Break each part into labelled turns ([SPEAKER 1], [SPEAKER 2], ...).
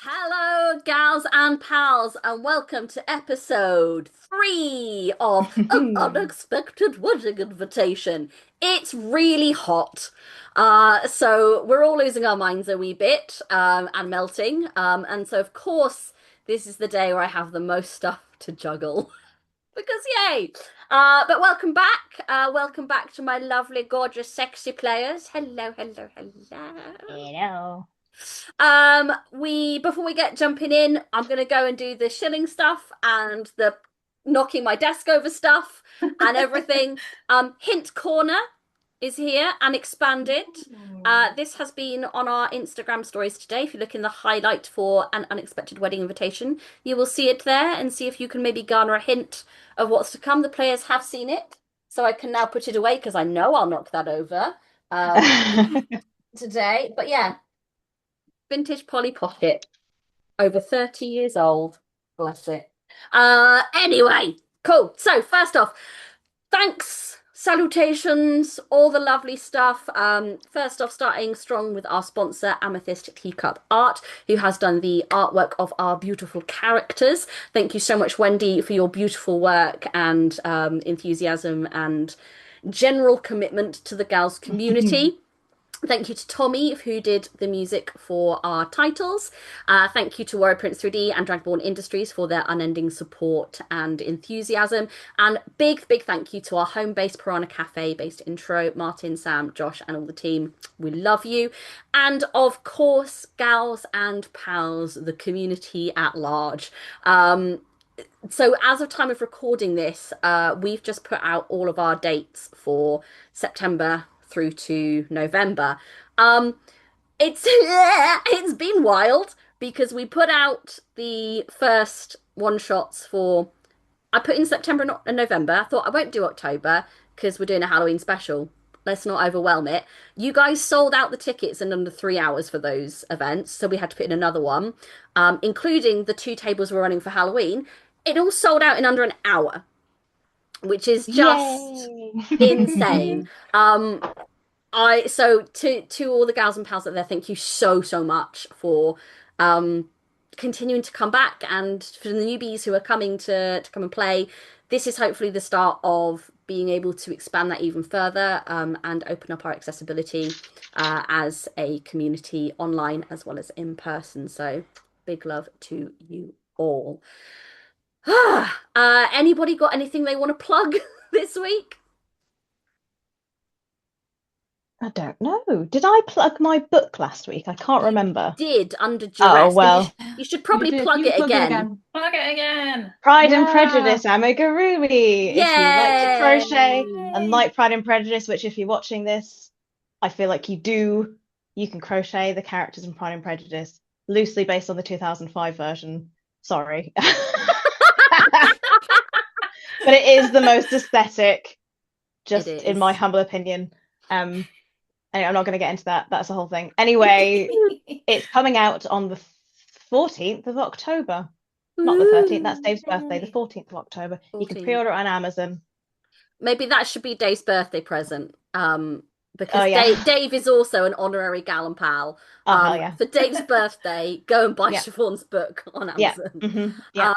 [SPEAKER 1] Hello, gals and pals, and welcome to episode 3 of An Unexpected Wedding Invitation. It's really hot, so we're all losing our minds a wee bit and melting. And so, of course, this is the day where I have the most stuff to juggle because, yay! But welcome back. Welcome back to my lovely, gorgeous, sexy players. Hello, hello, hello.
[SPEAKER 2] Hello.
[SPEAKER 1] We before we get jumping in, I'm gonna go and do the shilling stuff and the knocking my desk over stuff and everything. Hint corner is here and expanded. This has been on our Instagram stories today. If you look in the highlight for an unexpected wedding invitation, you will see it there and see if you can maybe garner a hint of what's to come. The players have seen it, so I can now put it away because I know I'll knock that over today. But yeah, vintage Polly Pocket, over 30 years old. Bless it. Anyway, cool. So first off, thanks, salutations, all the lovely stuff. First off, starting strong with our sponsor, Amethyst Teacup Art, who has done the artwork of our beautiful characters. Thank you so much, Wendy, for your beautiful work and enthusiasm and general commitment to the gals community. Thank you to Tommy, who did the music for our titles. Thank you to Warrior Prince 3D and Dragborn Industries for their unending support and enthusiasm. And big thank you to our home-based Piranha Cafe based intro, Martin, Sam, Josh, and all the team. We love you. And of course, gals and pals, the community at large. So as of time of recording this, we've just put out all of our dates for September through to November. It's it's been wild because we put out the first one shots for I put in September and November. I thought I won't do October because we're doing a Halloween special. Let's not overwhelm it. You guys sold out the tickets in under 3 hours for those events, so we had to put in another one, including the 2 tables we're running for Halloween. It all sold out in under an hour, which is just
[SPEAKER 2] Yay.
[SPEAKER 1] insane. I so to all the gals and pals out there, thank you so much for continuing to come back and for the newbies who are coming to come and play. This is hopefully the start of being able to expand that even further and open up our accessibility as a community online as well as in person. So big love to you all. Anybody got anything they want to plug this week?
[SPEAKER 2] I don't know. Did I plug my book last week? I can't
[SPEAKER 1] You
[SPEAKER 2] remember.
[SPEAKER 1] did under
[SPEAKER 2] Oh,
[SPEAKER 1] duress, but
[SPEAKER 2] well.
[SPEAKER 1] you should
[SPEAKER 3] You
[SPEAKER 1] probably
[SPEAKER 3] did.
[SPEAKER 1] plug
[SPEAKER 3] You
[SPEAKER 1] it
[SPEAKER 3] plug it
[SPEAKER 1] again.
[SPEAKER 3] again. Plug it again.
[SPEAKER 2] Pride and
[SPEAKER 3] Yeah.
[SPEAKER 2] Prejudice, amigurumi. If you like to crochet and
[SPEAKER 1] Yay!
[SPEAKER 2] like Pride and Prejudice, which if you're watching this, I feel like you do, you can crochet the characters in Pride and Prejudice, loosely based on the 2005 version. Sorry. But it is the most aesthetic,
[SPEAKER 1] It
[SPEAKER 2] just in my
[SPEAKER 1] is.
[SPEAKER 2] humble opinion. Anyway, I'm not going to get into that. That's the whole thing. Anyway, it's coming out on the 14th of October. Not the 13th, that's
[SPEAKER 1] Ooh,
[SPEAKER 2] Dave's birthday, the
[SPEAKER 1] yay.
[SPEAKER 2] 14th of October. You can
[SPEAKER 1] 14.
[SPEAKER 2] pre-order it on Amazon.
[SPEAKER 1] Maybe that should be Dave's birthday present.
[SPEAKER 2] Oh
[SPEAKER 1] Because
[SPEAKER 2] yeah.
[SPEAKER 1] Dave is also an honorary gal and pal.
[SPEAKER 2] Oh hell yeah.
[SPEAKER 1] For Dave's birthday, go and buy
[SPEAKER 2] Yeah.
[SPEAKER 1] Siobhan's book on
[SPEAKER 2] Yeah.
[SPEAKER 1] Amazon.
[SPEAKER 2] Yeah.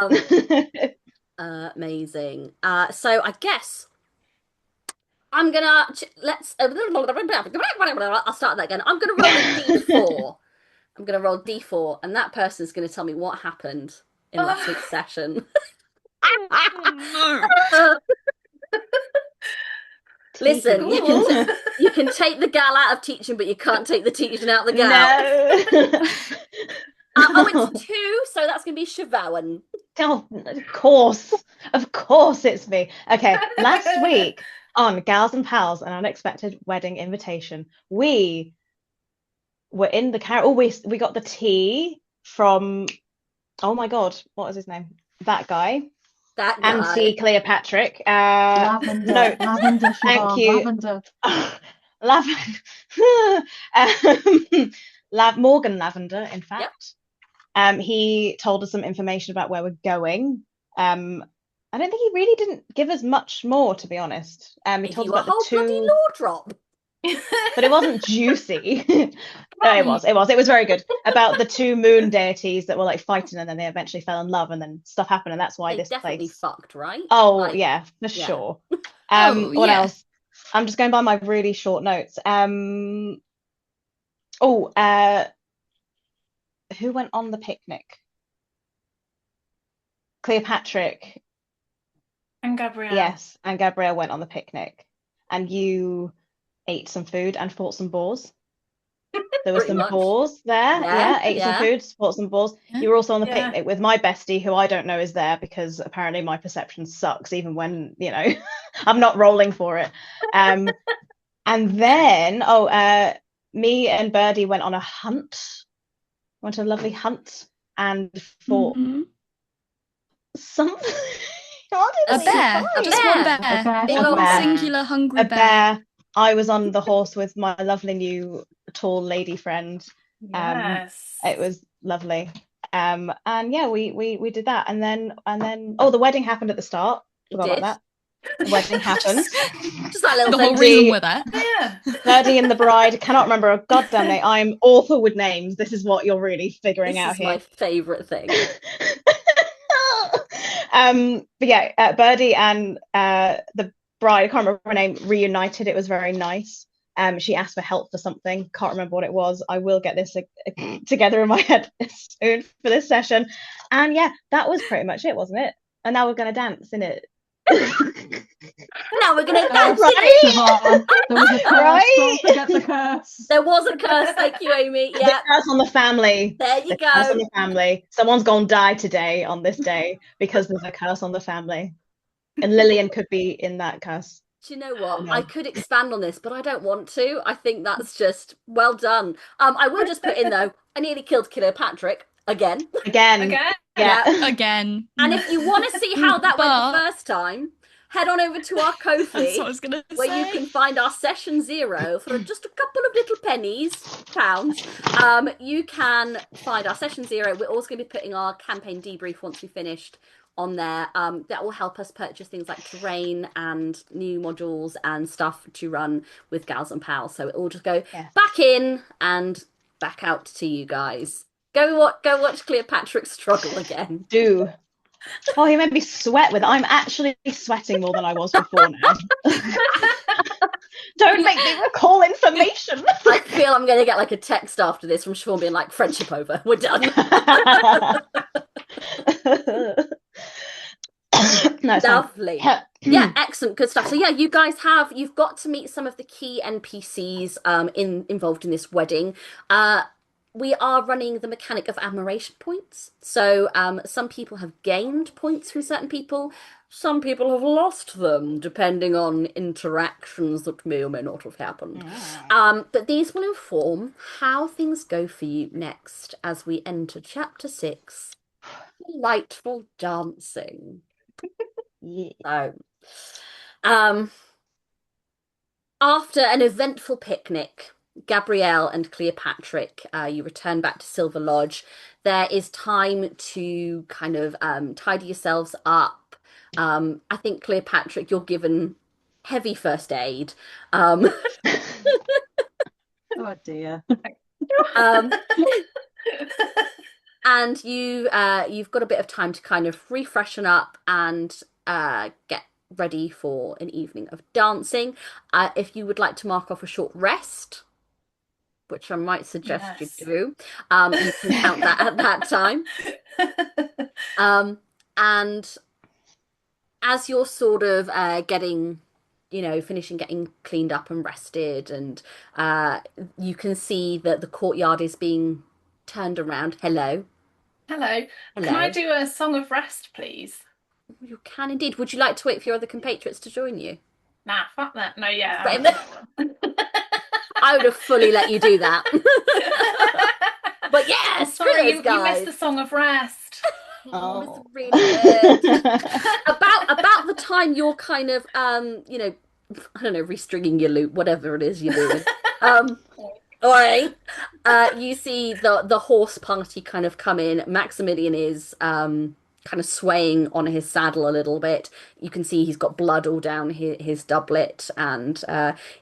[SPEAKER 1] Um, Amazing. So I guess I'm gonna let's. I'll start that again. I'm gonna roll a d4. I'm gonna roll d4, and that person's gonna tell me what happened in last week's session. Listen, you can
[SPEAKER 3] Cool.
[SPEAKER 1] you can take the gal out of teaching, but you can't take the teaching out of the gal.
[SPEAKER 2] No.
[SPEAKER 1] Oh, it's 2, so that's gonna be Siobhan.
[SPEAKER 2] Oh, of course it's me. Okay, last week on Gals and Pals, an unexpected wedding invitation, we were in the car. Oh, we got the tea from. Oh my God, what was his name? That guy.
[SPEAKER 1] That guy.
[SPEAKER 2] anti-Cleopatra.
[SPEAKER 3] Lavender,
[SPEAKER 2] No,
[SPEAKER 3] lavender,
[SPEAKER 2] thank
[SPEAKER 3] Siobhan,
[SPEAKER 2] you.
[SPEAKER 3] lavender.
[SPEAKER 2] Morgan Lavender, in
[SPEAKER 1] Yep.
[SPEAKER 2] fact. He told us some information about where we're going. I don't think he really didn't give us much more, to be honest. He
[SPEAKER 1] Gave
[SPEAKER 2] told us
[SPEAKER 1] you a
[SPEAKER 2] about the
[SPEAKER 1] whole bloody
[SPEAKER 2] two,
[SPEAKER 1] law drop.
[SPEAKER 2] but it wasn't juicy. No, it
[SPEAKER 3] Right.
[SPEAKER 2] was. It was very good. About the two moon deities that were like fighting and then they eventually fell in love and then stuff happened and that's why
[SPEAKER 1] They
[SPEAKER 2] this
[SPEAKER 1] definitely
[SPEAKER 2] place.
[SPEAKER 1] fucked, right?
[SPEAKER 2] Oh,
[SPEAKER 1] Like,
[SPEAKER 2] yeah, for
[SPEAKER 1] yeah.
[SPEAKER 2] sure.
[SPEAKER 4] Oh,
[SPEAKER 2] What
[SPEAKER 4] yeah.
[SPEAKER 2] else? I'm just going by my really short notes. Oh, who went on the picnic? Cleopatra,
[SPEAKER 3] And Gabrielle.
[SPEAKER 2] yes, and Gabrielle went on the picnic. And you ate some food and fought some boars. There were
[SPEAKER 1] Pretty
[SPEAKER 2] some
[SPEAKER 1] much.
[SPEAKER 2] boars there.
[SPEAKER 1] Yeah,
[SPEAKER 2] Ate some
[SPEAKER 1] yeah.
[SPEAKER 2] food, fought some boars.
[SPEAKER 4] Yeah.
[SPEAKER 2] You were also on the
[SPEAKER 3] Yeah.
[SPEAKER 2] picnic with my bestie, who I don't know is there because apparently my perception sucks, even when, I'm not rolling for it. And then, me and Birdie went on a hunt, went on a lovely hunt and fought
[SPEAKER 4] Mhm.
[SPEAKER 2] something. What
[SPEAKER 4] A
[SPEAKER 2] did we
[SPEAKER 4] bear.
[SPEAKER 2] fight?
[SPEAKER 4] Just
[SPEAKER 1] bear.
[SPEAKER 4] one
[SPEAKER 3] A
[SPEAKER 4] bear.
[SPEAKER 3] bear,
[SPEAKER 1] Big
[SPEAKER 4] One
[SPEAKER 1] old
[SPEAKER 2] bear.
[SPEAKER 4] singular hungry
[SPEAKER 2] A
[SPEAKER 4] bear.
[SPEAKER 2] bear. I was on the horse with my lovely new tall lady friend.
[SPEAKER 3] Yes.
[SPEAKER 2] It was lovely. And yeah, we did that, and then the wedding happened at the start.
[SPEAKER 1] It
[SPEAKER 2] Forgot
[SPEAKER 1] did.
[SPEAKER 2] about that. The wedding happened.
[SPEAKER 1] Just that little
[SPEAKER 4] The whole
[SPEAKER 1] thing.
[SPEAKER 4] reason we're there.
[SPEAKER 3] Yeah.
[SPEAKER 2] Birdie and the bride. Cannot remember a goddamn name. I'm awful with names. This is what you're really figuring
[SPEAKER 1] This
[SPEAKER 2] out
[SPEAKER 1] is
[SPEAKER 2] here.
[SPEAKER 1] my favourite thing.
[SPEAKER 2] But yeah, Birdie and the bride, I can't remember her name, reunited. It was very nice. She asked for help for something. Can't remember what it was. I will get this together in my head soon for this session. And yeah, that was pretty much it, wasn't it? And now we're gonna dance in it.
[SPEAKER 1] Now we're gonna dance in
[SPEAKER 2] Right?
[SPEAKER 1] it.
[SPEAKER 3] Siobhan, there was a curse.
[SPEAKER 2] Right?
[SPEAKER 3] Don't forget the curse.
[SPEAKER 1] There was a curse, thank you, Amy.
[SPEAKER 2] The
[SPEAKER 1] Yeah,
[SPEAKER 2] curse on the family.
[SPEAKER 1] there you
[SPEAKER 2] The curse on
[SPEAKER 1] go.
[SPEAKER 2] the family. Someone's gonna die today on this day because there's a curse on the family. And Lillian could be in that curse.
[SPEAKER 1] Do you know what?
[SPEAKER 2] No.
[SPEAKER 1] I could expand on this, but I don't want to. I think that's just well done. I will just put in though, I nearly killed Cleopatra again.
[SPEAKER 2] Again.
[SPEAKER 3] Again?
[SPEAKER 2] Yeah.
[SPEAKER 4] Again.
[SPEAKER 1] And if you want to see how that went the
[SPEAKER 4] But-
[SPEAKER 1] first time, head on over to our
[SPEAKER 4] That's what I
[SPEAKER 1] Ko-fi,
[SPEAKER 4] was gonna
[SPEAKER 1] where
[SPEAKER 4] say.
[SPEAKER 1] you can find our session 0 for just a couple of little pounds. You can find our session 0. We're also going to be putting our campaign debrief once we finished on there. That will help us purchase things like terrain and new modules and stuff to run with Gals and Pals. So it will just go back in and back out to you guys. Go watch Cleopatra struggle again.
[SPEAKER 2] Do. Oh, he made me sweat with it. I'm actually sweating more than I was before now. Don't make me recall information.
[SPEAKER 1] I feel I'm going to get like a text after this from Sean being like, friendship over, we're done.
[SPEAKER 2] No, it's fine.
[SPEAKER 1] Lovely. Yeah, excellent, good stuff. So yeah, you've got to meet some of the key NPCs involved in this wedding. We are running the mechanic of admiration points. So some people have gained points from certain people. Some people have lost them, depending on interactions that may or may not have happened. But these will inform how things go for you next as we enter Chapter 6, Delightful Dancing.
[SPEAKER 2] Yeah.
[SPEAKER 1] So, after an eventful picnic, Gabrielle and Cleopatra, you return back to Silver Lodge. There is time to kind of tidy yourselves up. I think Cleopatra, you're given heavy first aid.
[SPEAKER 3] Oh dear.
[SPEAKER 1] And you've got a bit of time to kind of refreshen up and get ready for an evening of dancing. If you would like to mark off a short rest, which I might suggest you do, you can count that at that time. And as you're sort of finishing getting cleaned up and rested, and you can see that the courtyard is being turned around. Hello.
[SPEAKER 3] Hello.
[SPEAKER 1] Hello.
[SPEAKER 3] Can I do a song of rest, please?
[SPEAKER 1] You can indeed. Would you like to wait for your other compatriots to join you?
[SPEAKER 3] Nah, fuck that. No, yeah.
[SPEAKER 1] I would have fully let you do that. But yes,
[SPEAKER 3] Sorry, you
[SPEAKER 1] guys.
[SPEAKER 3] missed the song of rest.
[SPEAKER 1] Oh, it's
[SPEAKER 2] Oh.
[SPEAKER 1] really good. About the time you're kind of I don't know, restringing your loop, whatever it is you're doing. Um, Oi. You see the horse party kind of come in. Maximilian is kind of swaying on his saddle a little bit. You can see he's got blood all down his doublet and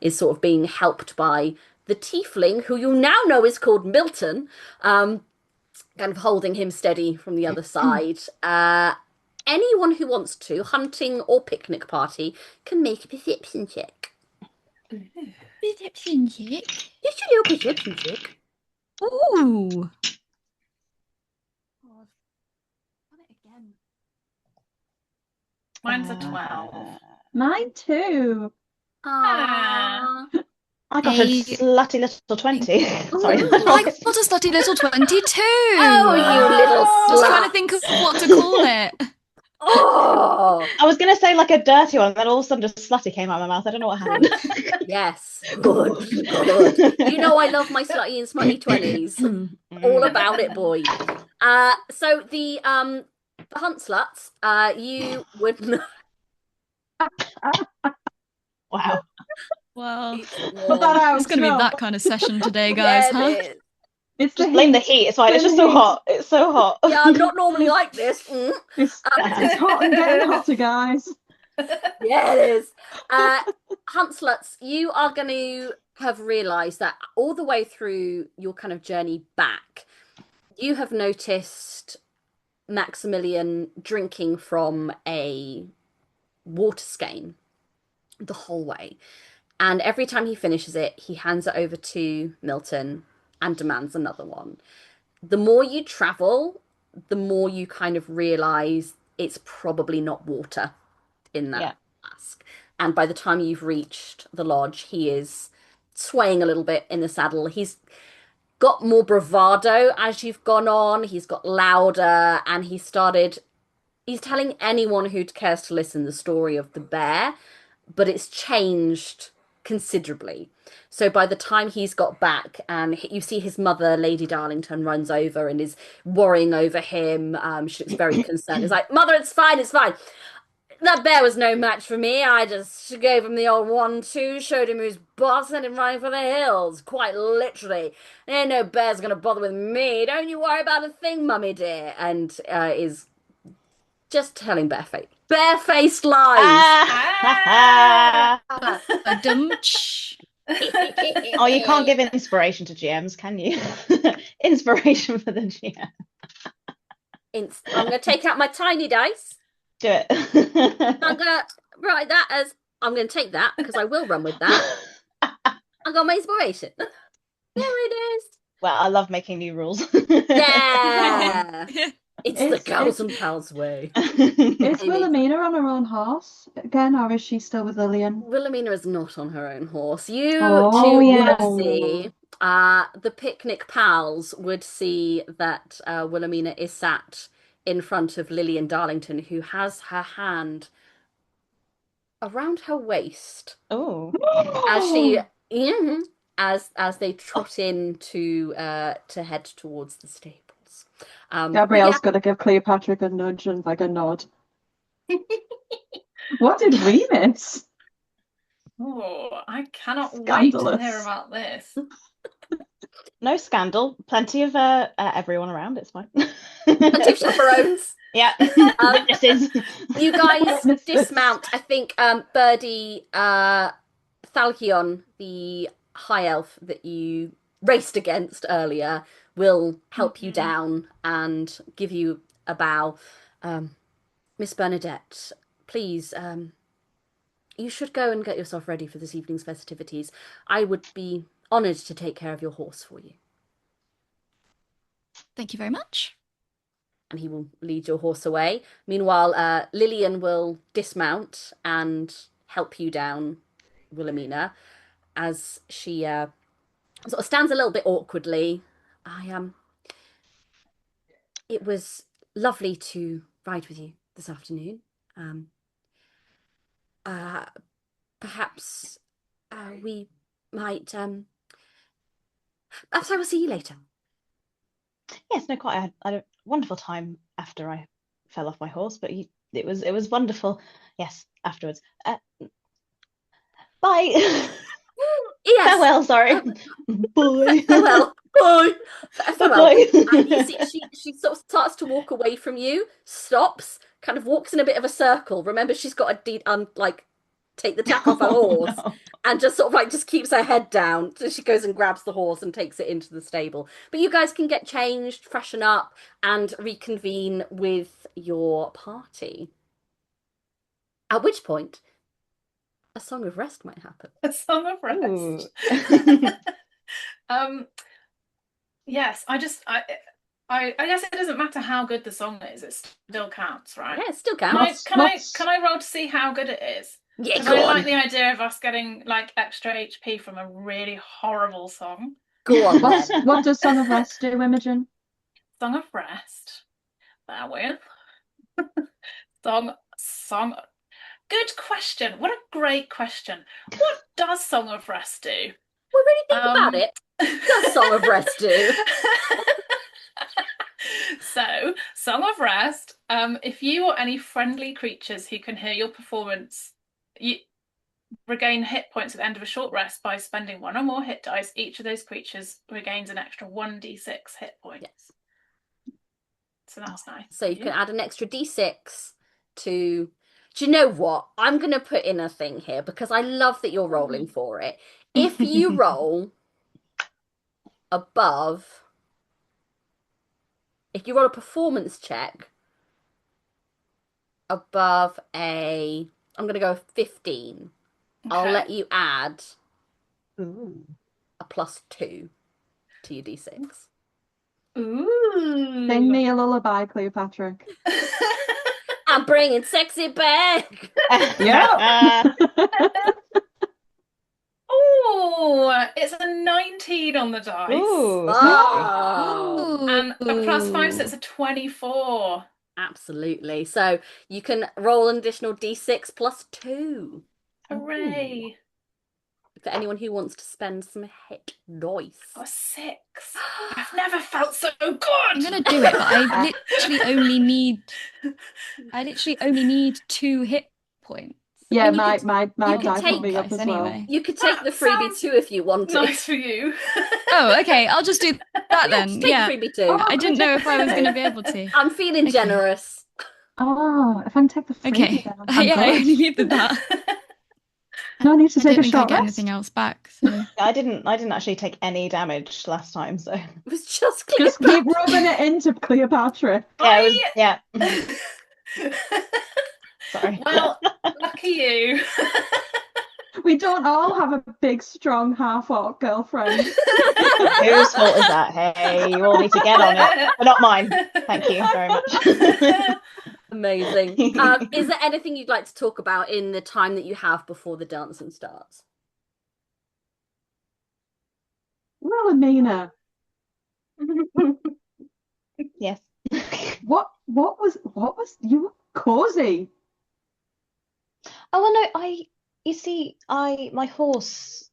[SPEAKER 1] is sort of being helped by the tiefling, who you now know is called Milton, kind of holding him steady from the other side. Anyone who wants to, hunting or picnic party, can make a perception check.
[SPEAKER 4] Perception check.
[SPEAKER 1] Just a little perception check.
[SPEAKER 4] Ooh.
[SPEAKER 1] God. Done it again.
[SPEAKER 3] Mine's a 12.
[SPEAKER 5] Mine too.
[SPEAKER 1] Aww.
[SPEAKER 2] I got a slutty little 20. Sorry.
[SPEAKER 4] I got a slutty little 22.
[SPEAKER 1] Oh, you little
[SPEAKER 4] I was trying
[SPEAKER 1] slut.
[SPEAKER 4] to think of what to call it.
[SPEAKER 1] Oh,
[SPEAKER 2] I was going to say like a dirty one, and then all of a sudden just slutty came out of my mouth. I don't know what happened.
[SPEAKER 1] yes. Good. Good. You know I love my slutty and smutty 20s. All about it, boy. So the hunt sluts, you would know.
[SPEAKER 2] Wow.
[SPEAKER 4] Well,
[SPEAKER 5] Put that out.
[SPEAKER 4] it's going to be
[SPEAKER 5] no.
[SPEAKER 4] that kind of session today, guys,
[SPEAKER 1] Yeah,
[SPEAKER 4] huh?
[SPEAKER 1] it is.
[SPEAKER 5] It's
[SPEAKER 2] Just blame the heat. It's fine. It's just so hot. It's so hot.
[SPEAKER 1] Yeah, I'm not normally like this.
[SPEAKER 5] It's hot and getting hotter, guys.
[SPEAKER 1] Yeah, it is. Hunt sluts, you are going to have realised that all the way through your kind of journey back, you have noticed Maximilian drinking from a water skein the whole way. And every time he finishes it, he hands it over to Milton and demands another one. The more you travel, the more you kind of realize it's probably not water in that flask. And by the time you've reached the lodge, he is swaying a little bit in the saddle. He's got more bravado as you've gone on. He's got louder and he's telling anyone who cares to listen the story of the bear, but it's changed considerably. So by the time he's got back and you see his mother, Lady Darlington, runs over and is worrying over him. She looks very concerned. It's like, Mother, it's fine, it's fine. That bear was no match for me. I just gave him the old 1-2, showed him who's boss, sent him running for the hills. Quite literally. There ain't no bear's gonna bother with me. Don't you worry about a thing, Mummy dear. And is just telling barefaced lies.
[SPEAKER 2] Ah.
[SPEAKER 4] Dum-tsh.
[SPEAKER 2] Oh, you can't give inspiration to GMs, can you? Inspiration for the GM.
[SPEAKER 1] I'm gonna take out my tiny dice.
[SPEAKER 2] Do it.
[SPEAKER 1] I'm gonna write that as I'm gonna take that because I will run with that. I got my inspiration. There it is.
[SPEAKER 2] Well, I love making new rules.
[SPEAKER 1] Yeah. It's the girls and pals way.
[SPEAKER 5] Is Wilhelmina on her own horse again, or is she still with Lillian?
[SPEAKER 1] Wilhelmina is not on her own horse. You
[SPEAKER 5] Oh,
[SPEAKER 1] two
[SPEAKER 5] yeah.
[SPEAKER 1] would see, the picnic pals would see that Wilhelmina is sat in front of Lillian Darlington, who has her hand around her waist
[SPEAKER 2] Oh.
[SPEAKER 1] as she as they trot in to head towards the stables.
[SPEAKER 5] Gabrielle's got to give Cleopatra a nudge and like a nod. What did we miss?
[SPEAKER 3] Oh, I cannot wait to
[SPEAKER 5] Scandalous.
[SPEAKER 3] hear about this.
[SPEAKER 2] No scandal. Plenty of everyone around. It's fine.
[SPEAKER 1] Plenty of chaperones.
[SPEAKER 2] Yeah. Witnesses.
[SPEAKER 1] You guys
[SPEAKER 5] Witnesses.
[SPEAKER 1] dismount. I think Birdie, Thalkion, the high elf that you raced against earlier, will help you down and give you a bow. Miss Bernadette, please, you should go and get yourself ready for this evening's festivities. I would be honoured to take care of your horse for you.
[SPEAKER 4] Thank you very much.
[SPEAKER 1] And he will lead your horse away. Meanwhile, Lillian will dismount and help you down, Wilhelmina, as she sort of stands a little bit awkwardly. It was lovely to ride with you this afternoon. Perhaps we might. Perhaps I will see you later.
[SPEAKER 2] Yes, no, quite. I had a wonderful time after I fell off my horse, but it was wonderful. Yes, afterwards. Bye.
[SPEAKER 1] Yes.
[SPEAKER 2] Farewell, sorry. Bye.
[SPEAKER 1] Farewell. Bye. Farewell.
[SPEAKER 2] Bye.
[SPEAKER 1] And you see, she sort of starts to walk away from you, stops, kind of walks in a bit of a circle. Remember, she's got a like take the tack off her horse,
[SPEAKER 2] No.
[SPEAKER 1] and just sort of like just keeps her head down. So she goes and grabs the horse and takes it into the stable. But you guys can get changed, freshen up, and reconvene with your party. At which point, a song of rest might happen.
[SPEAKER 3] A song of
[SPEAKER 2] Ooh.
[SPEAKER 3] rest. Yes, I guess it doesn't matter how good the song is, it still counts, right?
[SPEAKER 1] Yeah, it still
[SPEAKER 3] Can I
[SPEAKER 1] counts.
[SPEAKER 3] can I roll to see how good it is?
[SPEAKER 1] Yeah,
[SPEAKER 3] Because
[SPEAKER 1] go
[SPEAKER 3] I
[SPEAKER 1] on.
[SPEAKER 3] like the idea of us getting like extra HP from a really horrible song.
[SPEAKER 1] Go on then.
[SPEAKER 5] What does Song of Rest do, Imogen?
[SPEAKER 3] Song of rest. Bear with. Song. Good question. What a great question. What does Song of Rest do?
[SPEAKER 1] Well, really think about it. What does Song of Rest do?
[SPEAKER 3] So, Song of Rest, if you or any friendly creatures who can hear your performance, you regain hit points at the end of a short rest by spending 1 or more hit dice. Each of those creatures regains an extra 1d6 hit point.
[SPEAKER 1] Yes.
[SPEAKER 3] So that's nice.
[SPEAKER 1] So you can add an extra d6 to... Do you know what? I'm going to put in a thing here because I love that you're rolling for it. If you roll above... If you roll a performance check above a... I'm going to go 15. I'll
[SPEAKER 3] Okay.
[SPEAKER 1] let you add
[SPEAKER 2] Ooh.
[SPEAKER 1] a +2 to your d6.
[SPEAKER 3] Ooh.
[SPEAKER 5] Sing me a lullaby, Cleopatra.
[SPEAKER 1] I'm bringing sexy back.
[SPEAKER 5] Yeah.
[SPEAKER 3] Oh, it's a 19 on the dice.
[SPEAKER 2] Ooh.
[SPEAKER 1] Oh,
[SPEAKER 3] And a +5, so it's a 24.
[SPEAKER 1] absolutely. So you can roll an additional d6 +2
[SPEAKER 3] Hooray.
[SPEAKER 1] for anyone who wants to spend some hit dice.
[SPEAKER 3] Got a 6. I've never felt so good.
[SPEAKER 4] I'm gonna do it, but I literally only need 2 hit points.
[SPEAKER 5] Yeah,
[SPEAKER 1] And you
[SPEAKER 5] my
[SPEAKER 1] could-
[SPEAKER 5] my
[SPEAKER 1] you could
[SPEAKER 5] die
[SPEAKER 1] take
[SPEAKER 5] put me up
[SPEAKER 4] dice
[SPEAKER 5] as well.
[SPEAKER 4] anyway.
[SPEAKER 1] You could take
[SPEAKER 3] That
[SPEAKER 1] the freebie
[SPEAKER 3] sounds
[SPEAKER 1] too if you wanted.
[SPEAKER 3] Nice for you.
[SPEAKER 4] Oh, okay, I'll just do that then.
[SPEAKER 1] Just take
[SPEAKER 4] Yeah.
[SPEAKER 1] the freebie too.
[SPEAKER 5] Oh,
[SPEAKER 4] I
[SPEAKER 5] can
[SPEAKER 4] didn't
[SPEAKER 5] I
[SPEAKER 4] know
[SPEAKER 5] take
[SPEAKER 4] if
[SPEAKER 5] the
[SPEAKER 4] I was going to
[SPEAKER 5] freebie?
[SPEAKER 4] be able to.
[SPEAKER 1] I'm feeling
[SPEAKER 4] Okay.
[SPEAKER 1] generous.
[SPEAKER 5] Oh, if I can take the freebie,
[SPEAKER 4] Okay.
[SPEAKER 5] then I'm
[SPEAKER 4] Yeah, I
[SPEAKER 5] good.
[SPEAKER 4] only needed that.
[SPEAKER 5] No, I need to
[SPEAKER 4] I
[SPEAKER 5] take
[SPEAKER 4] don't
[SPEAKER 5] a
[SPEAKER 4] think I
[SPEAKER 5] short
[SPEAKER 4] get
[SPEAKER 5] rest.
[SPEAKER 4] anything else back. So
[SPEAKER 2] I didn't actually take any damage last time, so
[SPEAKER 1] It was just
[SPEAKER 5] Just
[SPEAKER 1] Cleopatra.
[SPEAKER 5] keep rubbing it into Cleopatra.
[SPEAKER 2] yeah, it was yeah. Sorry.
[SPEAKER 3] Well, lucky you.
[SPEAKER 5] We don't all have a big, strong half-orc girlfriend.
[SPEAKER 2] Whose fault is that? Hey, you all need to get on it, but not mine. Thank you very much.
[SPEAKER 1] Amazing. Is there anything you'd like to talk about in the time that you have before the dancing starts?
[SPEAKER 5] Wilhelmina,
[SPEAKER 2] Yes.
[SPEAKER 5] what was you were cozy?
[SPEAKER 2] Oh well, no, you see, my horse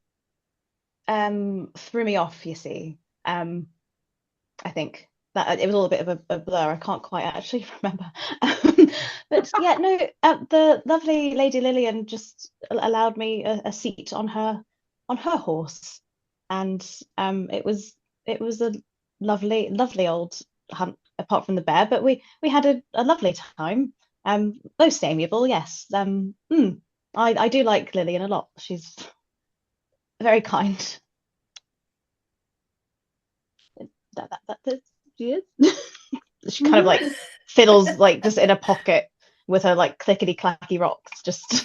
[SPEAKER 2] threw me off, you see. I think that it was all a bit of a blur. I can't quite actually remember. But yeah, no, the lovely Lady Lillian just allowed me a seat on her horse, and it was a lovely old hunt apart from the bear, but we had a lovely time. Most amiable, yes. I do like Lillian a lot. She's very kind. That she is. She kind of like fiddles like just in a pocket with her like clickety clacky rocks. Just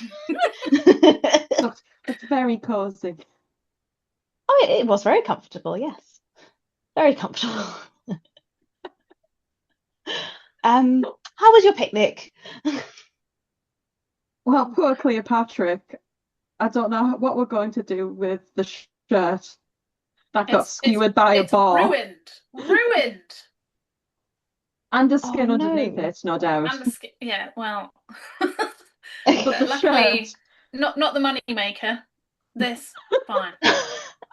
[SPEAKER 5] It's very cozy.
[SPEAKER 2] oh, it was very comfortable. Yes, very comfortable. How was your picnic?
[SPEAKER 5] Well, poor Cleopatra. I don't know what we're going to do with the shirt that got skewered by a
[SPEAKER 3] it's
[SPEAKER 5] ball
[SPEAKER 3] ruined.
[SPEAKER 5] and the skin
[SPEAKER 2] Oh,
[SPEAKER 5] underneath
[SPEAKER 2] no.
[SPEAKER 5] it, no doubt.
[SPEAKER 3] And the skin, yeah, well,
[SPEAKER 5] But the
[SPEAKER 3] luckily,
[SPEAKER 5] shirt,
[SPEAKER 3] not the money maker. This fine.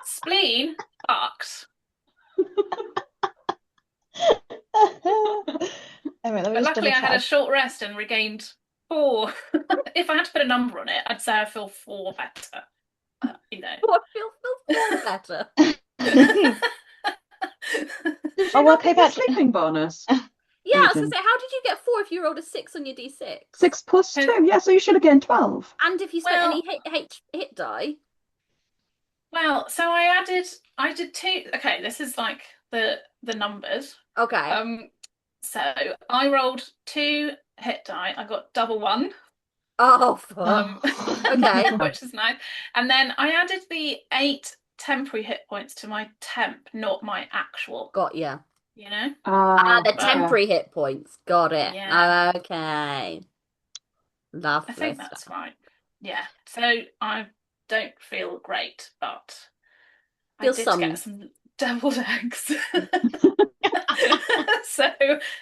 [SPEAKER 3] Spleen fucked.
[SPEAKER 2] Anyway, let me
[SPEAKER 3] But
[SPEAKER 2] just
[SPEAKER 3] luckily,
[SPEAKER 2] double
[SPEAKER 3] I had a
[SPEAKER 2] check.
[SPEAKER 3] short rest and regained 4. If I had to put a number on it, I'd say I feel 4 better. You know.
[SPEAKER 1] Oh, I feel better.
[SPEAKER 5] Did you
[SPEAKER 2] Oh, well,
[SPEAKER 5] not get your
[SPEAKER 2] Cleopatra.
[SPEAKER 5] sleeping bonus,
[SPEAKER 1] Yeah, I was gonna
[SPEAKER 5] Imogen?
[SPEAKER 1] say, how did you get 4 if you rolled a 6 on your D6?
[SPEAKER 5] 6 plus 2. Yeah, so you should have gained 12.
[SPEAKER 1] And if you spent any
[SPEAKER 3] Well,
[SPEAKER 1] hit die?
[SPEAKER 3] so I did 2. Okay, this is like the numbers.
[SPEAKER 1] Okay.
[SPEAKER 3] Um, so I rolled 2 hit die. I got double 1,
[SPEAKER 1] Oh, fuck.
[SPEAKER 3] um,
[SPEAKER 1] Okay.
[SPEAKER 3] which is nice. And then I added the 8 temporary hit points to my temp, not my actual.
[SPEAKER 1] Got you.
[SPEAKER 3] You know.
[SPEAKER 1] Ah, the
[SPEAKER 3] But
[SPEAKER 5] Okay.
[SPEAKER 1] temporary hit points. Got it.
[SPEAKER 3] yeah,
[SPEAKER 1] Okay.
[SPEAKER 3] I
[SPEAKER 1] Lovely
[SPEAKER 3] think
[SPEAKER 1] stuff.
[SPEAKER 3] that's right. Yeah. So I don't feel great, but I
[SPEAKER 1] Feel
[SPEAKER 3] did
[SPEAKER 1] some.
[SPEAKER 3] get some deviled eggs. So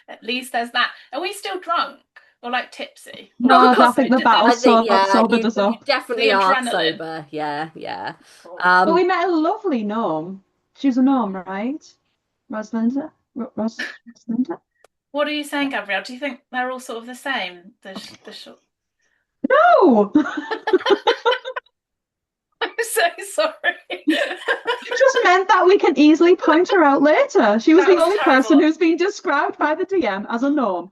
[SPEAKER 3] at least there's that. Are we still drunk or like tipsy?
[SPEAKER 5] No,
[SPEAKER 1] Oh,
[SPEAKER 5] I
[SPEAKER 1] God.
[SPEAKER 5] think the
[SPEAKER 3] Did
[SPEAKER 5] battle
[SPEAKER 1] I think, yeah,
[SPEAKER 5] sobered us
[SPEAKER 1] you
[SPEAKER 5] up.
[SPEAKER 3] the
[SPEAKER 1] definitely aren't
[SPEAKER 3] adrenaline?
[SPEAKER 1] sober. Yeah, yeah.
[SPEAKER 3] Cool.
[SPEAKER 5] But we
[SPEAKER 1] Um,
[SPEAKER 5] met a lovely gnome. She was a gnome, right? Roslinda? Roslinda?
[SPEAKER 3] What are you saying, Gabrielle? Do you think they're all sort of the same? The short.
[SPEAKER 5] No!
[SPEAKER 3] I'm so sorry.
[SPEAKER 5] It just meant that we can easily point her out later. She was
[SPEAKER 3] That
[SPEAKER 5] the
[SPEAKER 3] was
[SPEAKER 5] only person
[SPEAKER 3] terrible.
[SPEAKER 5] who's been described by the DM as a gnome.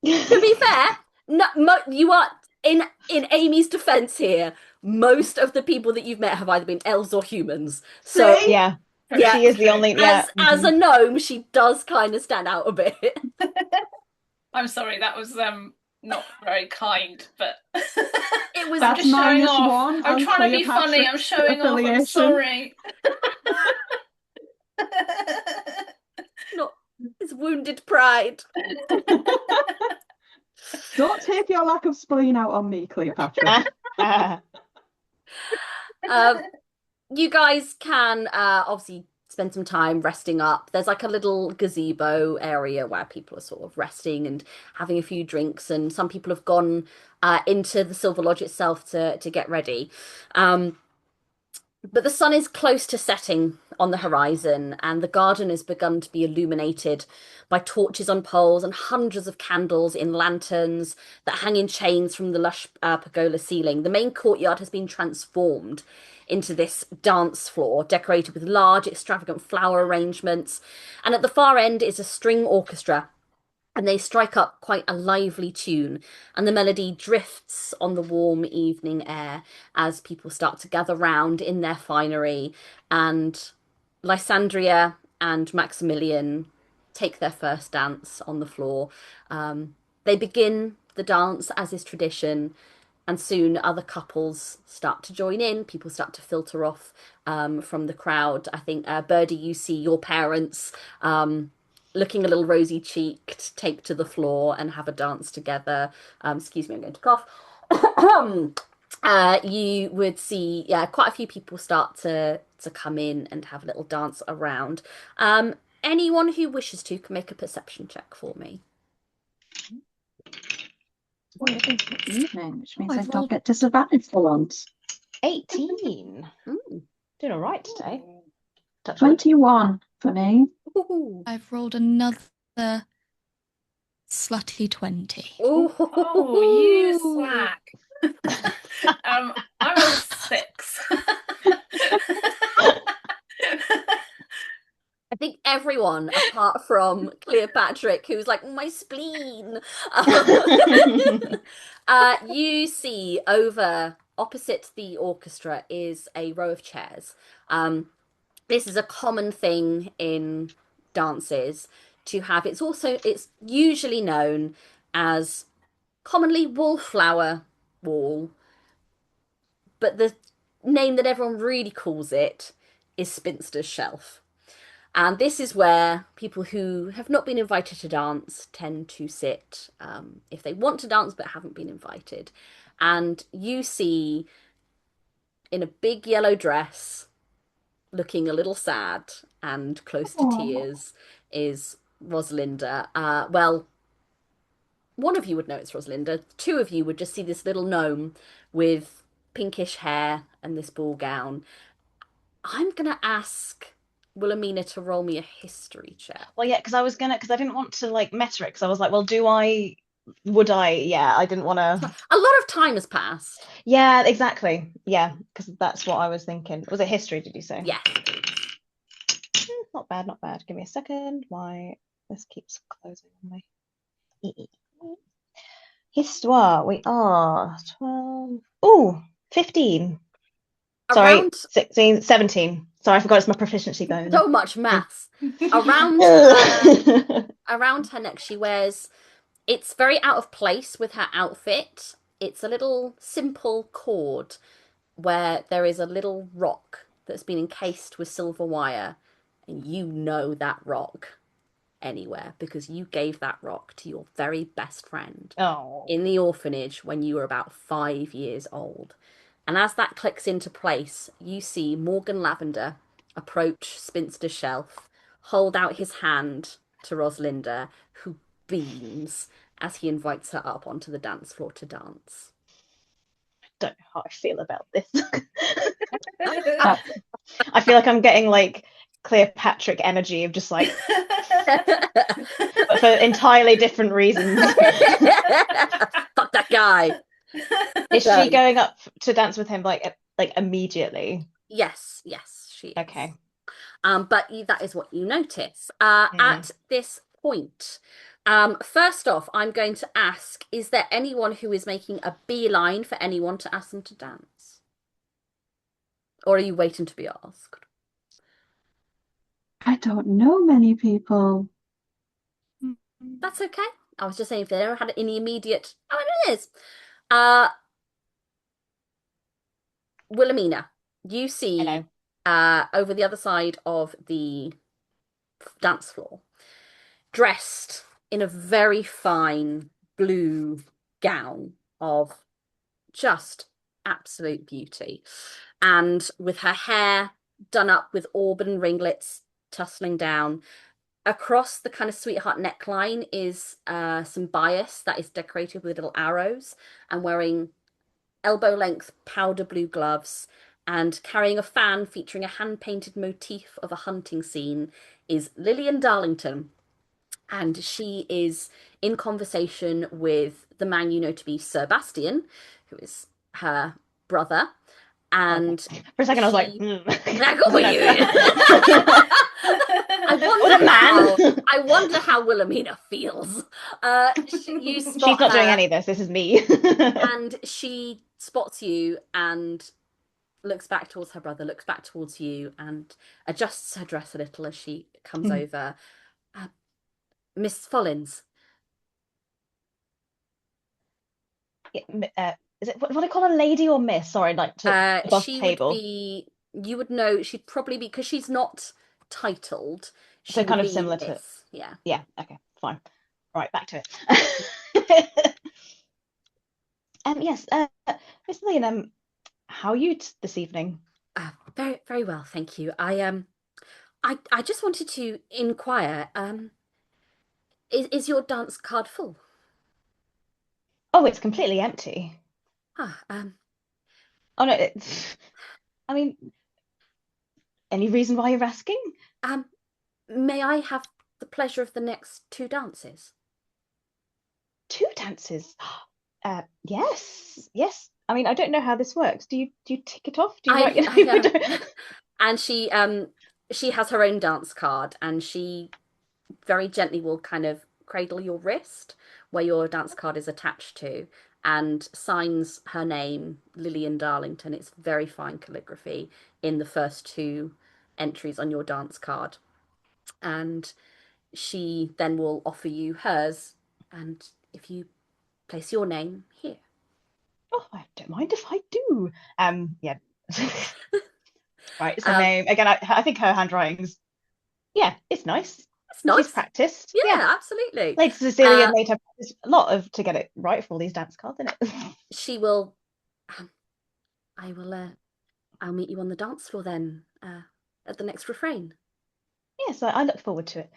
[SPEAKER 1] to be fair, no, you are in Amy's defense here. Most of the people that you've met have either been elves or humans. So
[SPEAKER 5] See?
[SPEAKER 2] Yeah,
[SPEAKER 3] True,
[SPEAKER 1] yeah,
[SPEAKER 2] she is the
[SPEAKER 3] true.
[SPEAKER 2] only. Yeah.
[SPEAKER 1] as a gnome, she does kind of stand out a bit.
[SPEAKER 3] I'm sorry, that was not very kind, but
[SPEAKER 1] It was
[SPEAKER 3] I'm
[SPEAKER 5] That's
[SPEAKER 3] just showing off.
[SPEAKER 5] -1
[SPEAKER 3] I'm
[SPEAKER 5] on
[SPEAKER 3] trying to be funny. I'm
[SPEAKER 5] Cleopatra's
[SPEAKER 3] showing off. I'm
[SPEAKER 5] affiliation.
[SPEAKER 3] sorry.
[SPEAKER 1] not his wounded pride.
[SPEAKER 5] Don't take your lack of spleen out on me, Cleopatra.
[SPEAKER 1] Um, you guys can obviously spend some time resting up. There's like a little gazebo area where people are sort of resting and having a few drinks, and some people have gone into the Silver Lodge itself to get ready. Um, but the sun is close to setting on the horizon, and the garden has begun to be illuminated by torches on poles and hundreds of candles in lanterns that hang in chains from the lush pergola ceiling. The main courtyard has been transformed into this dance floor, decorated with large, extravagant flower arrangements. And at the far end is a string orchestra, and they strike up quite a lively tune, and the melody drifts on the warm evening air as people start to gather round in their finery, and Lysandria and Maximilian take their first dance on the floor. They begin the dance as is tradition, and soon other couples start to join in. People start to filter off from the crowd. I think, Birdie, you see your parents looking a little rosy cheeked, take to the floor and have a dance together. Excuse me, I'm going to cough. You would see, yeah, quite a few people start to come in and have a little dance around. Anyone who wishes to can make a perception check for me.
[SPEAKER 5] Well, it is the evening, which means I
[SPEAKER 4] I've
[SPEAKER 5] don't
[SPEAKER 4] rolled
[SPEAKER 5] get disadvantage for once.
[SPEAKER 2] 18.
[SPEAKER 1] Mm.
[SPEAKER 2] Doing all right today. Touch wood.
[SPEAKER 5] 21 for me.
[SPEAKER 1] Ooh.
[SPEAKER 4] I've rolled another slutty 20.
[SPEAKER 3] Oh, you slack. I rolled a 6.
[SPEAKER 1] I think everyone, apart from Cleopatra, who's like, my spleen. You see over opposite the orchestra is a row of chairs. This is a common thing in dances to have. It's usually known as commonly wallflower wall, but the name that everyone really calls it is spinster's shelf. And this is where people who have not been invited to dance tend to sit, if they want to dance but haven't been invited. And you see, in a big yellow dress, looking a little sad and close to
[SPEAKER 5] Oh,
[SPEAKER 1] tears, is Rosalinda. Well, one of you would know it's Rosalinda. Two of you would just see this little gnome with pinkish hair and this ball gown. I'm gonna ask Wilhelmina to roll me a history check.
[SPEAKER 2] Well, yeah, because I didn't want to like meta it, because I was like, well, would I? Yeah, I didn't want to.
[SPEAKER 1] A lot of time has passed.
[SPEAKER 2] Yeah, exactly. Yeah, because that's what I was thinking. Was it history, did you say?
[SPEAKER 1] Yes, please.
[SPEAKER 2] Not bad, not bad. Give me a second. Why this keeps closing on me. Histoire, we are 12. Oh, 15. Sorry,
[SPEAKER 1] Around
[SPEAKER 2] 16, 17. Sorry, I forgot it's my proficiency bonus.
[SPEAKER 1] so much maths. Around around her neck, she wears. It's very out of place with her outfit. It's a little simple cord where there is a little rock that's been encased with silver wire, and you know that rock anywhere because you gave that rock to your very best friend
[SPEAKER 2] Oh,
[SPEAKER 1] in the orphanage when you were about 5 years old. And as that clicks into place, you see Morgan Lavender approach Spinster Shelf, hold out his hand to Rosalinda, who beams as he invites her up onto the dance floor to dance.
[SPEAKER 2] don't know how I feel about this.
[SPEAKER 5] That
[SPEAKER 2] I feel like I'm getting like Cleopatra energy of just like, but for entirely different reasons.
[SPEAKER 1] Fuck that guy.
[SPEAKER 2] Is
[SPEAKER 1] So,
[SPEAKER 2] she going up to dance with him like immediately?
[SPEAKER 1] yes, yes, she is.
[SPEAKER 2] Okay.
[SPEAKER 1] But that is what you notice.
[SPEAKER 2] Mm.
[SPEAKER 1] At this point, first off, I'm going to ask, is there anyone who is making a beeline for anyone to ask them to dance? Or are you waiting to be asked?
[SPEAKER 5] I don't know many people.
[SPEAKER 1] That's okay. I was just saying if they never had any immediate. Oh, it is. Uh, Wilhelmina, you see
[SPEAKER 2] Hello.
[SPEAKER 1] over the other side of the dance floor, dressed in a very fine blue gown of just absolute beauty. And with her hair done up with auburn ringlets tussling down, across the kind of sweetheart neckline is some bias that is decorated with little arrows, and wearing elbow length powder blue gloves and carrying a fan featuring a hand painted motif of a hunting scene is Lillian Darlington. And she is in conversation with the man you know to be Sir Bastian, who is her brother.
[SPEAKER 2] Okay.
[SPEAKER 1] And
[SPEAKER 2] For a second, I was like,
[SPEAKER 1] she. I
[SPEAKER 2] I don't know.
[SPEAKER 1] I
[SPEAKER 2] What a
[SPEAKER 1] wonder how.
[SPEAKER 2] man!
[SPEAKER 1] I wonder how Wilhelmina feels. You
[SPEAKER 2] She's
[SPEAKER 1] spot
[SPEAKER 2] not doing
[SPEAKER 1] her,
[SPEAKER 2] any of this. This is me.
[SPEAKER 1] and she spots you and looks back towards her brother, looks back towards you, and adjusts her dress a little as she comes over. Uh, Miss Follins.
[SPEAKER 2] Is it what do I call a lady or miss? Sorry, like to above
[SPEAKER 1] She would
[SPEAKER 2] table.
[SPEAKER 1] be, you would know, she'd probably be, because she's not titled,
[SPEAKER 2] So
[SPEAKER 1] she would
[SPEAKER 2] kind of
[SPEAKER 1] be
[SPEAKER 2] similar to,
[SPEAKER 1] Miss. Yeah.
[SPEAKER 2] yeah, okay, fine. Right, back to it. Yes, Miss Lillian, how are you this evening?
[SPEAKER 1] Very, very well, thank you. I just wanted to inquire, is your dance card full?
[SPEAKER 2] Oh, it's completely empty.
[SPEAKER 1] Ah,
[SPEAKER 2] Oh no, it's, I mean, any reason why you're asking?
[SPEAKER 1] um, may I have the pleasure of the next two dances?
[SPEAKER 2] Two dances? Yes, yes. I mean, I don't know how this works. Do you tick it off? Do you write
[SPEAKER 1] I,
[SPEAKER 2] your
[SPEAKER 1] I,
[SPEAKER 2] name?
[SPEAKER 1] and she has her own dance card, and she very gently will kind of cradle your wrist where your dance card is attached to and signs her name, Lillian Darlington. It's very fine calligraphy in the first two entries on your dance card. And she then will offer you hers. And if you place your name here.
[SPEAKER 2] Oh, I don't mind if I do. Yeah. Right, so
[SPEAKER 1] Um,
[SPEAKER 2] name again. I think her handwriting's, yeah, it's nice.
[SPEAKER 1] it's
[SPEAKER 2] She's
[SPEAKER 1] nice.
[SPEAKER 2] practiced. Yeah.
[SPEAKER 1] Yeah, absolutely.
[SPEAKER 2] Lady Cecilia
[SPEAKER 1] Uh,
[SPEAKER 2] made her practice a lot of to get it right for all these dance cards, isn't it?
[SPEAKER 1] she will, um, I'll meet you on the dance floor then, at the next refrain.
[SPEAKER 2] Yes, I look forward to it.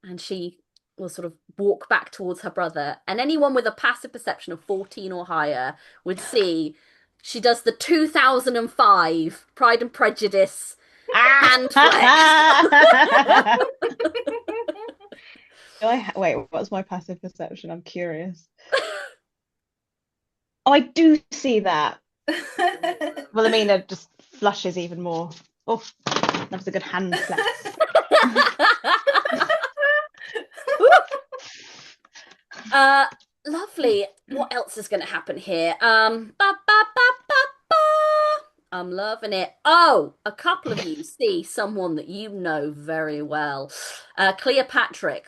[SPEAKER 1] And she will sort of walk back towards her brother. And anyone with a passive perception of 14 or higher would see she does the 2005 Pride and Prejudice Hand flex.
[SPEAKER 2] Wait, what's my passive perception? I'm curious. Oh, I do see that. Wilhelmina just flushes even more. Oh, that was a good hand flex.
[SPEAKER 1] Uh, Lovely. What else is going to happen here? Ba, ba, ba, ba, ba. I'm loving it. Oh, a couple of you see someone that you know very well. Cleopatra,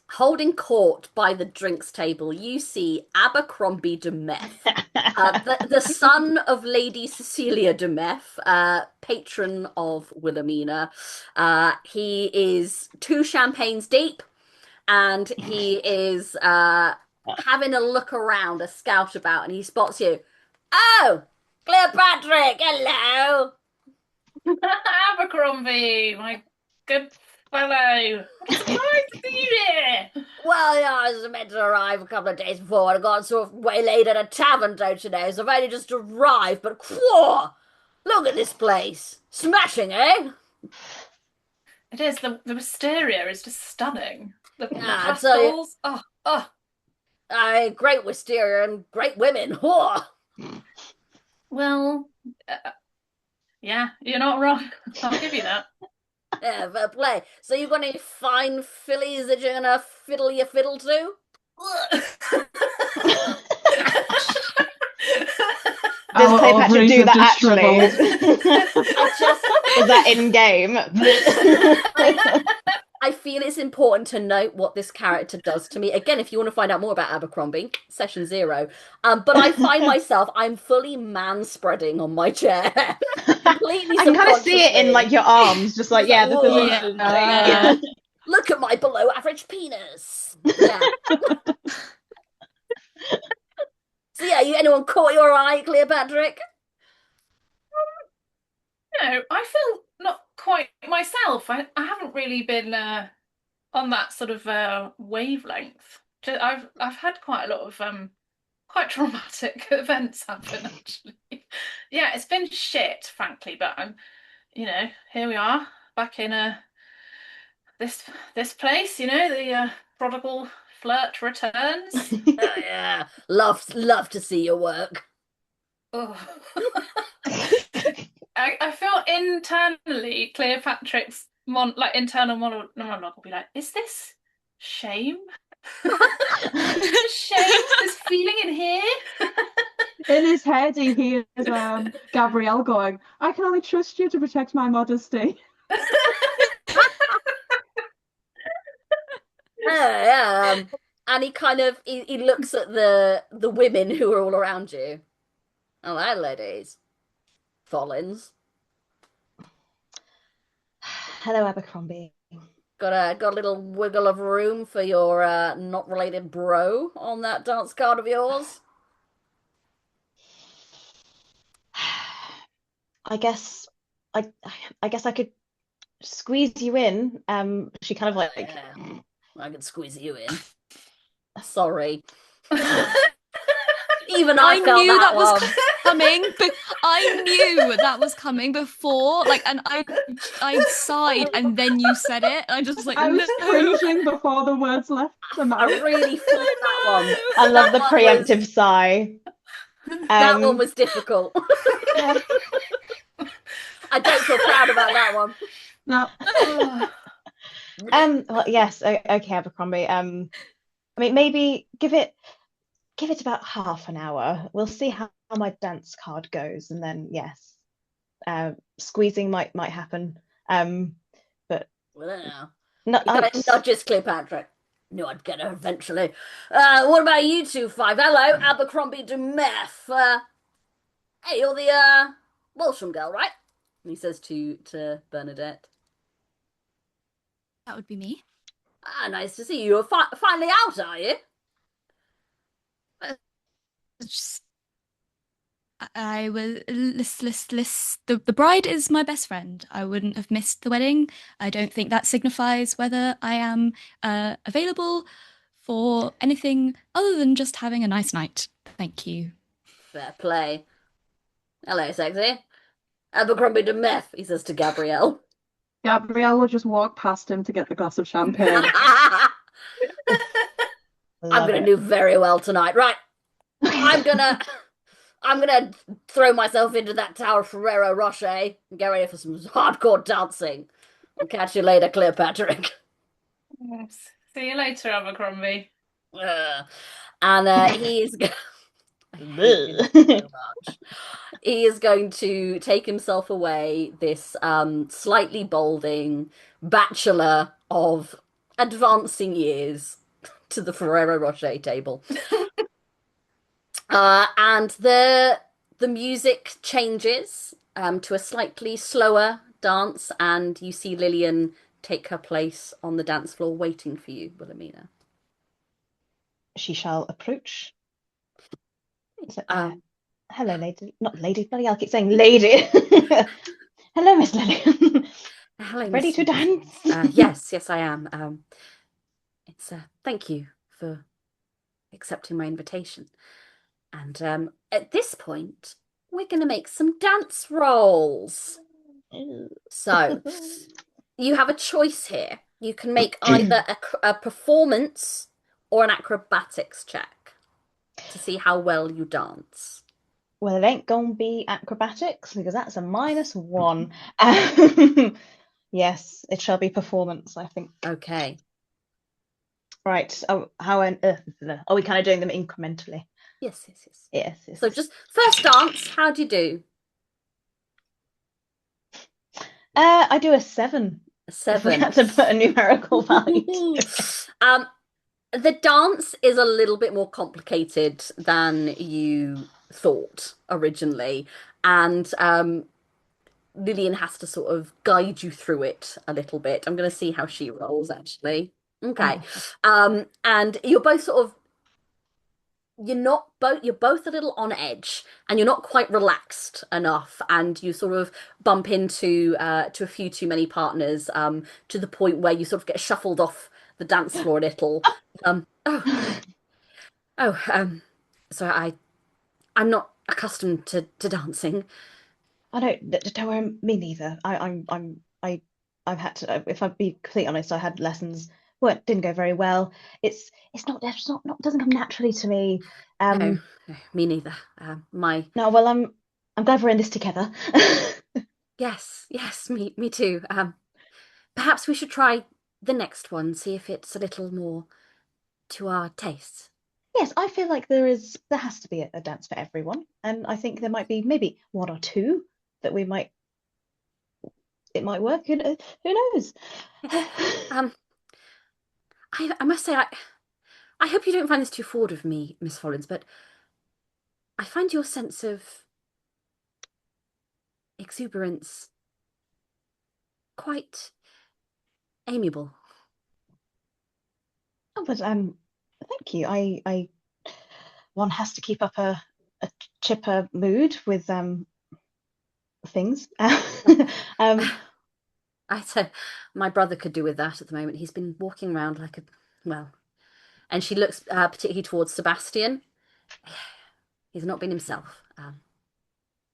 [SPEAKER 1] holding court by the drinks table, you see Abercrombie de Metz, the son of Lady Cecilia de Metz, patron of Wilhelmina. He is two champagnes deep, and he is having a look around, a scout about, and he spots you. Oh, Cleopatra, hello.
[SPEAKER 3] Abercrombie, my good fellow. What a surprise to see you here.
[SPEAKER 1] Well, yeah, I was meant to arrive a couple of days before. I got sort of waylaid at a tavern, don't you know? So I've only just arrived, but whoa! Look at this place. Smashing, eh?
[SPEAKER 3] It is. The wisteria is just stunning. The
[SPEAKER 1] Yeah, I tell you,
[SPEAKER 3] pastels. Oh, oh.
[SPEAKER 1] great wisteria and great women. Whoa!
[SPEAKER 3] Well, yeah, you're not wrong. I'll give you that.
[SPEAKER 1] Yeah, fair play. So you got any fine fillies that you're gonna fiddle your fiddle to?
[SPEAKER 2] Does
[SPEAKER 5] Our
[SPEAKER 2] Cleopatra
[SPEAKER 5] ovaries
[SPEAKER 2] do
[SPEAKER 5] have
[SPEAKER 2] that
[SPEAKER 5] just
[SPEAKER 2] actually?
[SPEAKER 5] shriveled.
[SPEAKER 1] I just
[SPEAKER 2] Is that in game?
[SPEAKER 1] I feel it's important to note what this character does to me. Again, if you want to find out more about Abercrombie, session 0. But I find myself, I'm fully man-spreading on my chair. Completely
[SPEAKER 2] I can kind of see it in
[SPEAKER 1] subconsciously.
[SPEAKER 2] like your arms, just like,
[SPEAKER 1] It's
[SPEAKER 2] yeah,
[SPEAKER 1] like,
[SPEAKER 2] the
[SPEAKER 1] whoa,
[SPEAKER 2] position.
[SPEAKER 3] Yeah.
[SPEAKER 1] look at my below average penis. Yeah. So yeah, anyone caught your eye, Cleopatra?
[SPEAKER 3] No, I feel not quite myself. I haven't really been on that sort of wavelength. I've had quite a lot of quite traumatic events happen actually. Yeah, it's been shit, frankly, but here we are back in this place, the prodigal flirt returns.
[SPEAKER 1] Oh yeah. Love to see your work.
[SPEAKER 3] Oh. I feel internally Cleopatra's internal monologue will be like, is this shame? Is this shame? This feeling in here?
[SPEAKER 5] In his head, he hears Gabrielle going, I can only trust you to protect my modesty.
[SPEAKER 1] Yeah. And he kind of he looks at the women who are all around you. Hello, ladies. Follins.
[SPEAKER 2] Hello, Abercrombie.
[SPEAKER 1] Got a little wiggle of room for your not related bro on that dance card of yours?
[SPEAKER 2] I guess I guess I could squeeze you in. She kind of like
[SPEAKER 1] Yeah, I can squeeze you in. Sorry. Even I felt
[SPEAKER 4] knew
[SPEAKER 1] that
[SPEAKER 4] that was
[SPEAKER 1] one.
[SPEAKER 4] coming, but I knew that was coming before. Like, and I sighed, and then you said it. And I just like,
[SPEAKER 5] I was
[SPEAKER 4] no.
[SPEAKER 5] cringing before the words left the
[SPEAKER 1] I
[SPEAKER 5] mouth.
[SPEAKER 1] really felt that one.
[SPEAKER 2] I love
[SPEAKER 1] That
[SPEAKER 2] the
[SPEAKER 1] one
[SPEAKER 2] preemptive sigh.
[SPEAKER 1] that one was difficult. I don't feel proud about that one.
[SPEAKER 5] No.
[SPEAKER 2] Well, yes, okay, Abercrombie. I mean, maybe give it about half an hour. We'll see how my dance card goes, and then yes, squeezing might happen. But
[SPEAKER 1] Well, I don't know.
[SPEAKER 2] not
[SPEAKER 1] You gotta nudge his Cleopatra. No, I'd get her eventually. What about you two five? Hello, Abercrombie de Meth. Hey, you're the Walsham girl, right? And he says to Bernadette.
[SPEAKER 4] That would be me.
[SPEAKER 1] Ah, nice to see you. You're finally out, are you?
[SPEAKER 4] Just, I was the bride is my best friend. I wouldn't have missed the wedding. I don't think that signifies whether I am available for anything other than just having a nice night. Thank you.
[SPEAKER 1] Fair play. Hello, sexy. Abercrombie de meth, he says to Gabrielle.
[SPEAKER 5] Gabrielle will just walk past him to get the glass of champagne.
[SPEAKER 1] I'm
[SPEAKER 2] Love
[SPEAKER 1] gonna
[SPEAKER 2] it.
[SPEAKER 1] do very well tonight. Right. I'm gonna I'm gonna throw myself into that Tower Ferrero Rocher and get ready for some hardcore dancing. I'll catch you later, Cleopatra.
[SPEAKER 3] Yes. See you later, Abercrombie.
[SPEAKER 1] And he is I hate him so much. He is going to take himself away, this slightly balding bachelor of advancing years, to the Ferrero Rocher table. And the music changes to a slightly slower dance, and you see Lillian take her place on the dance floor waiting for you, Wilhelmina.
[SPEAKER 2] She shall approach. So,
[SPEAKER 1] Um,
[SPEAKER 2] hello, lady. Not lady, bloody hell, I keep saying lady. Hello, Miss Lillian.
[SPEAKER 1] Hello,
[SPEAKER 2] Ready
[SPEAKER 1] Miss.
[SPEAKER 2] to dance?
[SPEAKER 1] Yes, I am. It's thank you for accepting my invitation. And at this point, we're going to make some dance rolls. So you have a choice here. You can make either a performance or an acrobatics check to see how well you dance.
[SPEAKER 2] Well, it ain't gonna be acrobatics because that's a -1. Yes, it shall be performance, I think.
[SPEAKER 1] Okay.
[SPEAKER 2] Right. Oh, are we kind of doing them incrementally?
[SPEAKER 1] Yes.
[SPEAKER 2] Yes.
[SPEAKER 1] So just first dance, how do you do?
[SPEAKER 2] I do a 7.
[SPEAKER 1] A
[SPEAKER 2] If we
[SPEAKER 1] 7.
[SPEAKER 2] had to put a numerical value to it.
[SPEAKER 1] The dance is a little bit more complicated than you thought originally, and Lillian has to sort of guide you through it a little bit. I'm going to see how she rolls actually. Okay. And you're both sort of you're both a little on edge and you're not quite relaxed enough, and you sort of bump into to a few too many partners to the point where you sort of get shuffled off the dance floor a little. Um oh oh so I'm not accustomed to dancing.
[SPEAKER 2] I don't worry, me neither. I've had to, if I'd be completely honest, I had lessons didn't go very well. It's not doesn't come naturally to me.
[SPEAKER 1] No, no, me neither. My
[SPEAKER 2] No, well, I'm glad we're in this together.
[SPEAKER 1] yes, me too. Perhaps we should try the next one, see if it's a little more to our tastes.
[SPEAKER 2] Yes, I feel like there has to be a dance for everyone, and I think there might be maybe one or two that it might work. Who knows?
[SPEAKER 1] Yes. I must say, I hope you don't find this too forward of me, Miss Hollins, but I find your sense of exuberance quite amiable.
[SPEAKER 2] Oh, but thank you. I one has to keep up a chipper mood with things. Um,
[SPEAKER 1] I said my brother could do with that at the moment. He's been walking around like well, and she looks particularly towards Sebastian. He's not been himself.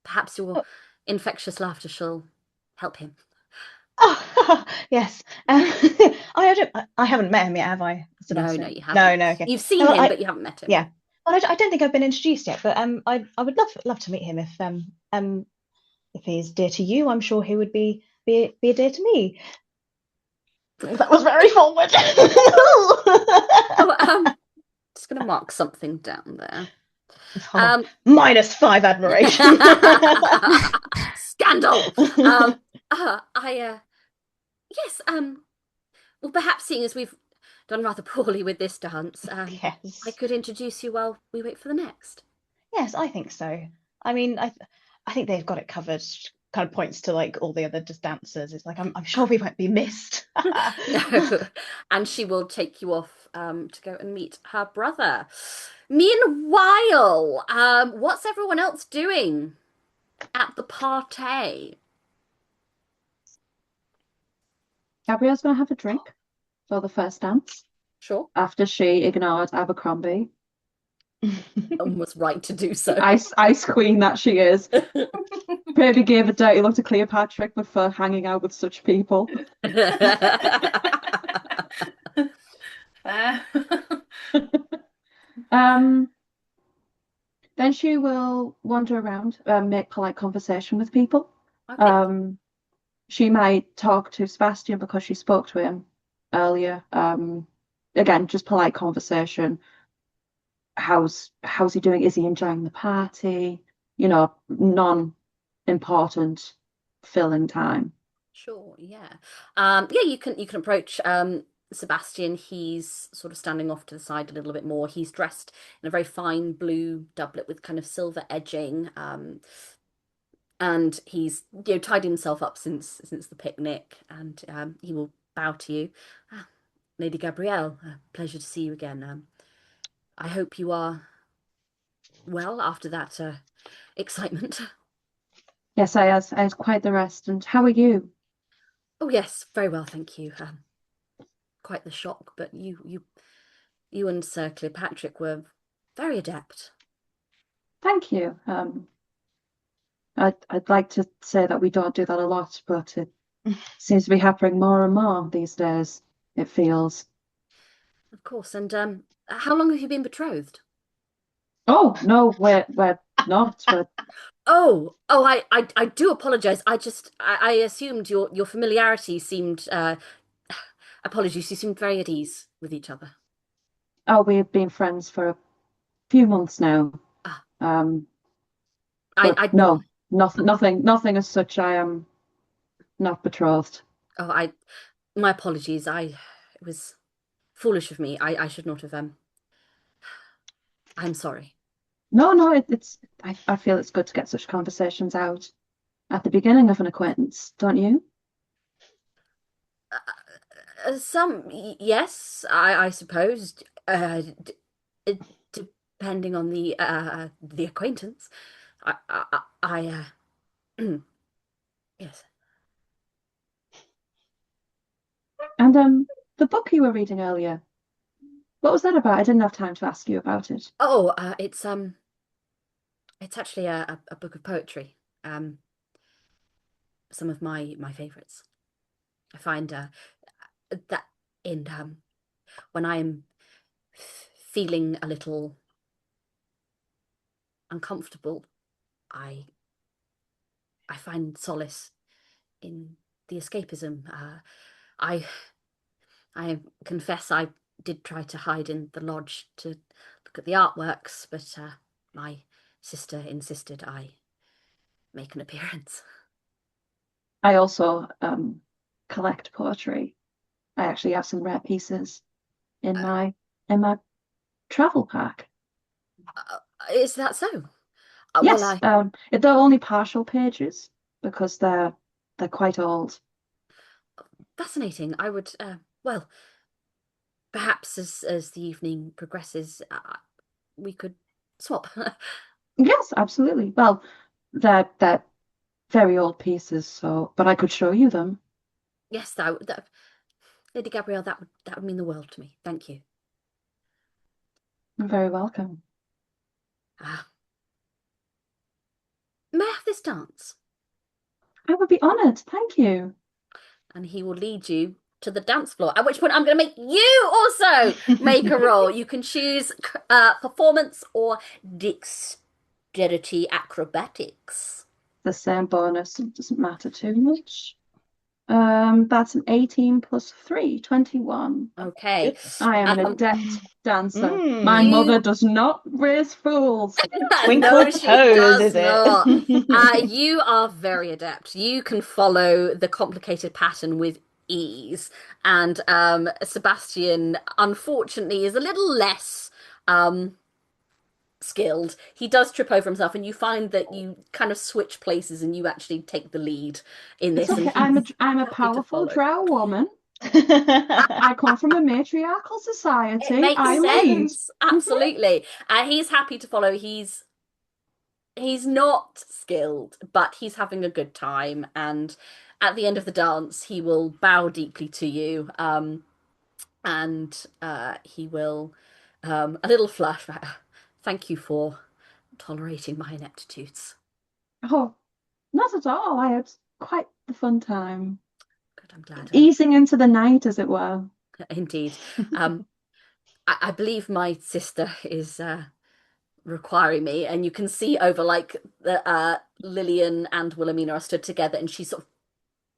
[SPEAKER 1] Perhaps your infectious laughter shall help him.
[SPEAKER 2] oh, yes. I haven't met him yet, have I,
[SPEAKER 1] No,
[SPEAKER 2] Sebastian?
[SPEAKER 1] you
[SPEAKER 2] No,
[SPEAKER 1] haven't.
[SPEAKER 2] no, okay.
[SPEAKER 1] You've seen
[SPEAKER 2] No, well,
[SPEAKER 1] him, but you haven't met him.
[SPEAKER 2] yeah. Well, I don't think I've been introduced yet, but I would love to meet him if he's dear to you. I'm sure he would be dear to me. That was very forward.
[SPEAKER 1] Oh, just gonna mark something down there.
[SPEAKER 2] -5 admiration.
[SPEAKER 1] Scandal. Yes. Well, perhaps seeing as we've done rather poorly with this dance,
[SPEAKER 2] Yes.
[SPEAKER 1] I could introduce you while we wait for the next.
[SPEAKER 2] Yes, I think so. I mean, I think they've got it covered. Kind of points to like all the other just dancers. It's like I'm sure we won't be missed.
[SPEAKER 1] No, and she will take you off to go and meet her brother. Meanwhile, what's everyone else doing at the party?
[SPEAKER 5] Gabrielle's going to have a drink for the first dance
[SPEAKER 1] Sure.
[SPEAKER 5] after she ignored Abercrombie.
[SPEAKER 1] And was right to do so.
[SPEAKER 5] Ice queen that she is. maybe gave a dirty look to Cleopatra for hanging out with such people.
[SPEAKER 3] Fair.
[SPEAKER 5] Um, then she will wander around, make polite conversation with people.
[SPEAKER 1] Okay,
[SPEAKER 5] Um, she might talk to Sebastian because she spoke to him earlier. Again, just polite conversation. How's he doing? Is he enjoying the party? Non-important filling time.
[SPEAKER 1] sure, yeah. Yeah, you can approach Sebastian. He's sort of standing off to the side a little bit more. He's dressed in a very fine blue doublet with kind of silver edging. And he's tied himself up since the picnic, and he will bow to you. Ah, Lady Gabrielle, pleasure to see you again. I hope you are well after that excitement.
[SPEAKER 5] Yes, I had quite the rest. And how are you?
[SPEAKER 1] Oh yes, very well, thank you. Quite the shock, but you and Sir Cleopatra were very adept.
[SPEAKER 5] Thank you. I'd like to say that we don't do that a lot, but it seems to be happening more and more these days, it feels.
[SPEAKER 1] Of course. And how long have you been betrothed?
[SPEAKER 5] Oh, no, we're not.
[SPEAKER 1] Oh, I do apologize. I assumed your familiarity seemed apologies, you seemed very at ease with each other.
[SPEAKER 5] We've been friends for a few months now.
[SPEAKER 1] Ah,
[SPEAKER 5] Um,
[SPEAKER 1] I
[SPEAKER 5] but
[SPEAKER 1] I
[SPEAKER 5] no, nothing as such. I am not betrothed.
[SPEAKER 1] oh I my apologies. It was foolish of me. I should not have I'm sorry.
[SPEAKER 5] No, no, I feel it's good to get such conversations out at the beginning of an acquaintance, don't you?
[SPEAKER 1] Yes, I suppose d depending on the acquaintance. I yes.
[SPEAKER 5] And the book you were reading earlier, what was that about? I didn't have time to ask you about it.
[SPEAKER 1] Oh, it's actually a book of poetry. Some of my favorites. I find that in when I'm feeling a little uncomfortable, I I find solace in the escapism. I I confess I did try to hide in the lodge to look at the artworks, but my sister insisted I make an appearance.
[SPEAKER 5] I also collect poetry. I actually have some rare pieces in
[SPEAKER 1] Uh,
[SPEAKER 5] my travel pack.
[SPEAKER 1] is that so? Well,
[SPEAKER 5] Yes, they're only partial pages because they're quite old.
[SPEAKER 1] fascinating. I would well, perhaps as the evening progresses, we could swap.
[SPEAKER 5] Yes, absolutely. Well, they're very old pieces, so but I could show you them.
[SPEAKER 1] Yes, that Lady Gabrielle, that would mean the world to me. Thank you.
[SPEAKER 5] You're very welcome.
[SPEAKER 1] Ah, may I have this dance?
[SPEAKER 5] I would be honored. Thank you.
[SPEAKER 1] And he will lead you to the dance floor. At which point, I'm going to make you also make a roll. You can choose performance or dexterity acrobatics.
[SPEAKER 5] The same bonus. It doesn't matter too much. That's an 18 plus 3, 21.
[SPEAKER 1] Okay.
[SPEAKER 2] Goodness.
[SPEAKER 5] I am an
[SPEAKER 1] Um,
[SPEAKER 5] adept dancer. My
[SPEAKER 2] Mm.
[SPEAKER 5] mother
[SPEAKER 1] you
[SPEAKER 5] does not raise fools.
[SPEAKER 1] no,
[SPEAKER 2] Twinkle
[SPEAKER 1] she
[SPEAKER 2] toes,
[SPEAKER 1] does
[SPEAKER 2] is it?
[SPEAKER 1] not. You are very adept. You can follow the complicated pattern with ease. And Sebastian, unfortunately, is a little less skilled. He does trip over himself, and you find that you kind of switch places and you actually take the lead in
[SPEAKER 5] It's
[SPEAKER 1] this, and
[SPEAKER 5] okay. I'm a
[SPEAKER 1] he's
[SPEAKER 5] I'm a
[SPEAKER 1] happy to
[SPEAKER 5] powerful
[SPEAKER 1] follow.
[SPEAKER 5] drow woman. I come from a matriarchal
[SPEAKER 1] It
[SPEAKER 5] society.
[SPEAKER 1] makes
[SPEAKER 5] I lead.
[SPEAKER 1] sense. Absolutely. And he's happy to follow. He's not skilled, but he's having a good time. And at the end of the dance, he will bow deeply to you. And he will a little flush. Thank you for tolerating my ineptitudes.
[SPEAKER 5] Oh, Not at all. I had quite the fun time,
[SPEAKER 1] Good, I'm glad.
[SPEAKER 5] easing into the night, as it were.
[SPEAKER 1] Indeed. Um, I believe my sister is requiring me, and you can see over like the Lillian and Wilhelmina are stood together, and she's sort of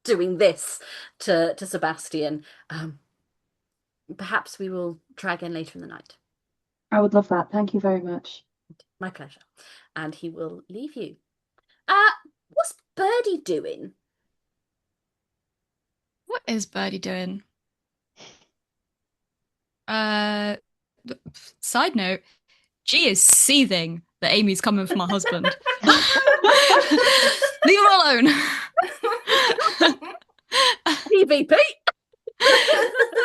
[SPEAKER 1] doing this to Sebastian. Perhaps we will try again later in the night.
[SPEAKER 5] I would love that. Thank you very much.
[SPEAKER 1] My pleasure. And he will leave you. Uh, what's Birdie doing?
[SPEAKER 4] What is Birdie doing? Uh, Side note, she is seething that Amy's coming for my husband. Leave her alone.
[SPEAKER 1] PvP.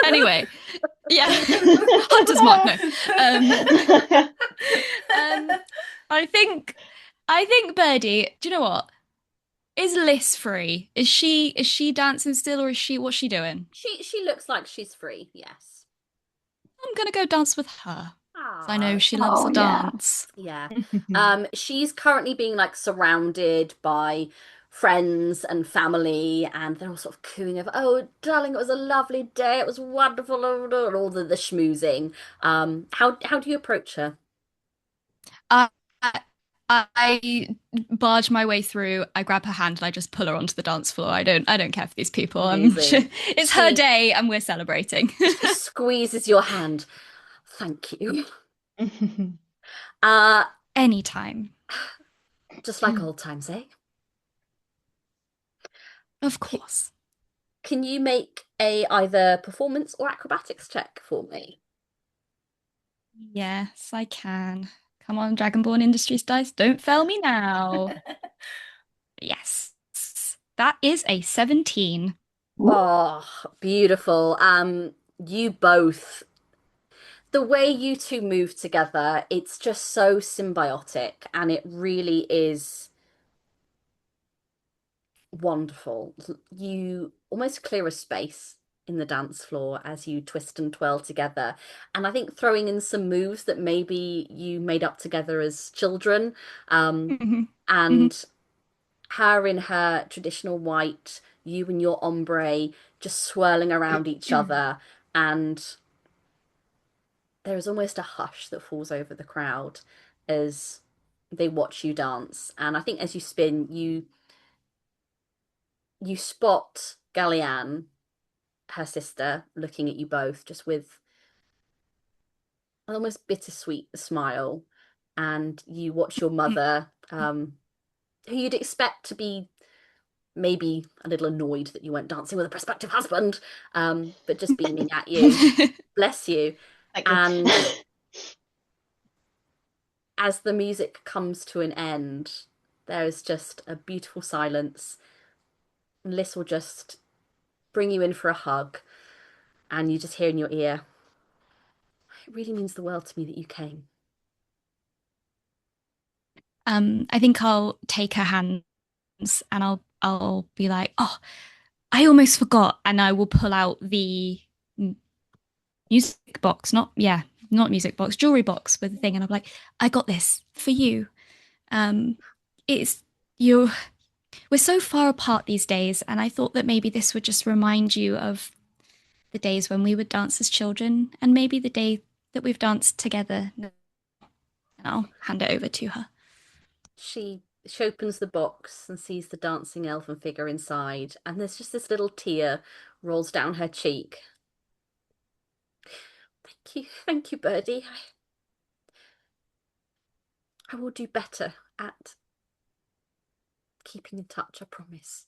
[SPEAKER 4] Anyway, yeah, Hunter's Mark. No, I think Birdie. Do you know what? Is Liz free? Is she dancing still, or is she what's she doing?
[SPEAKER 1] She looks like she's free. Yes.
[SPEAKER 4] I'm gonna go dance with her. 'Cause I know
[SPEAKER 1] Ah,
[SPEAKER 4] she loves
[SPEAKER 5] Oh,
[SPEAKER 4] a
[SPEAKER 5] yeah.
[SPEAKER 4] dance.
[SPEAKER 1] yeah. She's currently being like surrounded by friends and family, and they're all sort of cooing over, oh, darling, it was a lovely day, it was wonderful, and all the schmoozing. How do you approach her?
[SPEAKER 4] I I barge my way through. I grab her hand and I just pull her onto the dance floor. I don't care for these people.
[SPEAKER 1] Amazing.
[SPEAKER 4] It's her
[SPEAKER 1] She
[SPEAKER 4] day and we're celebrating.
[SPEAKER 1] she squeezes your hand. Thank you. Uh,
[SPEAKER 4] Anytime,
[SPEAKER 1] just like old times, eh?
[SPEAKER 4] of
[SPEAKER 1] C-
[SPEAKER 4] course.
[SPEAKER 1] Can you make a either performance or acrobatics check for me?
[SPEAKER 4] Yes, I can. Come on, Dragonborn Industries dice, don't fail me now. Yes, that is a 17.
[SPEAKER 5] Ooh.
[SPEAKER 1] Oh, beautiful. You both, the way you two move together, it's just so symbiotic and it really is wonderful. You almost clear a space in the dance floor as you twist and twirl together. And I think throwing in some moves that maybe you made up together as children, um,
[SPEAKER 4] Mhm, mhm.
[SPEAKER 1] and her in her traditional white, you and your ombre just swirling around each other, and there is almost a hush that falls over the crowd as they watch you dance. And I think as you spin, you spot Gallianne, her sister, looking at you both just with an almost bittersweet smile. And you watch your mother, who you'd expect to be maybe a little annoyed that you went dancing with a prospective husband, but just beaming at you. Bless you.
[SPEAKER 2] Thank you.
[SPEAKER 1] And as the music comes to an end, there is just a beautiful silence. Liz will just bring you in for a hug, and you just hear in your ear, it really means the world to me that you came.
[SPEAKER 4] I think I'll take her hands and I'll be like, oh, I almost forgot, and I will pull out the music box, not music box, jewelry box with the thing, and I'm like, I got this for you. Um, it's you. We're so far apart these days, and I thought that maybe this would just remind you of the days when we would dance as children, and maybe the day that we've danced together. And I'll hand it over to her.
[SPEAKER 1] She opens the box and sees the dancing elven figure inside, and there's just this little tear rolls down her cheek. Thank you, Birdie. I will do better at keeping in touch, I promise.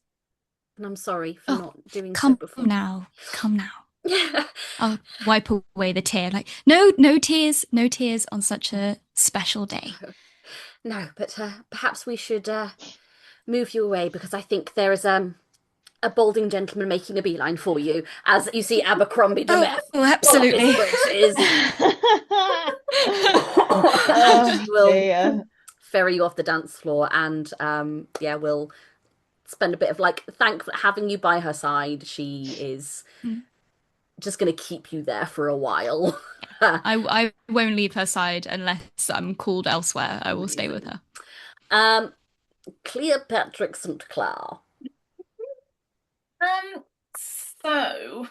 [SPEAKER 1] And I'm sorry for
[SPEAKER 4] Oh,
[SPEAKER 1] not doing so
[SPEAKER 4] come
[SPEAKER 1] before.
[SPEAKER 4] now, come now.
[SPEAKER 1] Yeah.
[SPEAKER 4] I'll wipe away the tear. Like, no, no tears, no tears on such a special day.
[SPEAKER 1] No, but perhaps we should move you away because I think there is a balding gentleman making a beeline for you as you see Abercrombie
[SPEAKER 4] Oh,
[SPEAKER 1] DeMeth pull up his
[SPEAKER 4] absolutely.
[SPEAKER 1] breeches and
[SPEAKER 2] Oh
[SPEAKER 1] she will
[SPEAKER 2] dear.
[SPEAKER 1] ferry you off the dance floor and yeah, we'll spend a bit of like thank having you by her side. She is just going to keep you there for a while.
[SPEAKER 4] I won't leave her side unless I'm called elsewhere. I will stay with
[SPEAKER 1] Amazing.
[SPEAKER 4] her.
[SPEAKER 1] Um, Cleopatra St. Clair.
[SPEAKER 3] Um, so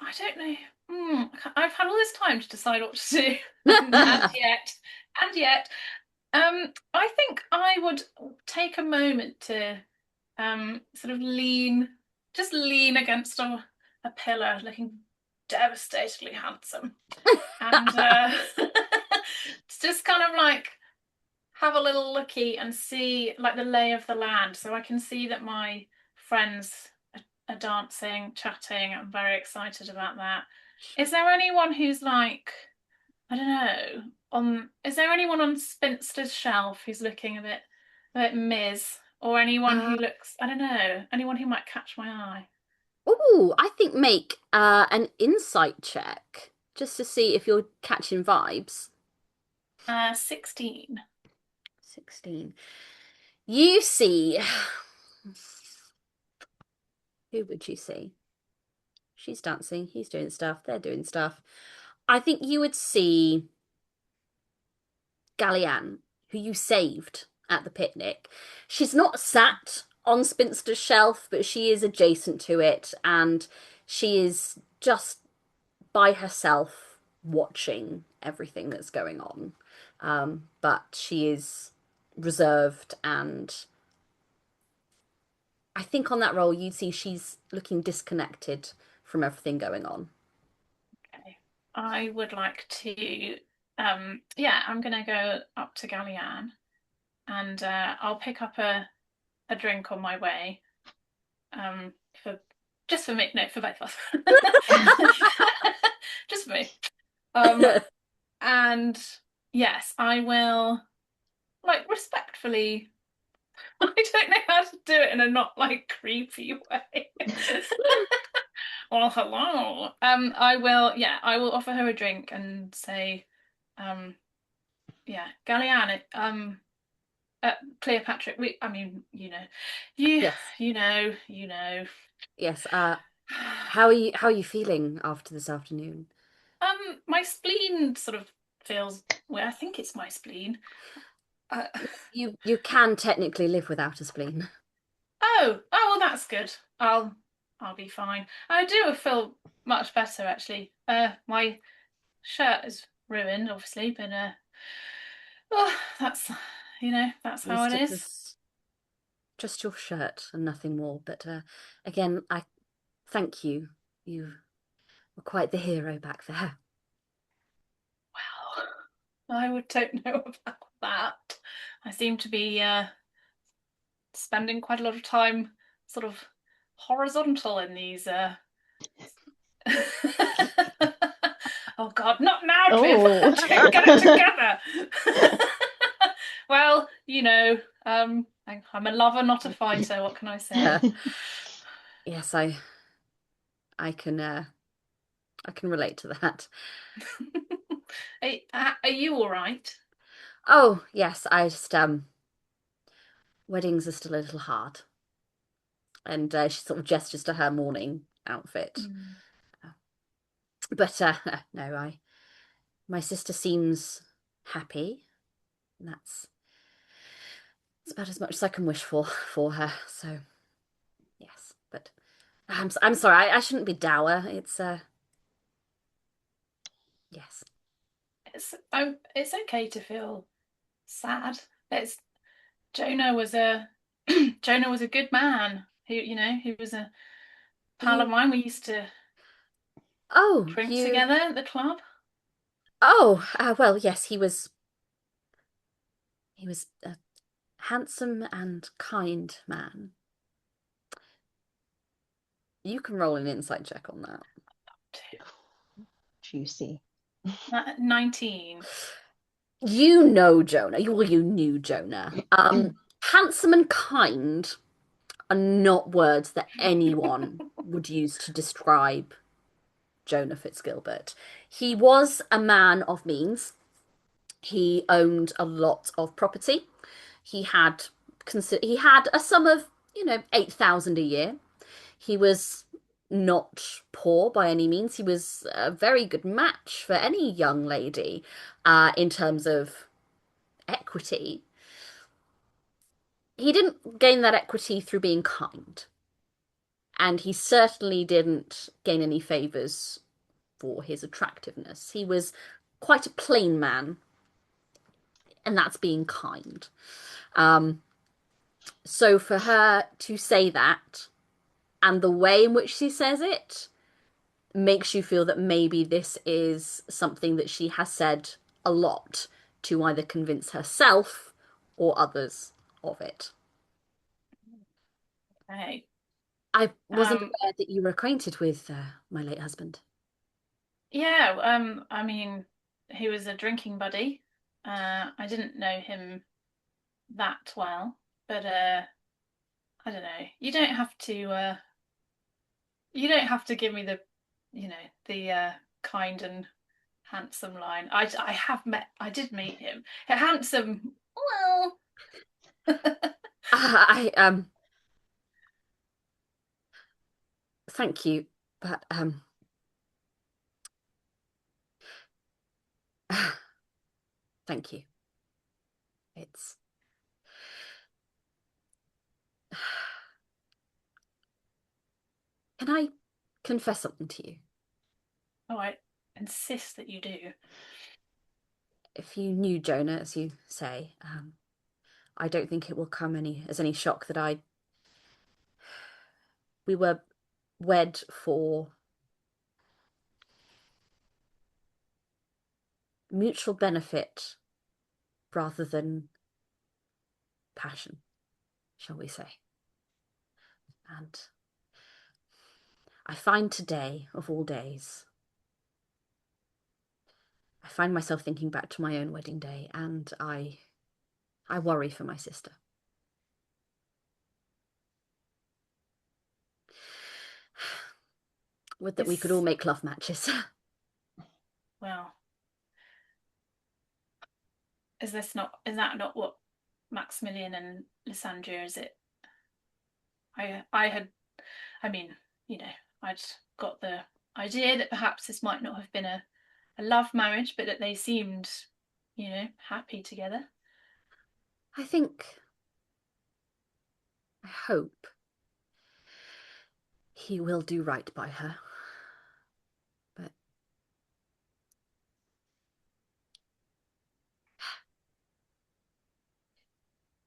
[SPEAKER 3] I don't know. I've had all this time to decide what to do, and yet, I think I would take a moment to sort of just lean against a pillar, looking devastatingly handsome, and just kind of like have a little looky and see like the lay of the land, so I can see that my friends are dancing, chatting. I'm very excited about that. Is there anyone who's like, I don't know, is there anyone on Spinster's shelf who's looking a bit Ms, or anyone
[SPEAKER 1] Uh,
[SPEAKER 3] who looks, I don't know, anyone who might catch my eye?
[SPEAKER 1] oh, I think make an insight check just to see if you're catching vibes.
[SPEAKER 3] 16.
[SPEAKER 1] 16. You see, who would you see? She's dancing, he's doing stuff, they're doing stuff. I think you would see Gallianne, who you saved at the picnic. She's not sat on Spinster's shelf, but she is adjacent to it, and she is just by herself watching everything that's going on. But she is reserved, and I think on that role you'd see she's looking disconnected from everything going on.
[SPEAKER 3] Okay. I would like to, yeah, I'm gonna go up to Gallianne and I'll pick up a drink on my way. For just for me, no, for both of us. Just for me. Um, and yes, I will like respectfully. I don't know how to do it in a not like creepy way. Well, hello. I will, yeah, I will offer her a drink and say, um, yeah, Galliana, Cleopatra, I mean, you,
[SPEAKER 1] Yes,
[SPEAKER 3] you know.
[SPEAKER 1] yes. How are you feeling after this afternoon?
[SPEAKER 3] My spleen sort of feels, well, I think it's my spleen. Uh,
[SPEAKER 1] You can technically live without a spleen.
[SPEAKER 3] well, that's good. I'll be fine. I do feel much better actually. My shirt is ruined, obviously, but oh, that's
[SPEAKER 1] At
[SPEAKER 3] how it
[SPEAKER 1] least it
[SPEAKER 3] is.
[SPEAKER 1] was just your shirt and nothing more. But again, I thank you. You were quite the hero back there.
[SPEAKER 3] Well, don't know about that. I seem to be spending quite a lot of time sort of horizontal in these oh God, not now,
[SPEAKER 2] Oh.
[SPEAKER 3] Cleopatra, get it together. Well, I'm a lover, not a fighter. What can I say?
[SPEAKER 1] Yes, I can I can relate to that.
[SPEAKER 3] Are you all right?
[SPEAKER 1] Oh, yes, I just weddings are still a little hard. And she sort of gestures to her morning outfit.
[SPEAKER 3] Mm.
[SPEAKER 1] But no, I my sister seems happy. That's about as much as I can wish for her. So yes, but I'm sorry. I shouldn't be dour. It's yes.
[SPEAKER 3] It's okay to feel sad. It's Jonah was a Jonah was a good man. He was a pal of
[SPEAKER 1] You
[SPEAKER 3] mine. We used to
[SPEAKER 1] oh
[SPEAKER 3] drink
[SPEAKER 1] you
[SPEAKER 3] together at the club.
[SPEAKER 1] oh well yes he was a handsome and kind man. You can roll an insight check on that.
[SPEAKER 2] Juicy.
[SPEAKER 3] 19.
[SPEAKER 1] You know Jonah. You knew Jonah. Handsome and kind are not words that anyone would use to describe Jonah Fitzgilbert. He was a man of means. He owned a lot of property. He had he had a sum of, 8,000 a year. He was not poor by any means. He was a very good match for any young lady in terms of equity. he didn't gain that equity through being kind, and he certainly didn't gain any favors for his attractiveness. He was quite a plain man, and that's being kind. Um, so for her to say that, and the way in which she says it, makes you feel that maybe this is something that she has said a lot to either convince herself or others of it.
[SPEAKER 3] Okay.
[SPEAKER 1] I wasn't
[SPEAKER 3] Um,
[SPEAKER 1] aware that you were acquainted with my late husband.
[SPEAKER 3] yeah, I mean, he was a drinking buddy. I didn't know him that well, but I don't know. You don't have to give me the, the kind and handsome line. I did meet him. Handsome, well,
[SPEAKER 1] I thank you, but thank you. It's Can I confess something to you?
[SPEAKER 3] oh, I insist that you do.
[SPEAKER 1] If you knew Jonah, as you say, I don't think it will come as any shock that we were wed for mutual benefit rather than passion, shall we say. And I find today, of all days, I find myself thinking back to my own wedding day, and I worry for my sister. Would that we could all
[SPEAKER 3] Is
[SPEAKER 1] make love matches.
[SPEAKER 3] well, is that not what Maximilian and Lysandria is it? I had I mean, I'd got the idea that perhaps this might not have been a love marriage, but that they seemed, happy together.
[SPEAKER 1] I think, I hope he will do right by her. But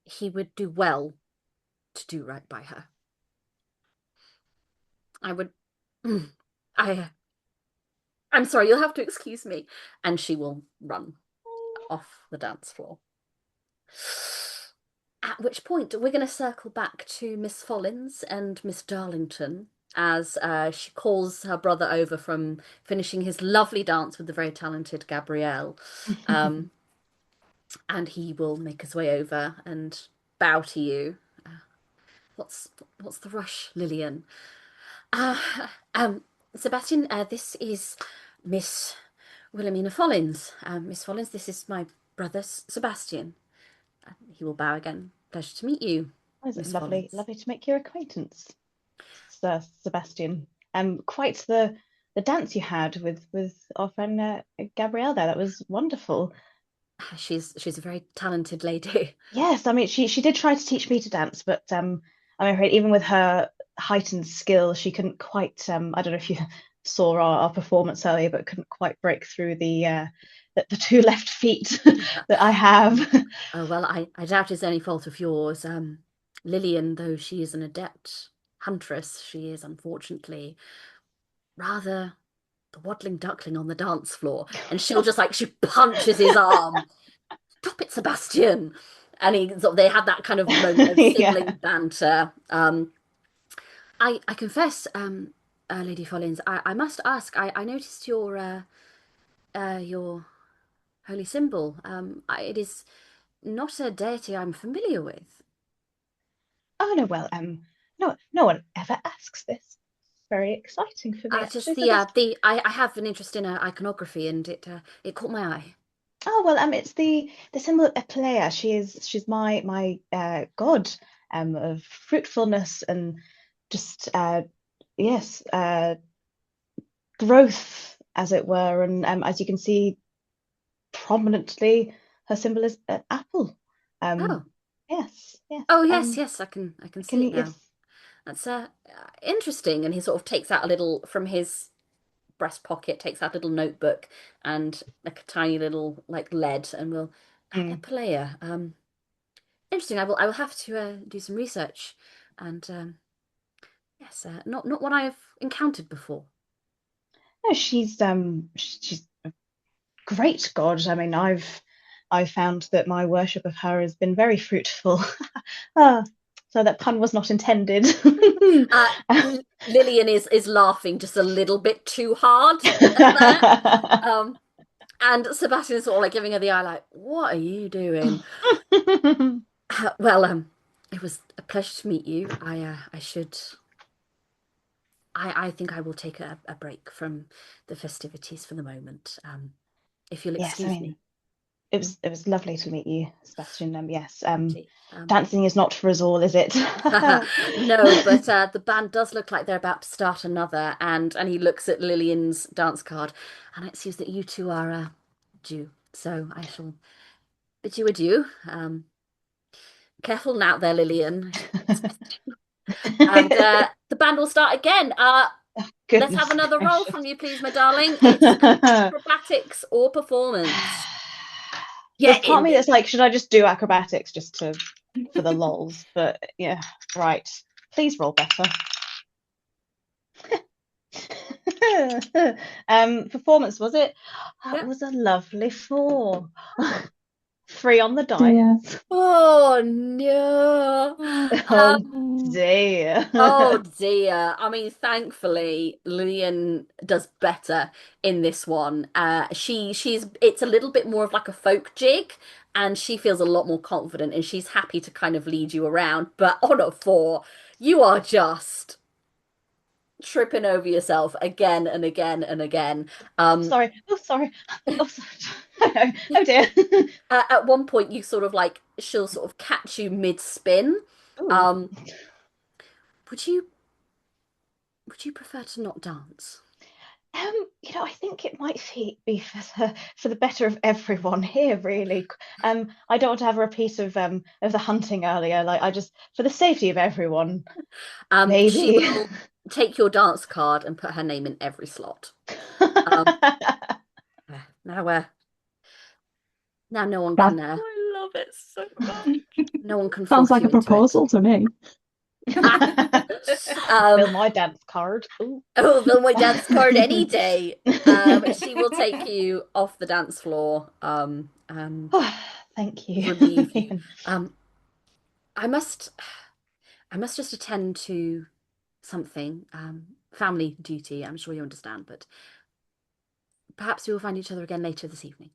[SPEAKER 1] he would do well to do right by her. I would. I. I'm sorry. You'll have to excuse me. And she will run off the dance floor. At which point we're going to circle back to Miss Follins and Miss Darlington as she calls her brother over from finishing his lovely dance with the very talented Gabrielle. Um, and he will make his way over and bow to you. What's what's the rush, Lillian? Uh, Sebastian, this is Miss Wilhelmina Follins. Miss Follins, this is my brother Sebastian. He will bow again. Pleasure to meet you,
[SPEAKER 2] Oh, is it
[SPEAKER 1] Miss
[SPEAKER 2] lovely,
[SPEAKER 1] Follins.
[SPEAKER 2] lovely to make your acquaintance, Sir Sebastian. Quite the dance you had with our friend Gabrielle there. That was wonderful.
[SPEAKER 1] She's a very talented lady.
[SPEAKER 2] Yes, I mean she did try to teach me to dance, but I'm afraid even with her heightened skill, she couldn't quite. I don't know if you saw our performance earlier, but couldn't quite break through the two left feet that I have.
[SPEAKER 1] Oh well, I doubt it's any fault of yours. Lillian, though she is an adept huntress, she is unfortunately rather the waddling duckling on the dance floor, and she'll just like she punches his arm. Stop it, Sebastian! And they had that kind of moment of sibling
[SPEAKER 2] Yeah.
[SPEAKER 1] banter. I confess, Lady Follins, I must ask. I noticed your holy symbol. It is not a deity I'm familiar with.
[SPEAKER 2] Oh no, well, no one ever asks this. It's very exciting for me
[SPEAKER 1] Just
[SPEAKER 2] actually. So this
[SPEAKER 1] I have an interest in iconography, and it caught my eye.
[SPEAKER 2] Oh well, it's the symbol of Epleia. She's my god of fruitfulness and just yes growth as it were. And as you can see prominently, her symbol is an apple. Um,
[SPEAKER 1] Oh,
[SPEAKER 2] yes. Yes.
[SPEAKER 1] Oh yes, yes, I can
[SPEAKER 2] Can
[SPEAKER 1] see it
[SPEAKER 2] you?
[SPEAKER 1] now.
[SPEAKER 2] Yes.
[SPEAKER 1] That's interesting. And he sort of takes out a little from his breast pocket, takes out a little notebook and like a tiny little like lead, and will
[SPEAKER 2] Mm.
[SPEAKER 1] Epilea. Interesting. I will have to do some research, and yes, not one I've encountered before.
[SPEAKER 2] No, she's a great god. I mean, I've found that my worship of her has been very fruitful. Ah, so that pun was not intended.
[SPEAKER 1] Uh, Lillian is laughing just a little bit too hard at that. Um, and Sebastian is sort of like giving her the eye, like, "What are you doing?" Well, it was a pleasure to meet you. I should. I think I will take a break from the festivities for the moment. If you'll
[SPEAKER 2] Yes, I
[SPEAKER 1] excuse
[SPEAKER 2] mean,
[SPEAKER 1] me.
[SPEAKER 2] it was lovely to meet you, Sebastian. Yes,
[SPEAKER 1] Righty.
[SPEAKER 2] dancing is not for us all, is it?
[SPEAKER 1] No, but the band does look like they're about to start another, and he looks at Lillian's dance card, and it seems that you two are due. So I shall bid you adieu. Careful now there, Lillian. And the band will start again. Let's have
[SPEAKER 2] Goodness
[SPEAKER 1] another roll
[SPEAKER 2] gracious.
[SPEAKER 1] from you, please, my darling. It's acrobatics or performance.
[SPEAKER 2] There's
[SPEAKER 1] Get
[SPEAKER 2] part of
[SPEAKER 1] in
[SPEAKER 2] me
[SPEAKER 1] there.
[SPEAKER 2] that's like, should I just do acrobatics just to for the lols? But yeah, right. Please roll better. Performance was it? That
[SPEAKER 1] Yeah.
[SPEAKER 2] was a lovely 4. 3 on the dice.
[SPEAKER 5] Dear.
[SPEAKER 1] Oh no.
[SPEAKER 2] Oh
[SPEAKER 4] Oh.
[SPEAKER 2] dear.
[SPEAKER 1] Oh dear. I mean, thankfully, Lillian does better in this one. She's it's a little bit more of like a folk jig, and she feels a lot more confident, and she's happy to kind of lead you around. But on a 4, you are just tripping over yourself again and again and again. Um,
[SPEAKER 2] Sorry. Oh sorry. Oh sorry. Oh dear.
[SPEAKER 1] at one point, you sort of like she'll sort of catch you mid-spin.
[SPEAKER 2] Ooh.
[SPEAKER 1] Um, would you prefer to not dance?
[SPEAKER 2] I think it might be for the better of everyone here, really. I don't want to have a repeat of the hunting earlier. Like, I just for the safety of everyone,
[SPEAKER 1] She
[SPEAKER 2] maybe.
[SPEAKER 1] will take your dance card and put her name in every slot. Um, now now no one
[SPEAKER 5] That
[SPEAKER 1] can
[SPEAKER 3] I love it so much.
[SPEAKER 1] no one can
[SPEAKER 5] sounds
[SPEAKER 1] force
[SPEAKER 5] like
[SPEAKER 1] you
[SPEAKER 5] a
[SPEAKER 1] into it.
[SPEAKER 5] proposal to me.
[SPEAKER 2] Fill
[SPEAKER 1] Um,
[SPEAKER 2] my dance card. Ooh.
[SPEAKER 1] oh, fill my dance card any day. She will take you off the dance floor, and
[SPEAKER 2] Thank you.
[SPEAKER 1] relieve you. Um, I must I must just attend to something, family duty. I'm sure you understand, but perhaps we will find each other again later this evening.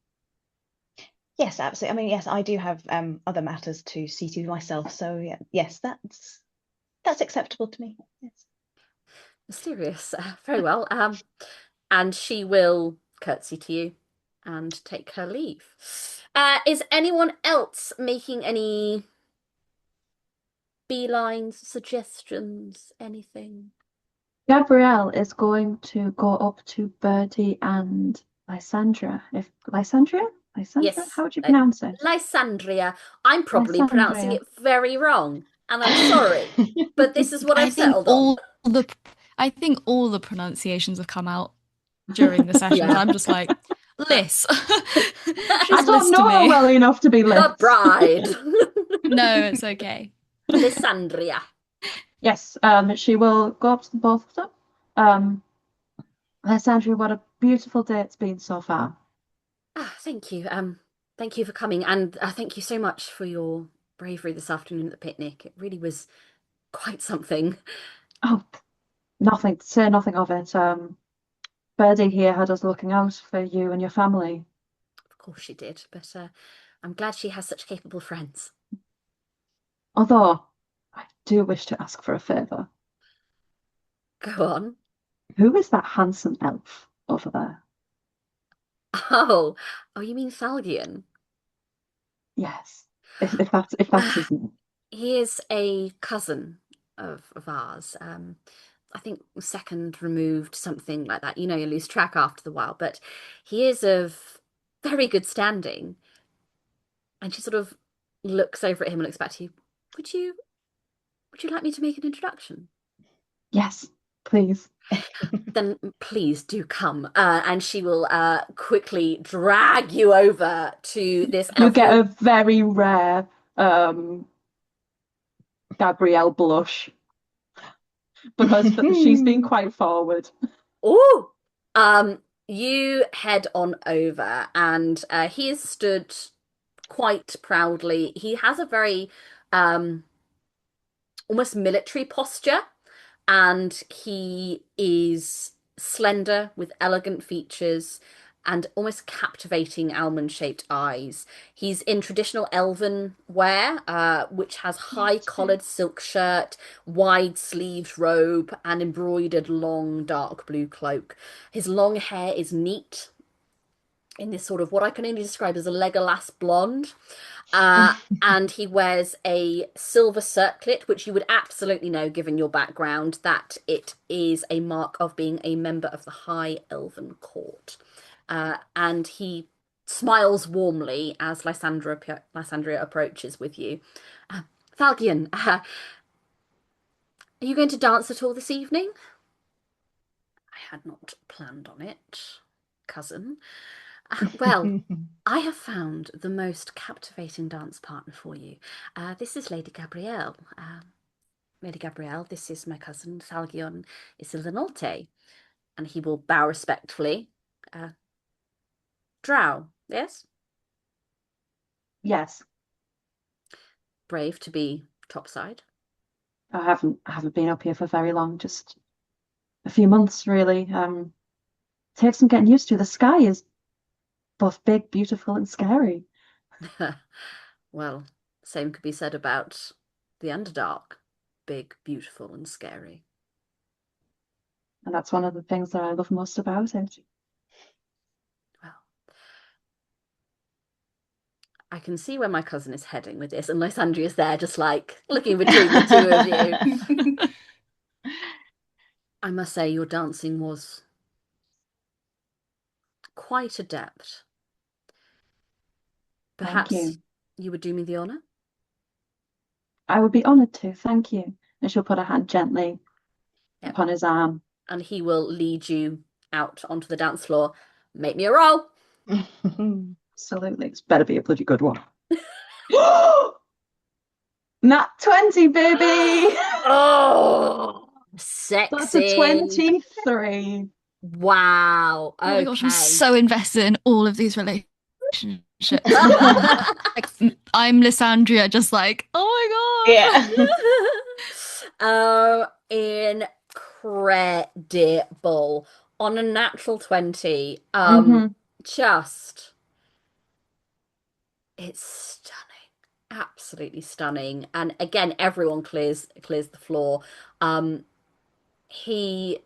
[SPEAKER 2] Yes, absolutely. I mean, yes, I do have other matters to see to myself. So yeah, yes, that's acceptable to me. Yes.
[SPEAKER 1] Mysterious. Very well. And she will curtsy to you and take her leave. Is anyone else making any beelines, suggestions, anything?
[SPEAKER 5] Gabrielle is going to go up to Birdie and Lysandra. If Lysandra? Lysandra?
[SPEAKER 1] Yes,
[SPEAKER 5] How would you pronounce it?
[SPEAKER 1] Lysandria. I'm probably pronouncing
[SPEAKER 5] Lysandria.
[SPEAKER 1] it very wrong, and I'm sorry, but this is what
[SPEAKER 4] I
[SPEAKER 1] I've
[SPEAKER 4] think
[SPEAKER 1] settled on.
[SPEAKER 4] all the pronunciations have come out during the sessions.
[SPEAKER 1] Yeah.
[SPEAKER 4] I'm just like, Liz.
[SPEAKER 5] I
[SPEAKER 4] Just
[SPEAKER 5] don't
[SPEAKER 4] Liz to
[SPEAKER 5] know her
[SPEAKER 4] me.
[SPEAKER 5] well enough to be
[SPEAKER 1] The
[SPEAKER 5] Liz.
[SPEAKER 1] bride.
[SPEAKER 4] No, it's okay.
[SPEAKER 1] Lysandria.
[SPEAKER 5] Yes, she will go up to the both of them. Um, Lysandria, what a beautiful day it's been so far.
[SPEAKER 1] Thank you. Thank you for coming, and thank you so much for your bravery this afternoon at the picnic. It really was quite something.
[SPEAKER 5] Oh, nothing, say nothing of it. Birdie here had us looking out for you and your family.
[SPEAKER 1] Of course she did, but I'm glad she has such capable friends.
[SPEAKER 5] Although, I do wish to ask for a favour.
[SPEAKER 1] Go on.
[SPEAKER 5] Who is that handsome elf over there?
[SPEAKER 1] Oh, oh, you mean Falgian?
[SPEAKER 5] Yes, if that's his name.
[SPEAKER 1] He is a cousin of ours. I think second removed, something like that. You know, you lose track after the while, but he is of very good standing. And she sort of looks over at him and looks back to you. would you like me to make an introduction?
[SPEAKER 5] Yes, please.
[SPEAKER 1] Then please do come. And she will quickly drag you over to this
[SPEAKER 5] You
[SPEAKER 1] elf
[SPEAKER 5] get a
[SPEAKER 1] room.
[SPEAKER 5] very rare Gabrielle blush because she's been quite forward.
[SPEAKER 1] Oh, you head on over, and he is stood quite proudly. He has a very um almost military posture, and he is slender with elegant features and almost captivating almond-shaped eyes. He's in traditional elven wear, which has high-collared silk shirt, wide-sleeved robe, and embroidered long dark blue cloak. His long hair is neat in this sort of what I can only describe as a Legolas blonde. And he wears a silver circlet, which you would absolutely know, given your background, that it is a mark of being a member of the High Elven Court. And he smiles warmly as Lysandria approaches with you. Falgian, are you going to dance at all this evening? I had not planned on it, cousin. Well, I have found the most captivating dance partner for you. This is Lady Gabrielle. Lady Gabrielle, this is my cousin Salgion Isilinolte. And he will bow respectfully. Drow, yes?
[SPEAKER 5] Yes,
[SPEAKER 1] Brave to be topside.
[SPEAKER 5] I haven't been up here for very long, just a few months really. Takes some getting used to. The sky is both big, beautiful, and scary.
[SPEAKER 1] Well, same could be said about the Underdark. Big, beautiful, and scary.
[SPEAKER 5] And that's one of the things that I love most about it.
[SPEAKER 1] Well, I can see where my cousin is heading with this, and Lysandria's there just like looking between the two of you. I must say, your dancing was quite adept.
[SPEAKER 5] Thank
[SPEAKER 1] Perhaps
[SPEAKER 5] you.
[SPEAKER 1] you would do me the honor?
[SPEAKER 5] I would be honored to. Thank you. And she'll put her hand gently
[SPEAKER 1] Yep.
[SPEAKER 5] upon his arm.
[SPEAKER 1] And he will lead you out onto the dance floor. Make me a roll.
[SPEAKER 5] Absolutely. It's better be a bloody good one. Nat 20, baby!
[SPEAKER 1] Oh,
[SPEAKER 5] That's a
[SPEAKER 1] sexy.
[SPEAKER 5] 23.
[SPEAKER 1] Wow.
[SPEAKER 4] Oh my gosh, I'm
[SPEAKER 1] Okay.
[SPEAKER 4] so invested in all of these relationships. Like, I'm Lysandria, just like, oh my gosh.
[SPEAKER 2] Yeah.
[SPEAKER 1] Incredible. On a natural 20.
[SPEAKER 5] Mm-hmm.
[SPEAKER 1] Just it's stunning. Absolutely stunning. And again, everyone clears the floor. Um, he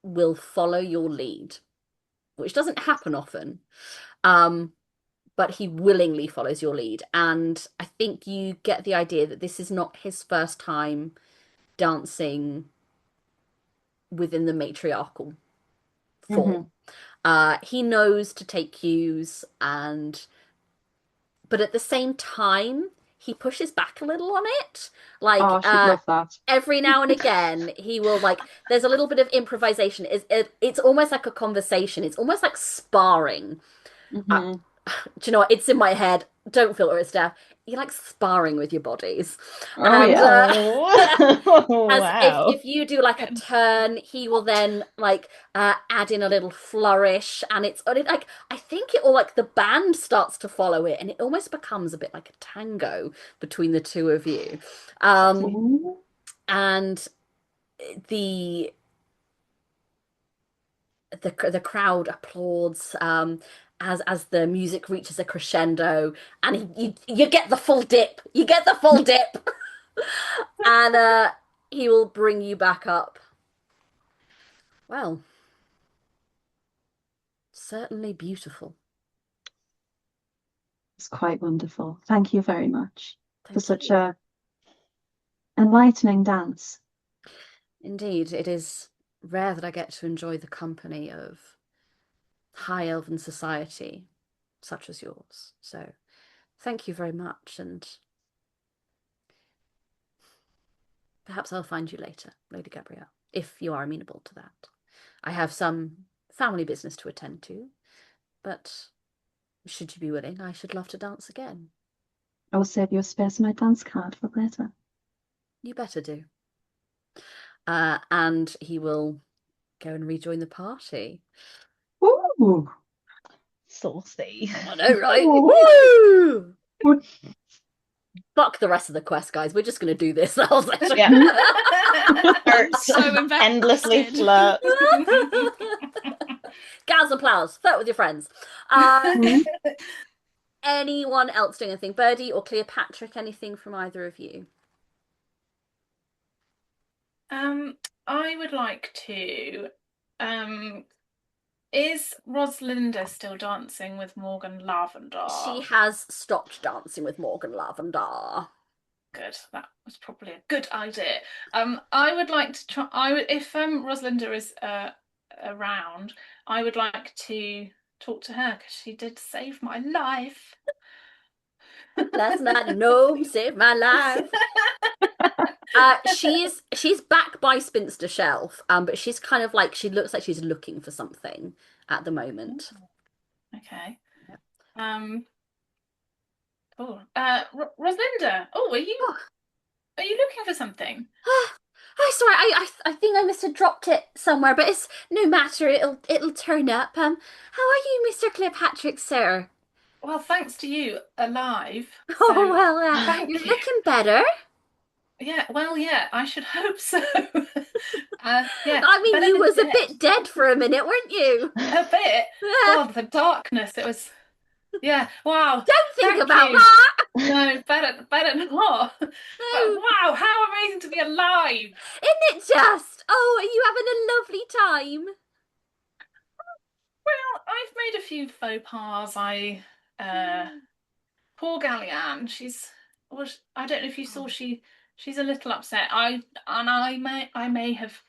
[SPEAKER 1] will follow your lead, which doesn't happen often. Um, but he willingly follows your lead. And I think you get the idea that this is not his first time dancing within the matriarchal
[SPEAKER 5] Mm-hmm.
[SPEAKER 1] form. He knows to take cues, and but at the same time, he pushes back a little on it. Like
[SPEAKER 5] Oh, she'd love that.
[SPEAKER 1] every now and again, he will like. There's a little bit of improvisation. It's almost like a conversation. It's almost like sparring. Uh,
[SPEAKER 5] Mm-hmm.
[SPEAKER 1] do you know what? It's in my head. Don't filter it, Steph. You like sparring with your bodies,
[SPEAKER 5] Oh,
[SPEAKER 1] and
[SPEAKER 5] yeah.
[SPEAKER 2] Oh,
[SPEAKER 1] as if
[SPEAKER 2] wow.
[SPEAKER 1] you do like a turn, he will then like add in a little flourish, and like I think it all like the band starts to follow it, and it almost becomes a bit like a tango between the two of you. Um,
[SPEAKER 5] Ooh.
[SPEAKER 1] and the the crowd applauds as the music reaches a crescendo, and you get the full dip. You get the full dip, and he will bring you back up. Well, certainly beautiful.
[SPEAKER 5] It's quite wonderful. Thank you very much for
[SPEAKER 1] Thank
[SPEAKER 5] such
[SPEAKER 1] you.
[SPEAKER 5] a enlightening dance.
[SPEAKER 1] Indeed, it is rare that I get to enjoy the company of high elven society such as yours. So, thank you very much, and perhaps I'll find you later, Lady Gabrielle, if you are amenable to that. I have some family business to attend to, but should you be willing, I should love to dance again.
[SPEAKER 5] I will save you a space on my dance card for later.
[SPEAKER 1] You better do. And he will go and rejoin the party.
[SPEAKER 5] Ooh.
[SPEAKER 2] Saucy.
[SPEAKER 1] I know, right?
[SPEAKER 5] Ooh.
[SPEAKER 1] Woo! Fuck the rest of the quest, guys. We're just going to do this the whole session.
[SPEAKER 2] Yeah.
[SPEAKER 4] I'm so invested.
[SPEAKER 2] Endlessly flirt.
[SPEAKER 1] Gals and plows, flirt with your friends. Anyone else doing anything? Birdie or Cleopatra, anything from either of you?
[SPEAKER 3] I would like to. Is Rosalinda still dancing with Morgan Lavender?
[SPEAKER 1] She has stopped dancing with Morgan Lavender.
[SPEAKER 3] Good. That was probably a good idea. I would like to try. If Rosalinda is around, I would like to talk to her because she did save my life.
[SPEAKER 1] Last night, no, saved my life. She's back by Spinster Shelf, but she's kind of like, she looks like she's looking for something at the moment.
[SPEAKER 3] Okay.
[SPEAKER 1] Yep.
[SPEAKER 3] Cool. Rosalinda. Oh, are you looking for something?
[SPEAKER 1] Oh, sorry, I think I must have dropped it somewhere, but it's no matter. It'll turn up. How are you, Mr. Cleopatra, sir?
[SPEAKER 3] Well, thanks to you, alive.
[SPEAKER 1] Oh
[SPEAKER 3] So,
[SPEAKER 1] well,
[SPEAKER 3] thank
[SPEAKER 1] you're
[SPEAKER 3] you.
[SPEAKER 1] looking better.
[SPEAKER 3] Yeah, well, yeah, I should hope so. Yeah,
[SPEAKER 1] I mean,
[SPEAKER 3] better
[SPEAKER 1] you
[SPEAKER 3] than
[SPEAKER 1] was a
[SPEAKER 3] dead.
[SPEAKER 1] bit dead for a minute, weren't you?
[SPEAKER 3] A bit. God, the darkness. It was. Yeah. Wow.
[SPEAKER 1] Don't think
[SPEAKER 3] Thank
[SPEAKER 1] about
[SPEAKER 3] you.
[SPEAKER 1] that.
[SPEAKER 3] No, better not. But
[SPEAKER 1] No.
[SPEAKER 3] wow, how amazing to be alive.
[SPEAKER 1] Isn't it just? Oh, are you having a lovely time?
[SPEAKER 3] Well, I've made a few faux pas. Poor Gallianne. I don't know if you saw, she's a little upset. I may have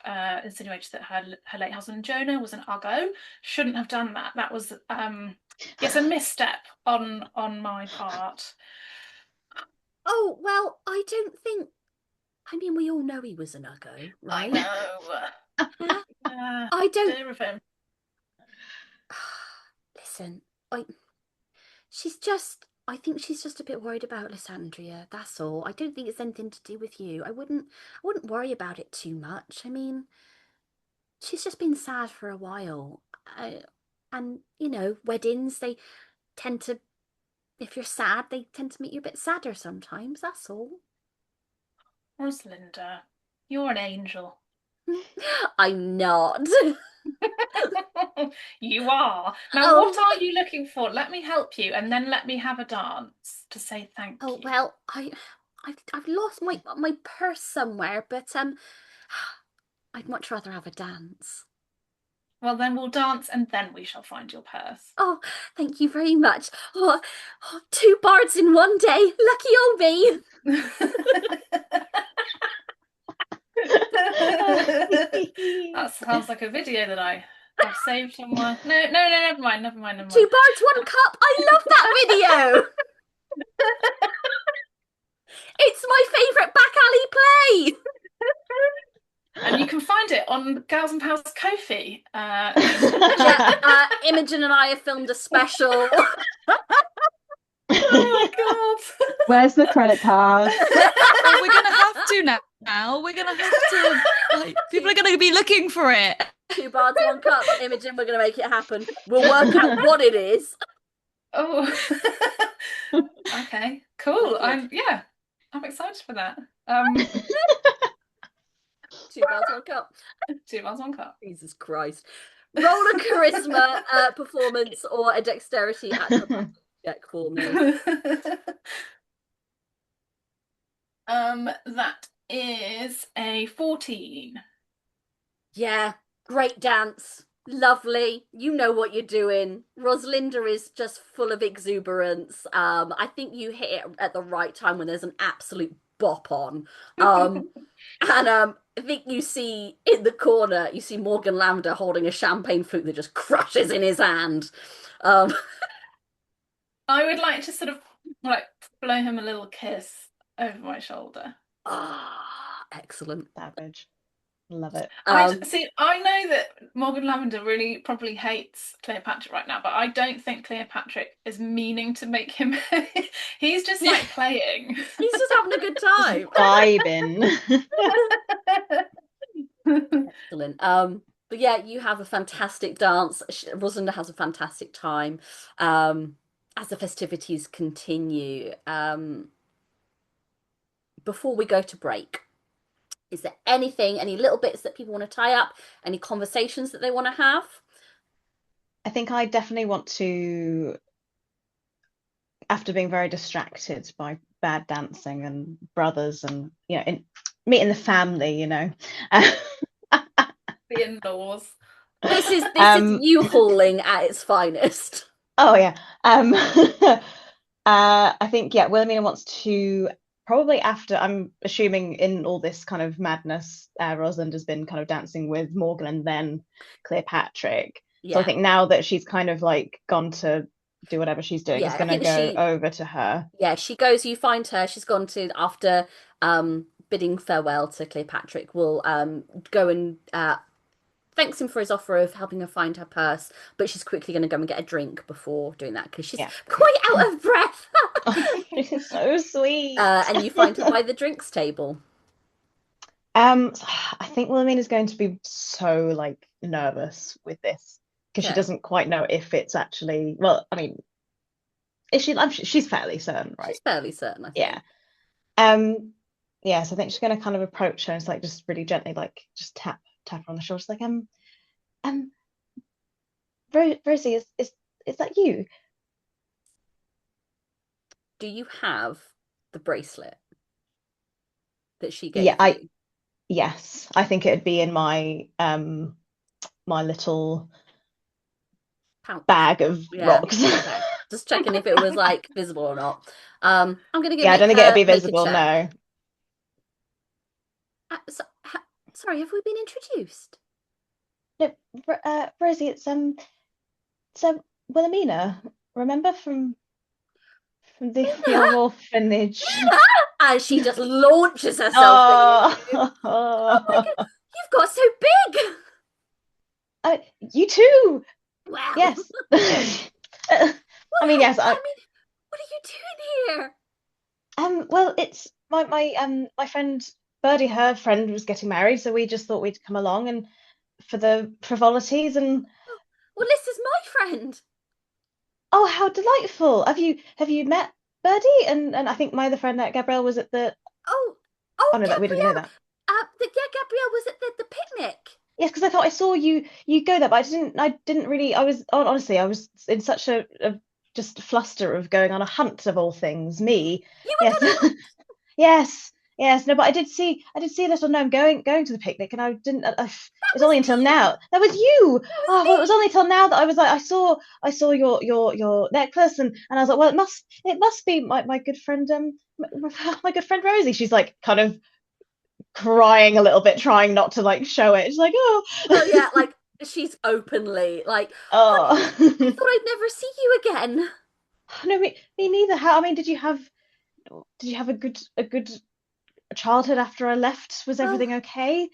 [SPEAKER 3] insinuated that her late husband Jonah was an uggo. Shouldn't have done that. That was yes, a misstep on my part.
[SPEAKER 1] Oh, well, I don't think. I mean, we all know he was an uggo,
[SPEAKER 3] I
[SPEAKER 1] right?
[SPEAKER 3] know.
[SPEAKER 1] I don't.
[SPEAKER 3] Dear of him.
[SPEAKER 1] Listen, I think she's just a bit worried about Lysandria, that's all. I don't think it's anything to do with you. I wouldn't worry about it too much. I mean, she's just been sad for a while. And, weddings, they tend to, if you're sad, they tend to make you a bit sadder sometimes, that's all.
[SPEAKER 3] Rosalinda, you're an angel.
[SPEAKER 1] I'm not.
[SPEAKER 3] You are. Now, what are you looking for? Let me help you, and then let me have a dance to say thank you.
[SPEAKER 1] Oh, well, I've lost my purse somewhere, but I'd much rather have a dance.
[SPEAKER 3] Well, then we'll dance, and then we shall find your purse.
[SPEAKER 1] Oh, thank you very much. Oh, two bards in one day. Lucky old me.
[SPEAKER 3] That sounds like a video that I have saved somewhere. No, never mind.
[SPEAKER 1] Two bards, one cup. I love that video. It's my favourite back alley play.
[SPEAKER 3] And you can find it on Gals and Pals Ko-fi.
[SPEAKER 1] Imogen and I have filmed a special.
[SPEAKER 3] Oh God!
[SPEAKER 5] Where's the credit card?
[SPEAKER 4] Well, we're gonna have to now. We're gonna have to. People are gonna be looking for it.
[SPEAKER 1] Two bards, one cup. Imogen, we're gonna make it happen. We'll work out what it is.
[SPEAKER 3] Oh. Okay. Cool. I'm excited for that.
[SPEAKER 1] Two bards, one cup.
[SPEAKER 3] 2 bars, 1 cup.
[SPEAKER 1] Jesus Christ. Roll a charisma performance or a dexterity acrobatic check for me.
[SPEAKER 3] That is a 14.
[SPEAKER 1] Yeah, great dance. Lovely. You know what you're doing. Rosalinda is just full of exuberance. I think you hit it at the right time when there's an absolute bop on. And I think you see in the corner, you see Morgan Lavender holding a champagne flute that just crushes in his hand.
[SPEAKER 3] I would like to sort of like blow him a little kiss over my shoulder.
[SPEAKER 1] Ah, Excellent.
[SPEAKER 2] Savage. Love it.
[SPEAKER 3] See. I know that Morgan Lavender really probably hates Cleopatra right now, but I don't think Cleopatra is meaning to make him. He's just like playing.
[SPEAKER 1] He's just having a good
[SPEAKER 2] Just
[SPEAKER 1] time.
[SPEAKER 2] vibing.
[SPEAKER 1] Excellent. But yeah, you have a fantastic dance. Rosalind has a fantastic time. As the festivities continue, before we go to break, is there anything, any little bits that people want to tie up, any conversations that they want to have?
[SPEAKER 2] I think I definitely want to, after being very distracted by bad dancing and brothers and meeting the family,
[SPEAKER 3] The in-laws.
[SPEAKER 1] This is
[SPEAKER 2] Um,
[SPEAKER 1] you hauling at its finest.
[SPEAKER 2] oh yeah. I think Wilhelmina wants to probably after, I'm assuming in all this kind of madness, Rosalind has been kind of dancing with Morgan and then Cleopatra. So I
[SPEAKER 1] Yeah.
[SPEAKER 2] think now that she's kind of like gone to do whatever she's doing,
[SPEAKER 1] Yeah,
[SPEAKER 2] is
[SPEAKER 1] I
[SPEAKER 2] going to
[SPEAKER 1] think
[SPEAKER 2] go over to her.
[SPEAKER 1] yeah, she goes, you find her, she's gone to, after bidding farewell to Cleopatra, will go and thanks him for his offer of helping her find her purse, but she's quickly going to go and get a drink before doing that because she's
[SPEAKER 2] Yeah.
[SPEAKER 1] quite out of breath.
[SPEAKER 2] She's so sweet.
[SPEAKER 1] And you find her by the drinks table.
[SPEAKER 2] I think Wilhelmina's going to be so like nervous with this because she
[SPEAKER 1] Okay.
[SPEAKER 2] doesn't quite know if it's actually, well, I mean, is she? She's fairly certain, right?
[SPEAKER 1] She's fairly certain, I think.
[SPEAKER 2] Yeah. So I think she's going to kind of approach her and it's like just really gently, like just tap her on the shoulder, it's like Rosie, is that you?
[SPEAKER 1] Do you have the bracelet that she
[SPEAKER 2] Yeah,
[SPEAKER 1] gave you?
[SPEAKER 2] yes, I think it'd be in my my little
[SPEAKER 1] Pouch.
[SPEAKER 2] bag of
[SPEAKER 1] Yeah.
[SPEAKER 2] rocks.
[SPEAKER 1] Okay. Just checking if it was like visible or not. I'm gonna go
[SPEAKER 2] Yeah, I don't think it'd be
[SPEAKER 1] make a
[SPEAKER 2] visible,
[SPEAKER 1] check.
[SPEAKER 2] no.
[SPEAKER 1] Sorry, have we been introduced?
[SPEAKER 2] No, Rosie, it's Wilhelmina. Remember from the old orphanage?
[SPEAKER 1] And she just launches herself at you.
[SPEAKER 2] Oh,
[SPEAKER 1] Oh my God, you've got so big.
[SPEAKER 2] you too.
[SPEAKER 1] Wow.
[SPEAKER 2] Yes. I mean, yes.
[SPEAKER 1] I mean, what are you doing here?
[SPEAKER 2] Well, it's my friend Birdie, her friend was getting married, so we just thought we'd come along and for the frivolities and
[SPEAKER 1] Well, this is my friend.
[SPEAKER 2] oh, how delightful. Have you met Birdie? And I think my other friend Gabrielle was at the
[SPEAKER 1] Oh,
[SPEAKER 2] no, that we didn't know
[SPEAKER 1] Gabrielle.
[SPEAKER 2] that.
[SPEAKER 1] Gabrielle was at the picnic.
[SPEAKER 2] Yes, because I thought I saw you go there, but I didn't really I was honestly I was in such a just fluster of going on a hunt of all things. Me.
[SPEAKER 1] You were
[SPEAKER 2] Yes.
[SPEAKER 1] gonna.
[SPEAKER 2] Yes. Yes, no, but I did see a little gnome going to the picnic, and I didn't. It
[SPEAKER 1] That
[SPEAKER 2] was
[SPEAKER 1] was
[SPEAKER 2] only until
[SPEAKER 1] me.
[SPEAKER 2] now. That was you.
[SPEAKER 1] That was
[SPEAKER 2] Oh, well, it was
[SPEAKER 1] me.
[SPEAKER 2] only until now that I was like, I saw your necklace, and I was like, well, it must be my good friend my good friend Rosie. She's like kind of crying a little bit, trying not to like show it. She's like, oh,
[SPEAKER 1] Oh yeah, like she's openly like, honey, I
[SPEAKER 2] oh.
[SPEAKER 1] thought I'd never see you again.
[SPEAKER 2] No, me neither. How? I mean, did you have a good childhood after I left? Was
[SPEAKER 1] Well,
[SPEAKER 2] everything okay?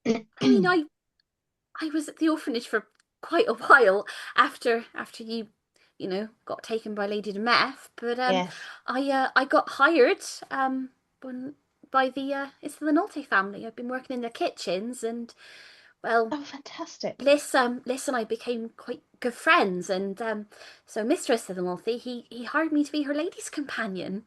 [SPEAKER 1] I mean, I was at the orphanage for quite a while after you got taken by Lady de Meth, but
[SPEAKER 2] Yes.
[SPEAKER 1] I got hired when by the it's the Nolte family. I've been working in their kitchens, and well,
[SPEAKER 2] Oh, fantastic.
[SPEAKER 1] Liz and I became quite good friends, and so Mistress of the Nolte, he hired me to be her lady's companion.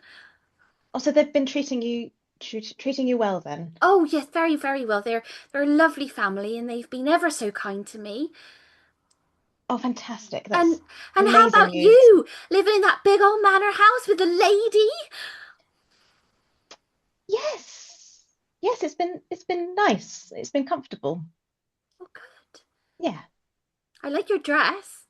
[SPEAKER 2] Also, they've been treating you well then.
[SPEAKER 1] Oh yes, very, very well. They're a lovely family, and they've been ever so kind to me.
[SPEAKER 2] Oh, fantastic.
[SPEAKER 1] And
[SPEAKER 2] That's
[SPEAKER 1] and how
[SPEAKER 2] amazing
[SPEAKER 1] about
[SPEAKER 2] news.
[SPEAKER 1] you living in that big old manor house with a lady?
[SPEAKER 2] Yes. Yes, it's been nice. It's been comfortable.
[SPEAKER 1] Oh, good.
[SPEAKER 2] Yeah.
[SPEAKER 1] I like your dress.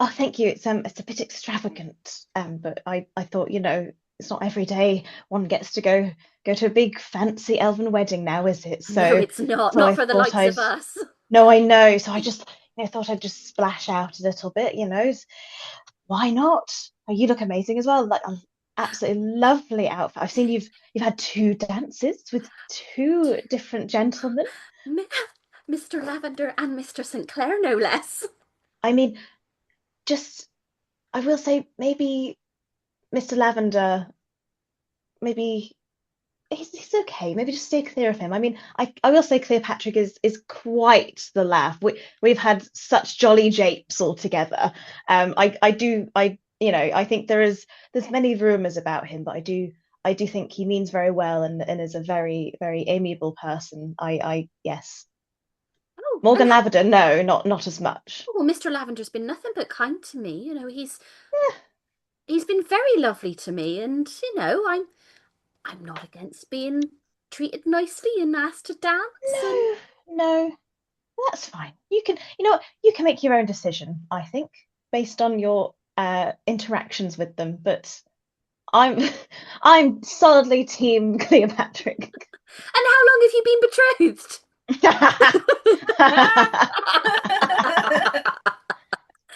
[SPEAKER 2] Oh, thank you. It's a bit extravagant. But I thought, it's not every day one gets to go to a big fancy elven wedding now, is it?
[SPEAKER 1] No,
[SPEAKER 2] So
[SPEAKER 1] it's not.
[SPEAKER 2] so
[SPEAKER 1] Not
[SPEAKER 2] I
[SPEAKER 1] for the
[SPEAKER 2] thought
[SPEAKER 1] likes
[SPEAKER 2] I'd
[SPEAKER 1] of us.
[SPEAKER 2] no, I know. So I just thought I'd just splash out a little bit. Why not? Oh, you look amazing as well. Like absolutely lovely outfit. I've seen you've had 2 dances with 2 different gentlemen.
[SPEAKER 1] Mi- Mr. Lavender and Mr. St. Clair, no less.
[SPEAKER 2] I mean, just I will say maybe Mr. Lavender, maybe he's okay. Maybe just stay clear of him. I mean, I will say Cleopatra is quite the laugh. We've had such jolly japes all together. I think there's many rumors about him, but I do think he means very well and is a very very amiable person. I yes.
[SPEAKER 1] Oh, and
[SPEAKER 2] Morgan Lavender, no, not as much.
[SPEAKER 1] well, Mr. Lavender's been nothing but kind to me. He's been very lovely to me, and I'm not against being treated nicely and asked to dance. And
[SPEAKER 2] No, no, that's fine. You can make your own decision, I think, based on your interactions with them. But I'm I'm solidly team Cleopatra.
[SPEAKER 1] how long have you been betrothed?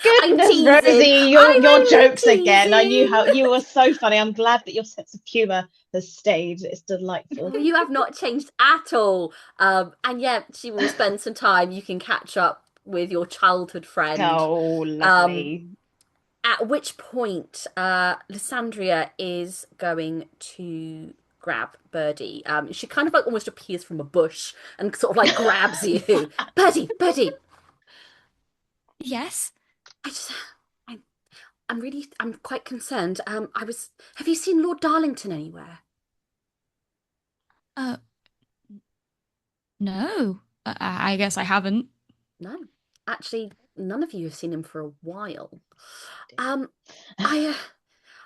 [SPEAKER 2] Goodness,
[SPEAKER 1] teasing.
[SPEAKER 2] Rosie,
[SPEAKER 1] I'm
[SPEAKER 2] your
[SPEAKER 1] only
[SPEAKER 2] jokes again. I knew
[SPEAKER 1] teasing.
[SPEAKER 2] how you were so funny. I'm glad that your sense of humour has stayed. It's delightful.
[SPEAKER 1] You have not changed at all. And yet she will spend some time. You can catch up with your childhood friend.
[SPEAKER 2] Oh,
[SPEAKER 1] Um,
[SPEAKER 2] lovely.
[SPEAKER 1] at which point, Lysandria is going to grab Birdie. She kind of like almost appears from a bush and sort of like grabs you. Birdie,
[SPEAKER 4] Yes.
[SPEAKER 1] I just, I'm quite concerned. Have you seen Lord Darlington anywhere?
[SPEAKER 4] Uh, no. I guess I haven't.
[SPEAKER 1] No, actually, none of you have seen him for a while. Um, I, uh,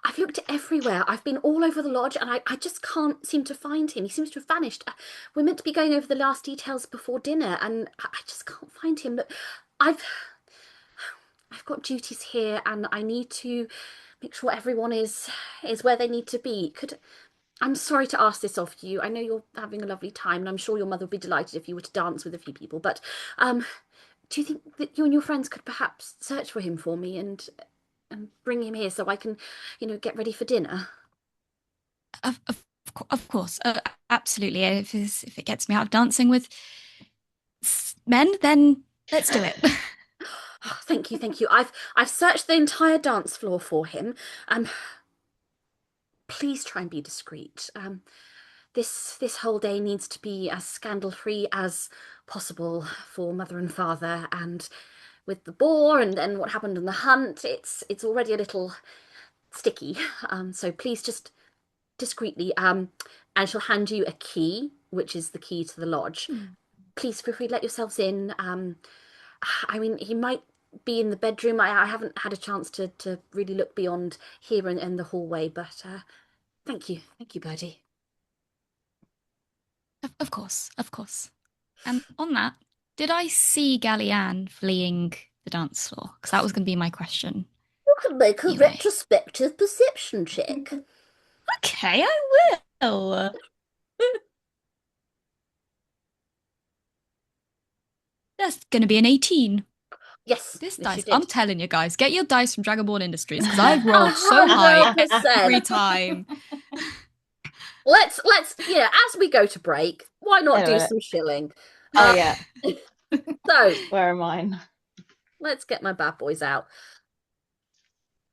[SPEAKER 1] I've looked everywhere. I've been all over the lodge, and I just can't seem to find him. He seems to have vanished. We're meant to be going over the last details before dinner, and I just can't find him. Look, I've, I've got duties here, and I need to make sure everyone is where they need to be. I'm sorry to ask this of you. I know you're having a lovely time, and I'm sure your mother would be delighted if you were to dance with a few people. But do you think that you and your friends could perhaps search for him for me and bring him here so I can, get ready for dinner?
[SPEAKER 4] Of course. Absolutely. If it gets me out of dancing with men, then let's do it.
[SPEAKER 1] Oh, thank you, thank you. I've searched the entire dance floor for him. Please try and be discreet. This whole day needs to be as scandal-free as possible for mother and father. And with the boar and then what happened in the hunt, it's already a little sticky. So please just discreetly. And she'll hand you a key, which is the key to the lodge. Please feel free to let yourselves in. I mean, he might be in the bedroom. I haven't had a chance to really look beyond here and the hallway, but thank you, Birdie.
[SPEAKER 4] Of course, of course. And on that, did I see Gallianne fleeing the dance floor? Because that was going to be my question.
[SPEAKER 1] You can make a
[SPEAKER 4] Anyway.
[SPEAKER 1] retrospective perception check.
[SPEAKER 4] Okay, I will. That's going to be an 18.
[SPEAKER 1] Yes,
[SPEAKER 4] This
[SPEAKER 1] yes,
[SPEAKER 4] dice,
[SPEAKER 1] you did.
[SPEAKER 4] I'm telling you guys, get your dice from Dragonborn Industries because I've rolled so high
[SPEAKER 1] 100%.
[SPEAKER 4] every time.
[SPEAKER 1] Let's as we go to break, why not
[SPEAKER 2] Wait a
[SPEAKER 1] do
[SPEAKER 2] minute.
[SPEAKER 1] some shilling?
[SPEAKER 2] Oh yeah.
[SPEAKER 1] So
[SPEAKER 2] Where are mine?
[SPEAKER 1] let's get my bad boys out.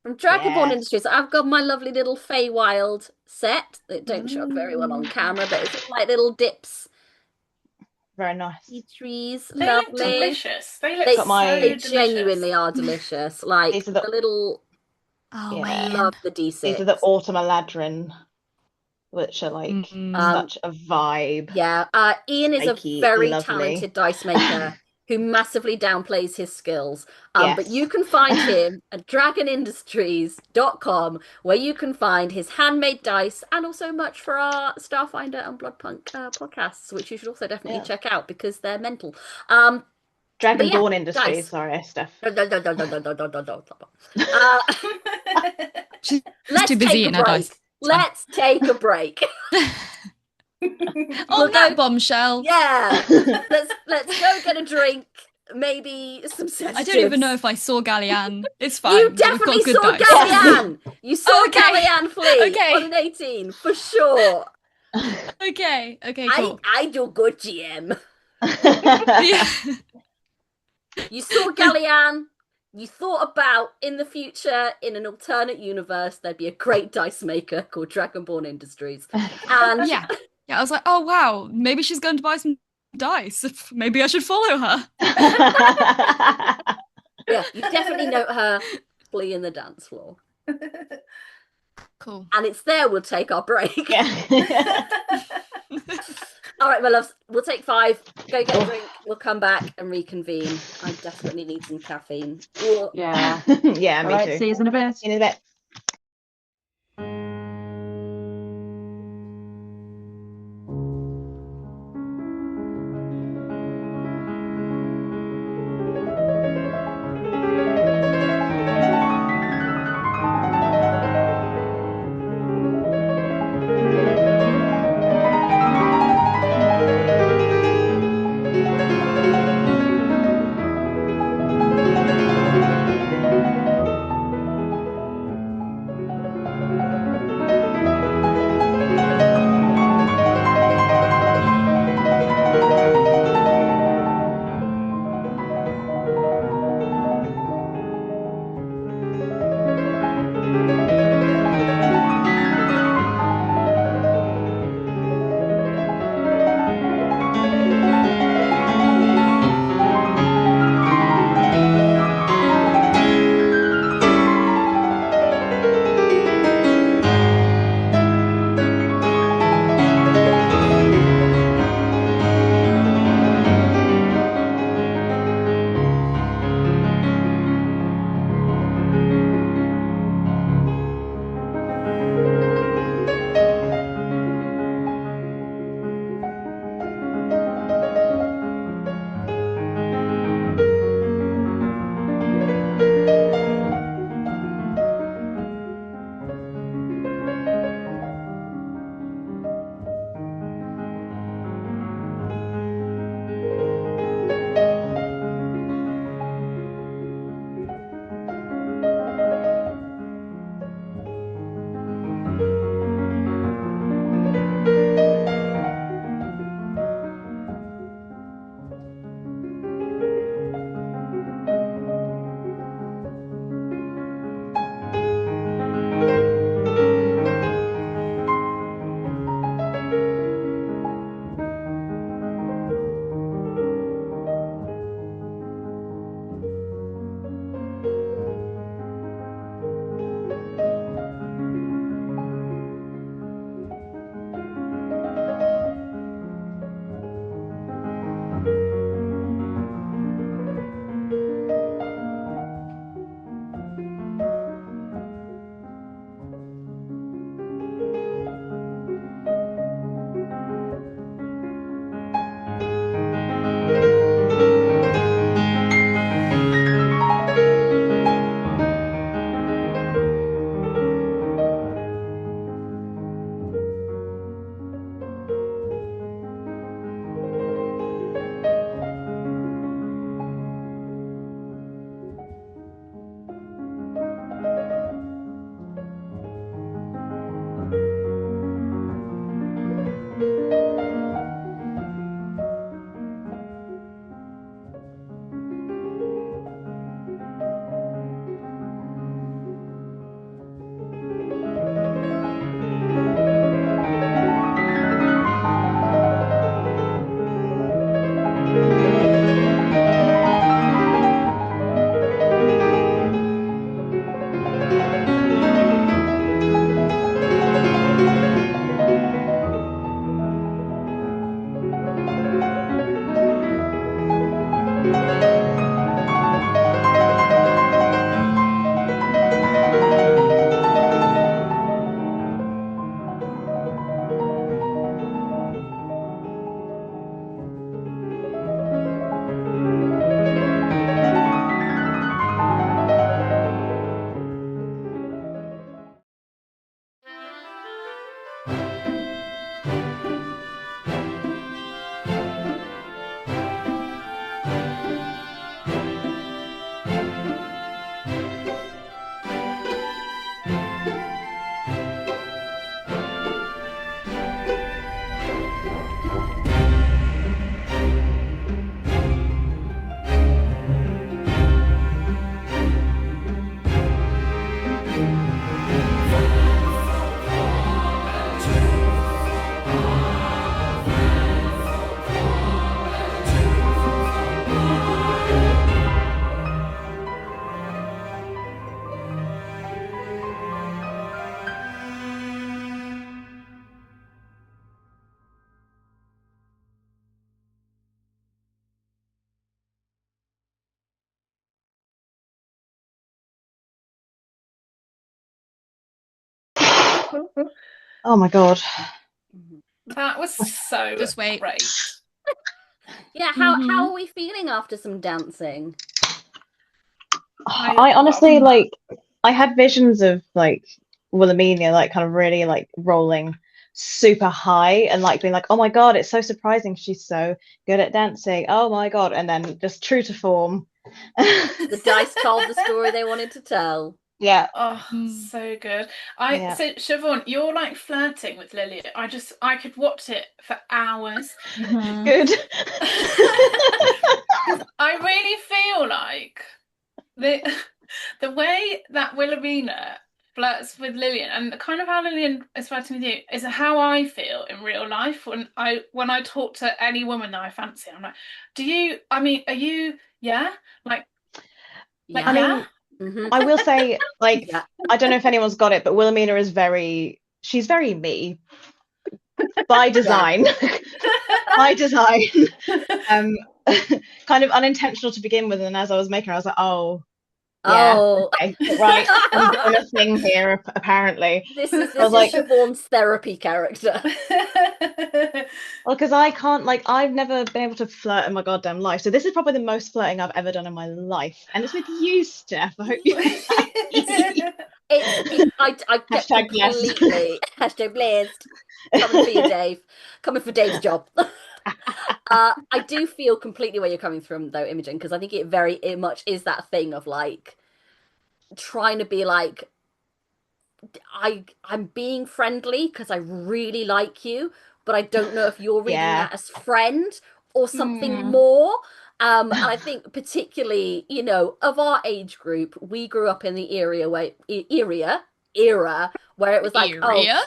[SPEAKER 1] From Dragonborn
[SPEAKER 2] Yes.
[SPEAKER 1] Industries, I've got my lovely little Feywild set. It don't show up very well on camera, but it's like little dips,
[SPEAKER 2] Very nice.
[SPEAKER 1] trees,
[SPEAKER 3] They look
[SPEAKER 1] lovely.
[SPEAKER 3] delicious. They look
[SPEAKER 1] They,
[SPEAKER 2] Got my-
[SPEAKER 3] so
[SPEAKER 1] they
[SPEAKER 3] delicious.
[SPEAKER 1] genuinely are delicious. Like
[SPEAKER 2] These are
[SPEAKER 1] the little,
[SPEAKER 4] Oh,
[SPEAKER 2] Yeah.
[SPEAKER 4] man.
[SPEAKER 1] love the D6.
[SPEAKER 2] These are the Autumn Eladrin, which are like such a vibe.
[SPEAKER 1] Yeah, Ian is
[SPEAKER 2] Spiky,
[SPEAKER 1] a very
[SPEAKER 2] lovely.
[SPEAKER 1] talented dice maker who massively downplays his skills.
[SPEAKER 2] Yes.
[SPEAKER 1] But you can find him at dragonindustries.com, where you can find his handmade dice and also much for our Starfinder and Bloodpunk podcasts, which you should also definitely
[SPEAKER 2] Yeah.
[SPEAKER 1] check out because they're mental.
[SPEAKER 2] Dragonborn Industries,
[SPEAKER 1] dice.
[SPEAKER 2] sorry, Steph.
[SPEAKER 1] No.
[SPEAKER 4] She's
[SPEAKER 1] Let's
[SPEAKER 4] too busy
[SPEAKER 1] take a
[SPEAKER 4] eating her
[SPEAKER 1] break.
[SPEAKER 4] dice. It's fine.
[SPEAKER 1] Let's take a break.
[SPEAKER 4] On that bombshell.
[SPEAKER 1] Yeah. Let's go get a drink. maybe some sedatives.
[SPEAKER 4] I don't even know if I saw Gallianne. It's fine.
[SPEAKER 1] You
[SPEAKER 4] We've got
[SPEAKER 1] definitely
[SPEAKER 4] good
[SPEAKER 1] saw
[SPEAKER 4] dice.
[SPEAKER 1] Gallianne. You saw
[SPEAKER 4] Oh, okay.
[SPEAKER 1] Gallianne flee
[SPEAKER 4] Okay.
[SPEAKER 1] on an 18 for sure.
[SPEAKER 4] Okay, cool.
[SPEAKER 1] I do good GM.
[SPEAKER 4] Yeah.
[SPEAKER 1] You saw Gallianne. You thought about in the future, in an alternate universe, there'd be a great dice maker called Dragonborn Industries. And
[SPEAKER 4] Yeah. I was like, oh wow, maybe she's going to buy some dice. Maybe I should follow her.
[SPEAKER 1] yeah, you definitely note her fleeing the dance floor.
[SPEAKER 4] Cool.
[SPEAKER 1] And it's there we'll take our break.
[SPEAKER 2] Yeah.
[SPEAKER 1] All right, my loves, we'll take 5. Go get a drink. We'll come back and reconvene. I desperately need some caffeine. Ooh.
[SPEAKER 5] Yeah.
[SPEAKER 2] Yeah,
[SPEAKER 5] All
[SPEAKER 2] me
[SPEAKER 5] right,
[SPEAKER 2] too.
[SPEAKER 5] see you in a bit.
[SPEAKER 2] See you in a bit. Oh my God.
[SPEAKER 3] That was so
[SPEAKER 4] Just wait.
[SPEAKER 3] great.
[SPEAKER 1] Yeah, how are we feeling after some dancing?
[SPEAKER 2] I honestly like I had visions of like Wilhelmina like kind of really like rolling super high and like being like, oh my God, it's so surprising she's so good at dancing. Oh my God. And then just true to form.
[SPEAKER 1] The dice told the story they wanted to tell.
[SPEAKER 2] Yeah.
[SPEAKER 3] Oh,
[SPEAKER 4] Mm.
[SPEAKER 3] so good.
[SPEAKER 2] Yeah.
[SPEAKER 3] So Siobhan, you're like flirting with Lily. I could watch it for hours.
[SPEAKER 5] Mhm.
[SPEAKER 2] Good.
[SPEAKER 3] 'Cause I really feel like the way that Wilhelmina flirts with Lillian and the kind of how Lillian is flirting with you is how I feel in real life when I talk to any woman that I fancy. I'm like, are you, yeah? Like,
[SPEAKER 1] Yeah.
[SPEAKER 2] I mean,
[SPEAKER 1] Mhm.
[SPEAKER 2] I will say, like,
[SPEAKER 1] Yeah.
[SPEAKER 2] I don't know if anyone's got it, but Wilhelmina is she's very me by design. By design. Kind of unintentional to begin with, and as I was making her, I was like, oh, yeah,
[SPEAKER 1] Oh.
[SPEAKER 2] okay, right. I'm doing a thing here, apparently.
[SPEAKER 1] This is
[SPEAKER 2] I was like,
[SPEAKER 1] Siobhan's therapy character.
[SPEAKER 2] well, because I can't, like, I've never been able to flirt in my goddamn life. So this is probably the most flirting I've ever done in my life. And it's with you, Steph. I hope you're happy.
[SPEAKER 1] I get
[SPEAKER 2] Hashtag blessed.
[SPEAKER 1] completely hashtag blessed. Coming for you, Dave. Coming for Dave's job. I do feel completely where you're coming from, though, Imogen, because I think it much is that thing of like trying to be like I'm being friendly because I really like you, but I don't know if you're reading
[SPEAKER 2] Yeah.
[SPEAKER 1] that as friend or something
[SPEAKER 3] Hmm.
[SPEAKER 1] more. And I think particularly, of our age group, we grew up in the era where it was like, oh,
[SPEAKER 4] Area?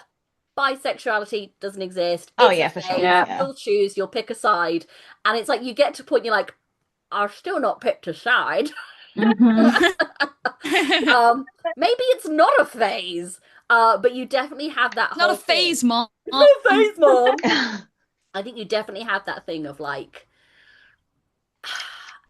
[SPEAKER 1] bisexuality doesn't exist.
[SPEAKER 2] Oh,
[SPEAKER 1] It's a
[SPEAKER 2] yeah, for sure.
[SPEAKER 1] phase.
[SPEAKER 5] Yeah.
[SPEAKER 2] Yeah.
[SPEAKER 1] You'll choose. You'll pick a side, and it's like you get to a point. You're like, I've still not picked a side.
[SPEAKER 5] Mhm.
[SPEAKER 1] Maybe it's not a phase. But you definitely have that
[SPEAKER 4] Not
[SPEAKER 1] whole
[SPEAKER 4] a phase,
[SPEAKER 1] thing.
[SPEAKER 4] Mom.
[SPEAKER 1] It's not a phase, Mom. I think you definitely have that thing of like,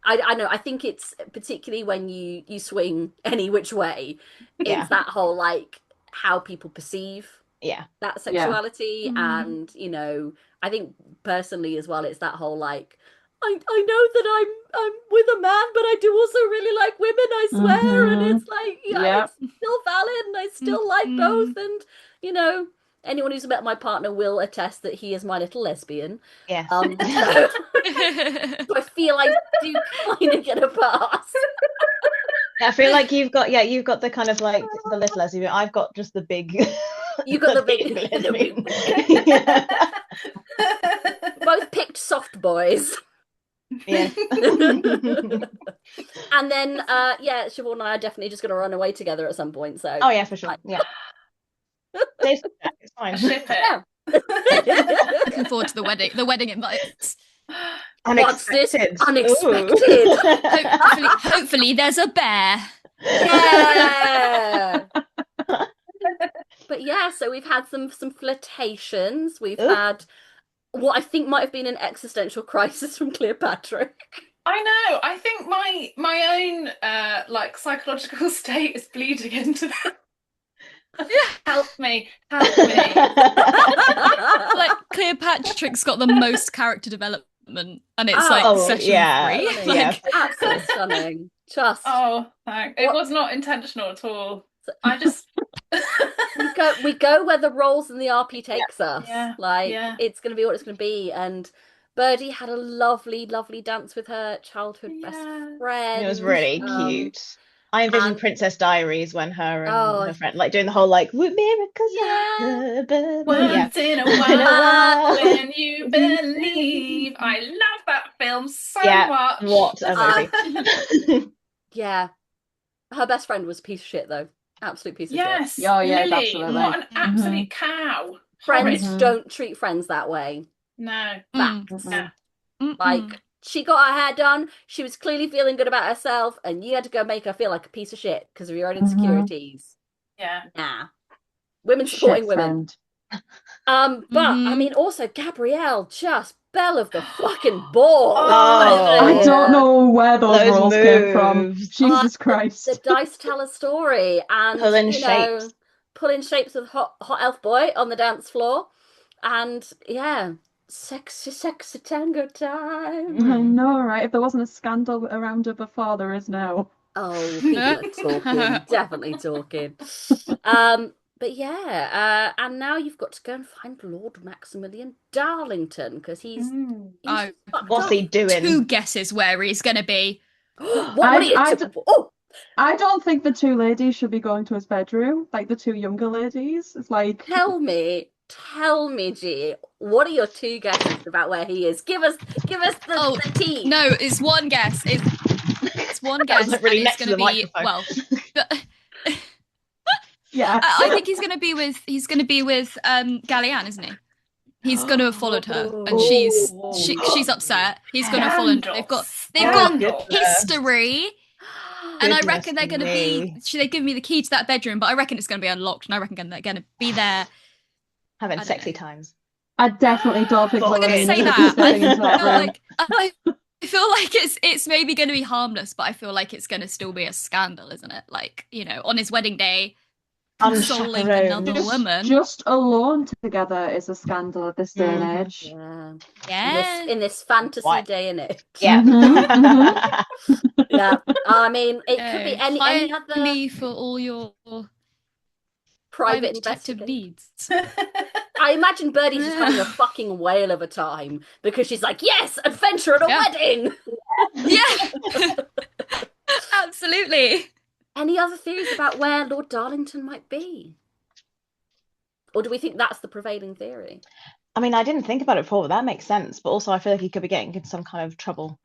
[SPEAKER 1] I know. I think it's particularly when you swing any which way. It's
[SPEAKER 2] Yeah.
[SPEAKER 1] that whole like how people perceive
[SPEAKER 2] Yeah.
[SPEAKER 1] that
[SPEAKER 5] Yeah.
[SPEAKER 1] sexuality,
[SPEAKER 3] Mm.
[SPEAKER 1] and I think personally as well, it's that whole like I know that I'm with a man, but I do also really like women, I swear, and
[SPEAKER 5] Mhm.
[SPEAKER 1] it's like
[SPEAKER 5] Yep.
[SPEAKER 1] it's still valid, and I still like both, and you know. Anyone who's met my partner will attest that he is my little lesbian.
[SPEAKER 2] Yes.
[SPEAKER 1] So I feel I do kind of get a pass.
[SPEAKER 2] I feel like you've got the kind of like the little lesbian. I've got just the big,
[SPEAKER 1] You got the big,
[SPEAKER 2] lesbian. Yeah.
[SPEAKER 1] both picked soft boys.
[SPEAKER 2] Yes.
[SPEAKER 1] And then, Siobhan and I are definitely just going to run away together at some point. So,
[SPEAKER 2] Oh yeah, for sure. Yeah. It's
[SPEAKER 3] I
[SPEAKER 2] fine.
[SPEAKER 3] ship it.
[SPEAKER 1] yeah.
[SPEAKER 4] Looking forward to the wedding. The wedding invites.
[SPEAKER 1] What's this?
[SPEAKER 2] Unexpected.
[SPEAKER 1] Unexpected.
[SPEAKER 4] Hopefully there's a bear.
[SPEAKER 1] Yeah. But yeah, so we've had some flirtations. We've
[SPEAKER 2] Ooh.
[SPEAKER 1] had what I think might have been an existential crisis from Cleopatra.
[SPEAKER 3] I know. I think my own like psychological state is bleeding into that. Help me. Help me.
[SPEAKER 4] Like Cleopatra's got the most character development, and it's like
[SPEAKER 2] Oh,
[SPEAKER 4] session
[SPEAKER 2] yeah.
[SPEAKER 4] 3.
[SPEAKER 1] Stunning.
[SPEAKER 4] Like,
[SPEAKER 1] Absolutely stunning. Just
[SPEAKER 3] Oh, thank. It
[SPEAKER 1] What-
[SPEAKER 3] was not intentional at all. I just
[SPEAKER 1] we go where the roles in the RP takes us.
[SPEAKER 3] Yeah,
[SPEAKER 1] Like
[SPEAKER 3] yeah.
[SPEAKER 1] it's gonna be what it's gonna be. And Birdie had a lovely, lovely dance with her childhood best
[SPEAKER 3] Yeah.
[SPEAKER 1] friend.
[SPEAKER 2] It was really
[SPEAKER 1] Um,
[SPEAKER 2] cute. I envisioned
[SPEAKER 1] and-
[SPEAKER 2] Princess Diaries when her and
[SPEAKER 1] Oh.
[SPEAKER 2] her friend like doing the whole like miracles
[SPEAKER 1] Yeah.
[SPEAKER 2] happen. Yeah.
[SPEAKER 3] Once in a
[SPEAKER 2] In a
[SPEAKER 3] while,
[SPEAKER 2] while.
[SPEAKER 3] when you believe. I love that film so
[SPEAKER 2] Yeah,
[SPEAKER 3] much.
[SPEAKER 2] what a movie.
[SPEAKER 1] Yeah. Her best friend was a piece of shit though. Absolute piece of shit.
[SPEAKER 3] Yes.
[SPEAKER 5] Oh, yeah,
[SPEAKER 3] Lily,
[SPEAKER 5] absolutely.
[SPEAKER 3] what an absolute cow.
[SPEAKER 1] Friends
[SPEAKER 3] Horrid.
[SPEAKER 1] don't treat friends that way.
[SPEAKER 3] No.
[SPEAKER 1] Facts.
[SPEAKER 5] Mhm.
[SPEAKER 1] Like she got her hair done, she was clearly feeling good about herself, and you had to go make her feel like a piece of shit because of your own insecurities.
[SPEAKER 3] Yeah.
[SPEAKER 1] Nah. Women supporting
[SPEAKER 5] Shit
[SPEAKER 1] women.
[SPEAKER 5] friend.
[SPEAKER 1] But I mean also Gabrielle, just belle of the fucking ball.
[SPEAKER 2] Oh.
[SPEAKER 5] I don't know where those
[SPEAKER 2] Those
[SPEAKER 5] rolls came from.
[SPEAKER 2] moves.
[SPEAKER 5] Jesus
[SPEAKER 1] The
[SPEAKER 5] Christ.
[SPEAKER 1] dice tell a story, and
[SPEAKER 2] Pulling
[SPEAKER 1] you know,
[SPEAKER 2] shapes.
[SPEAKER 1] pulling shapes with hot elf boy on the dance floor, and yeah, sexy tango time.
[SPEAKER 5] I know, right? If there wasn't a scandal around her before, there is now.
[SPEAKER 1] Oh, people are talking, definitely talking. But yeah, and now you've got to go and find Lord Maximilian Darlington because he's
[SPEAKER 4] I
[SPEAKER 1] fucked
[SPEAKER 2] What's
[SPEAKER 1] up.
[SPEAKER 2] he doing?
[SPEAKER 4] 2 guesses where he's gonna be.
[SPEAKER 1] What are you? Oh,
[SPEAKER 5] I don't think the two ladies should be going to his bedroom, like the two younger ladies. It's like,
[SPEAKER 1] tell me, G, what are your 2 guesses about where he is? Give us the tea.
[SPEAKER 4] No, it's one guess. It's one
[SPEAKER 2] That was
[SPEAKER 4] guess,
[SPEAKER 2] like really
[SPEAKER 4] and
[SPEAKER 2] next
[SPEAKER 4] it's
[SPEAKER 2] to
[SPEAKER 4] gonna
[SPEAKER 2] the
[SPEAKER 4] be
[SPEAKER 2] microphone.
[SPEAKER 5] yeah.
[SPEAKER 4] I think he's gonna be with Gallianne, isn't he? He's gonna have followed her, and she's upset. He's gonna follow. They've got history, and I reckon they're gonna be. They give me the key to that bedroom, but I reckon it's gonna be unlocked, and I reckon they're gonna be there
[SPEAKER 2] Having sexy times.
[SPEAKER 5] I definitely don't think
[SPEAKER 4] I'm gonna
[SPEAKER 5] Lorraine
[SPEAKER 4] say
[SPEAKER 5] should be
[SPEAKER 4] that.
[SPEAKER 5] stepping into that room.
[SPEAKER 4] I feel like it's maybe going to be harmless, but I feel like it's going to still be a scandal, isn't it? Like, you know, on his wedding day, consoling another woman.
[SPEAKER 5] Just alone together is a scandal at this day and age.
[SPEAKER 1] Yeah.
[SPEAKER 4] Yeah.
[SPEAKER 1] In this fantasy day and age.
[SPEAKER 2] Yeah.
[SPEAKER 1] Yeah. I mean, it could be any other
[SPEAKER 4] me for all your
[SPEAKER 1] private
[SPEAKER 4] detective
[SPEAKER 1] needs.
[SPEAKER 4] needs.
[SPEAKER 1] I imagine Birdie's just having a fucking whale of a time because she's like, yes, adventure at a wedding.
[SPEAKER 4] Yeah. Absolutely.
[SPEAKER 1] Any other theories about where Lord Darlington might be? Or do we think that's the prevailing theory?
[SPEAKER 2] I mean, I didn't think about it before, but that makes sense. But also, I feel like he could be getting into some kind of trouble,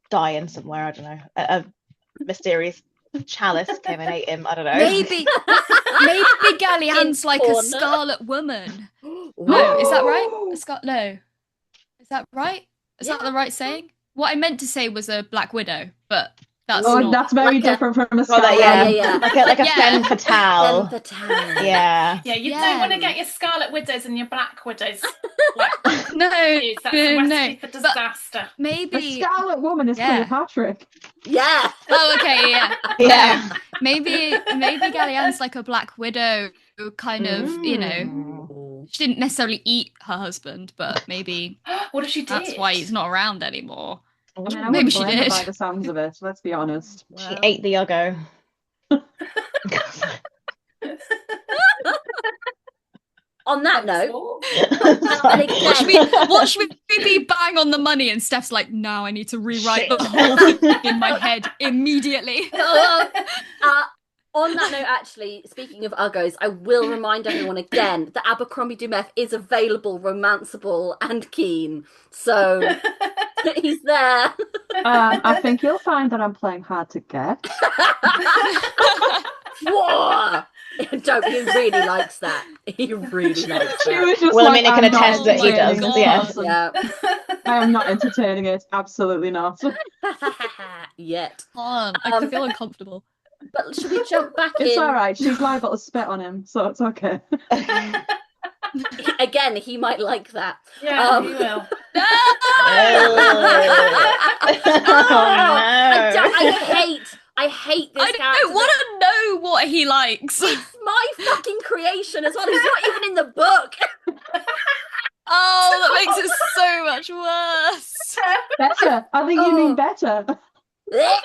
[SPEAKER 2] dying somewhere. I don't know. A mysterious chalice came and ate him. I don't know.
[SPEAKER 4] Maybe Gallianne's like a Scarlet Woman. No, is that right? No. Is that right? Is that the right saying? What I meant to say was a Black Widow, but that's not.
[SPEAKER 5] That's very
[SPEAKER 1] like
[SPEAKER 5] different from a Scarlet.
[SPEAKER 1] Yeah.
[SPEAKER 2] Like a femme fatale.
[SPEAKER 1] Femme fatale.
[SPEAKER 2] Yeah.
[SPEAKER 3] Yeah, you don't want to get your Scarlet Widows and your Black Widows.
[SPEAKER 4] No,
[SPEAKER 3] that's a recipe for disaster.
[SPEAKER 4] Maybe
[SPEAKER 5] A Scarlet Woman is Cleopatra.
[SPEAKER 1] Yeah.
[SPEAKER 4] Oh, okay, yeah.
[SPEAKER 2] Yeah.
[SPEAKER 4] Maybe Gallianne's like a Black Widow, kind of, you know. She didn't necessarily eat her husband, but maybe
[SPEAKER 3] what if she did?
[SPEAKER 4] That's why he's not around anymore.
[SPEAKER 5] I mean, I
[SPEAKER 4] Maybe she
[SPEAKER 5] blame her
[SPEAKER 4] did.
[SPEAKER 5] by the sounds of it. Let's be honest.
[SPEAKER 2] She ate the Uggo.
[SPEAKER 1] On that note,
[SPEAKER 4] watch me be bang on the money, and Steph's like, now I need to rewrite the whole thing in my head immediately.
[SPEAKER 1] On that note, actually, speaking of Uggos, I will remind everyone again that Abercrombie Dumeth is available, romanceable, and keen. So he's there.
[SPEAKER 5] I think you'll find that I'm playing hard to get.
[SPEAKER 1] Whoa! Don't, he really likes that. He really likes that.
[SPEAKER 2] Wilhelmina can attest that he does.
[SPEAKER 1] Yes. Yeah.
[SPEAKER 5] I am not entertaining it. Absolutely not.
[SPEAKER 1] Yet.
[SPEAKER 4] I feel uncomfortable.
[SPEAKER 1] But should we jump back in?
[SPEAKER 5] It's all right. She's liable to spit on him, so it's okay.
[SPEAKER 1] Again, he might like that.
[SPEAKER 3] Yeah, he will.
[SPEAKER 1] I hate this character.
[SPEAKER 4] I want to know what he likes.
[SPEAKER 1] It's my fucking creation as well. He's not even in the book.
[SPEAKER 4] Oh, that makes it so much worse.
[SPEAKER 5] Better. I think you mean better.
[SPEAKER 4] No.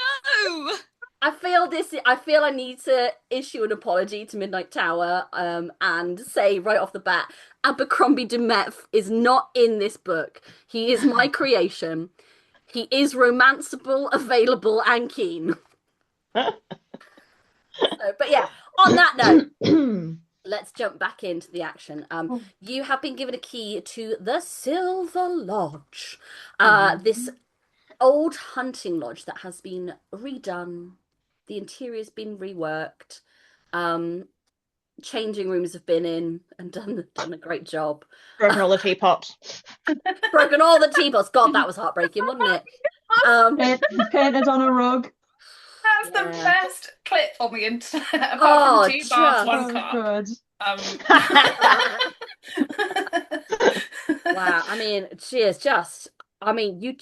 [SPEAKER 1] I feel I need to issue an apology to Midnight Tower and say right off the bat, Abercrombie Dumeth is not in this book. He is my creation. He is romanceable, available, and keen. But yeah, on that note, let's jump back into the action. You have been given a key to the Silver Lodge. This old hunting lodge that has been redone. The interior's been reworked. Changing rooms have been in and done a great job.
[SPEAKER 2] Broken all the teapots.
[SPEAKER 1] Broken all the teapots. God, that was heartbreaking, wasn't it?
[SPEAKER 5] Painted on a rug.
[SPEAKER 3] That's the best clip on the internet. Apart from 2 bars, 1 cup.
[SPEAKER 1] Wow. I mean, she is just. I mean, you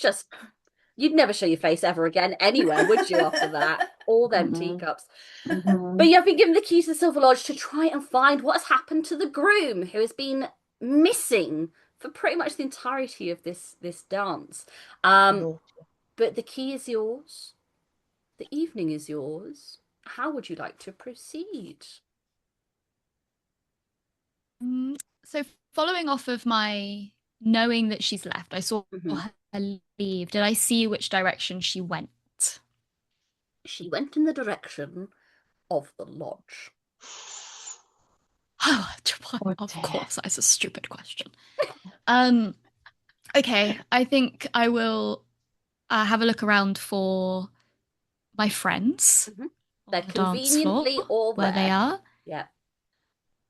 [SPEAKER 1] You'd never show your face ever again anywhere, would you, after that? All them
[SPEAKER 5] Mm-mm.
[SPEAKER 1] teacups.
[SPEAKER 5] Mhm.
[SPEAKER 1] But you have been given the keys to the Silver Lodge to try and find what has happened to the groom who has been missing for pretty much the entirety of this dance. Um,
[SPEAKER 2] Naughty.
[SPEAKER 1] but the key is yours. The evening is yours. How would you like to proceed?
[SPEAKER 4] So following off of my knowing that she's left, I saw
[SPEAKER 1] Mhm.
[SPEAKER 4] her leave. Did I see which direction she went?
[SPEAKER 1] She went in the direction of the lodge.
[SPEAKER 4] Oh,
[SPEAKER 5] Oh
[SPEAKER 4] of
[SPEAKER 5] dear.
[SPEAKER 4] course, that's a stupid question. Um, okay, I think I will have a look around for my friends
[SPEAKER 1] Mhm.
[SPEAKER 4] on
[SPEAKER 1] They're
[SPEAKER 4] the dance floor
[SPEAKER 1] conveniently all
[SPEAKER 4] where they
[SPEAKER 1] there.
[SPEAKER 4] are.
[SPEAKER 1] Yeah,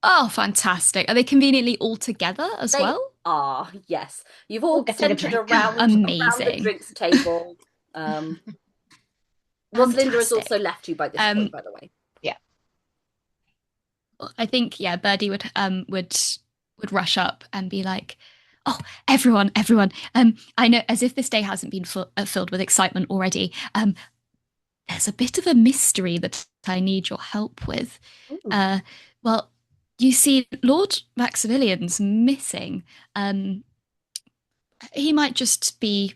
[SPEAKER 4] Oh, fantastic. Are they conveniently all together as
[SPEAKER 1] they
[SPEAKER 4] well?
[SPEAKER 1] are. Yes, you've
[SPEAKER 2] All
[SPEAKER 1] all
[SPEAKER 2] getting a
[SPEAKER 1] centered
[SPEAKER 2] drink.
[SPEAKER 1] around the
[SPEAKER 4] Amazing.
[SPEAKER 1] drinks table. Um, Rosalinda has also
[SPEAKER 4] Fantastic.
[SPEAKER 1] left you by this point,
[SPEAKER 4] Um,
[SPEAKER 1] by the way.
[SPEAKER 2] Yeah.
[SPEAKER 4] I think yeah, Birdie would rush up and be like, "Oh, everyone, everyone! I know as if this day hasn't been filled with excitement already. There's a bit of a mystery that I need your help with.
[SPEAKER 1] Ooh.
[SPEAKER 4] Uh, well, you see, Lord Maximilian's missing. Um, he might just be,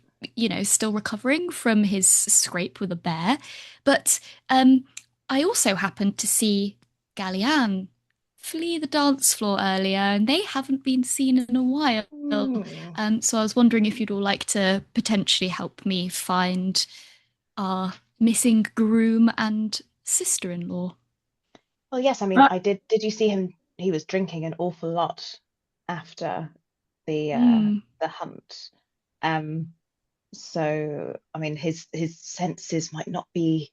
[SPEAKER 4] still recovering from his scrape with a bear. But I also happened to see Galliane flee the dance floor earlier, and they haven't been seen in a while.
[SPEAKER 2] Hmm.
[SPEAKER 4] So I was wondering if you'd all like to potentially help me find our missing groom and sister-in-law.
[SPEAKER 2] Well, yes, I mean,
[SPEAKER 5] Right.
[SPEAKER 2] I did. Did you see him? He was drinking an awful lot after
[SPEAKER 4] Mm,
[SPEAKER 2] the hunt. Um, so I mean, his senses might not be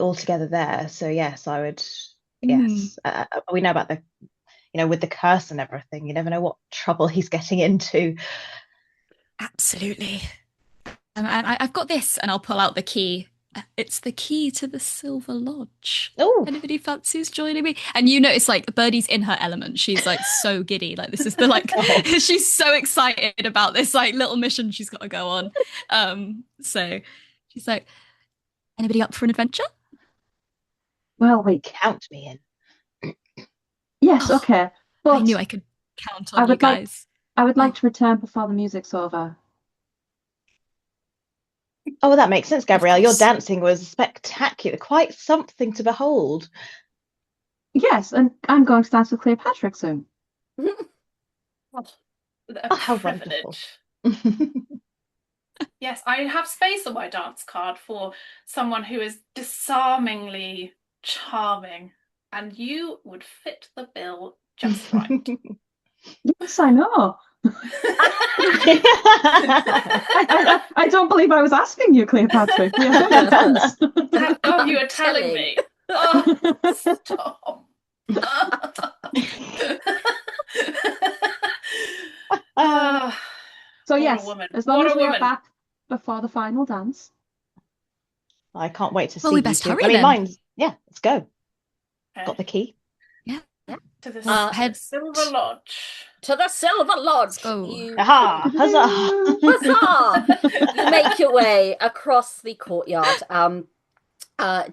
[SPEAKER 2] altogether there. So yes, I would.
[SPEAKER 4] mm,
[SPEAKER 2] Yes, we know about the with the curse and everything. You never know what trouble he's getting into.
[SPEAKER 4] absolutely. And I've got this, and I'll pull out the key. It's the key to the Silver Lodge.
[SPEAKER 2] Oh,
[SPEAKER 4] Anybody fancies joining me? And you notice, like, Birdie's in her element. She's like so giddy. Like, this is the like,
[SPEAKER 2] oh.
[SPEAKER 4] she's so excited about this like little mission she's got to go on. So she's like, anybody up for an adventure?
[SPEAKER 5] Well, wait.
[SPEAKER 2] Count me in.
[SPEAKER 5] Yes,
[SPEAKER 4] Oh,
[SPEAKER 5] okay.
[SPEAKER 4] I
[SPEAKER 5] But
[SPEAKER 4] knew I could count
[SPEAKER 5] I
[SPEAKER 4] on you
[SPEAKER 5] would like
[SPEAKER 4] guys.
[SPEAKER 5] I would like
[SPEAKER 4] Oh,
[SPEAKER 5] to return before the music's over.
[SPEAKER 2] Oh, well, that makes sense,
[SPEAKER 4] of
[SPEAKER 2] Gabrielle. Your
[SPEAKER 4] course.
[SPEAKER 2] dancing was spectacular, quite something to behold.
[SPEAKER 5] Yes, and I'm going to dance with Cleopatra soon.
[SPEAKER 3] A
[SPEAKER 2] Oh, how wonderful.
[SPEAKER 3] privilege. Yes, I have space on my dance card for someone who is disarmingly charming, and you would fit the bill just right.
[SPEAKER 5] Yes, I know. I don't believe I was asking you, Cleopatra. We are going to dance.
[SPEAKER 3] Oh, you
[SPEAKER 1] I'm
[SPEAKER 3] are telling
[SPEAKER 1] telling.
[SPEAKER 3] me. Oh, stop. Ah,
[SPEAKER 5] So
[SPEAKER 3] what a
[SPEAKER 5] yes,
[SPEAKER 3] woman.
[SPEAKER 5] as long
[SPEAKER 3] What
[SPEAKER 5] as
[SPEAKER 3] a
[SPEAKER 5] we are
[SPEAKER 3] woman.
[SPEAKER 5] back before the final dance.
[SPEAKER 2] I can't wait to
[SPEAKER 4] Well,
[SPEAKER 2] see
[SPEAKER 4] we
[SPEAKER 2] you
[SPEAKER 4] best
[SPEAKER 2] two.
[SPEAKER 4] hurry
[SPEAKER 2] I mean,
[SPEAKER 4] then.
[SPEAKER 2] mine's, yeah, let's go. Got
[SPEAKER 3] Okay.
[SPEAKER 2] the key.
[SPEAKER 4] Yeah,
[SPEAKER 1] Yeah.
[SPEAKER 3] To the
[SPEAKER 4] we'll
[SPEAKER 1] Uh,
[SPEAKER 4] head.
[SPEAKER 3] Silver Lodge.
[SPEAKER 1] to the Silver
[SPEAKER 4] Let's
[SPEAKER 1] Lodge.
[SPEAKER 4] go.
[SPEAKER 1] You
[SPEAKER 2] Aha! Huzzah!
[SPEAKER 1] huzzah! You make your way across the courtyard,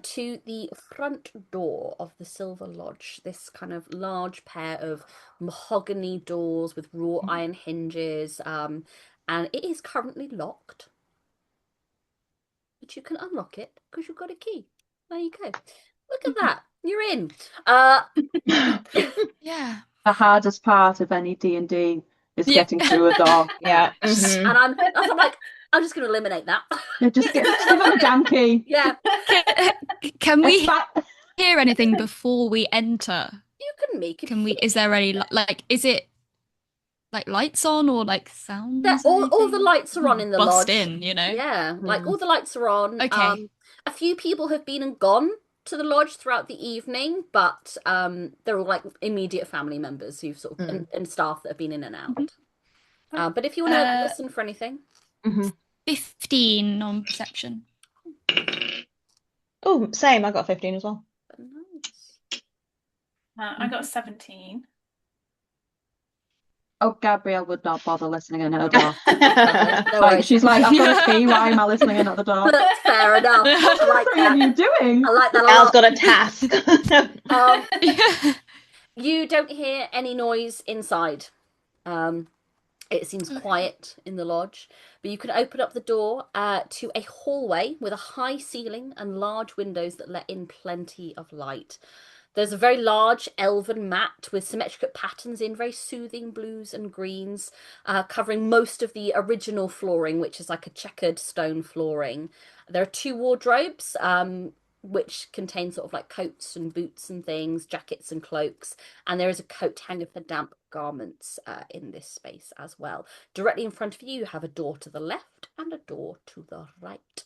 [SPEAKER 1] to the front door of the Silver Lodge. This kind of large pair of mahogany doors with wrought iron hinges, and it is currently locked, but you can unlock it because you've got a key. There you go. Look at that. You're in. Uh,
[SPEAKER 4] Yeah.
[SPEAKER 5] The hardest part of any D&D is
[SPEAKER 4] Yeah.
[SPEAKER 5] getting through a door.
[SPEAKER 2] Yeah.
[SPEAKER 1] and I'm like, I'm just going to eliminate that.
[SPEAKER 5] Yeah, just give him a damn key.
[SPEAKER 1] Yeah,
[SPEAKER 4] Can
[SPEAKER 5] It's
[SPEAKER 4] we
[SPEAKER 5] fine.
[SPEAKER 4] hear anything before we enter?
[SPEAKER 1] you can make it
[SPEAKER 4] Can we?
[SPEAKER 1] fit.
[SPEAKER 4] Is there any like? Is it like lights on or like
[SPEAKER 1] That
[SPEAKER 4] sounds?
[SPEAKER 1] all the
[SPEAKER 4] Anything?
[SPEAKER 1] lights are on in the
[SPEAKER 4] Bust
[SPEAKER 1] lodge.
[SPEAKER 4] in, you know.
[SPEAKER 1] Yeah, like
[SPEAKER 5] Mm.
[SPEAKER 1] all the lights are on.
[SPEAKER 4] Okay.
[SPEAKER 1] A few people have been and gone to the lodge throughout the evening, but they're all like immediate family members who've sort of
[SPEAKER 2] Mm.
[SPEAKER 1] and staff that have been in and
[SPEAKER 4] Mhm.
[SPEAKER 1] out. But if you want to
[SPEAKER 4] Uh,
[SPEAKER 1] listen for anything,
[SPEAKER 4] 15 on perception.
[SPEAKER 2] Oh, same. I got 15 as well.
[SPEAKER 1] nice.
[SPEAKER 3] I got 17.
[SPEAKER 5] Oh, Gabrielle would not bother listening in at a door.
[SPEAKER 1] No
[SPEAKER 5] Like
[SPEAKER 1] worries.
[SPEAKER 5] she's like, I've got a key. Why am I listening in at the door?
[SPEAKER 1] That's fair enough.
[SPEAKER 5] What
[SPEAKER 1] I like
[SPEAKER 5] the are
[SPEAKER 1] that.
[SPEAKER 5] you doing?
[SPEAKER 1] I like that a
[SPEAKER 2] Gal's
[SPEAKER 1] lot.
[SPEAKER 2] got a task.
[SPEAKER 1] Um,
[SPEAKER 4] Yeah.
[SPEAKER 1] you don't hear any noise inside. Um, it seems
[SPEAKER 4] Okay.
[SPEAKER 1] quiet in the lodge, but you can open up the door to a hallway with a high ceiling and large windows that let in plenty of light. There's a very large elven mat with symmetric patterns in very soothing blues and greens, covering most of the original flooring, which is like a checkered stone flooring. There are two wardrobes, which contain sort of like coats and boots and things, jackets and cloaks, and there is a coat hanger for damp garments in this space as well. Directly in front of you, you have a door to the left and a door to the right.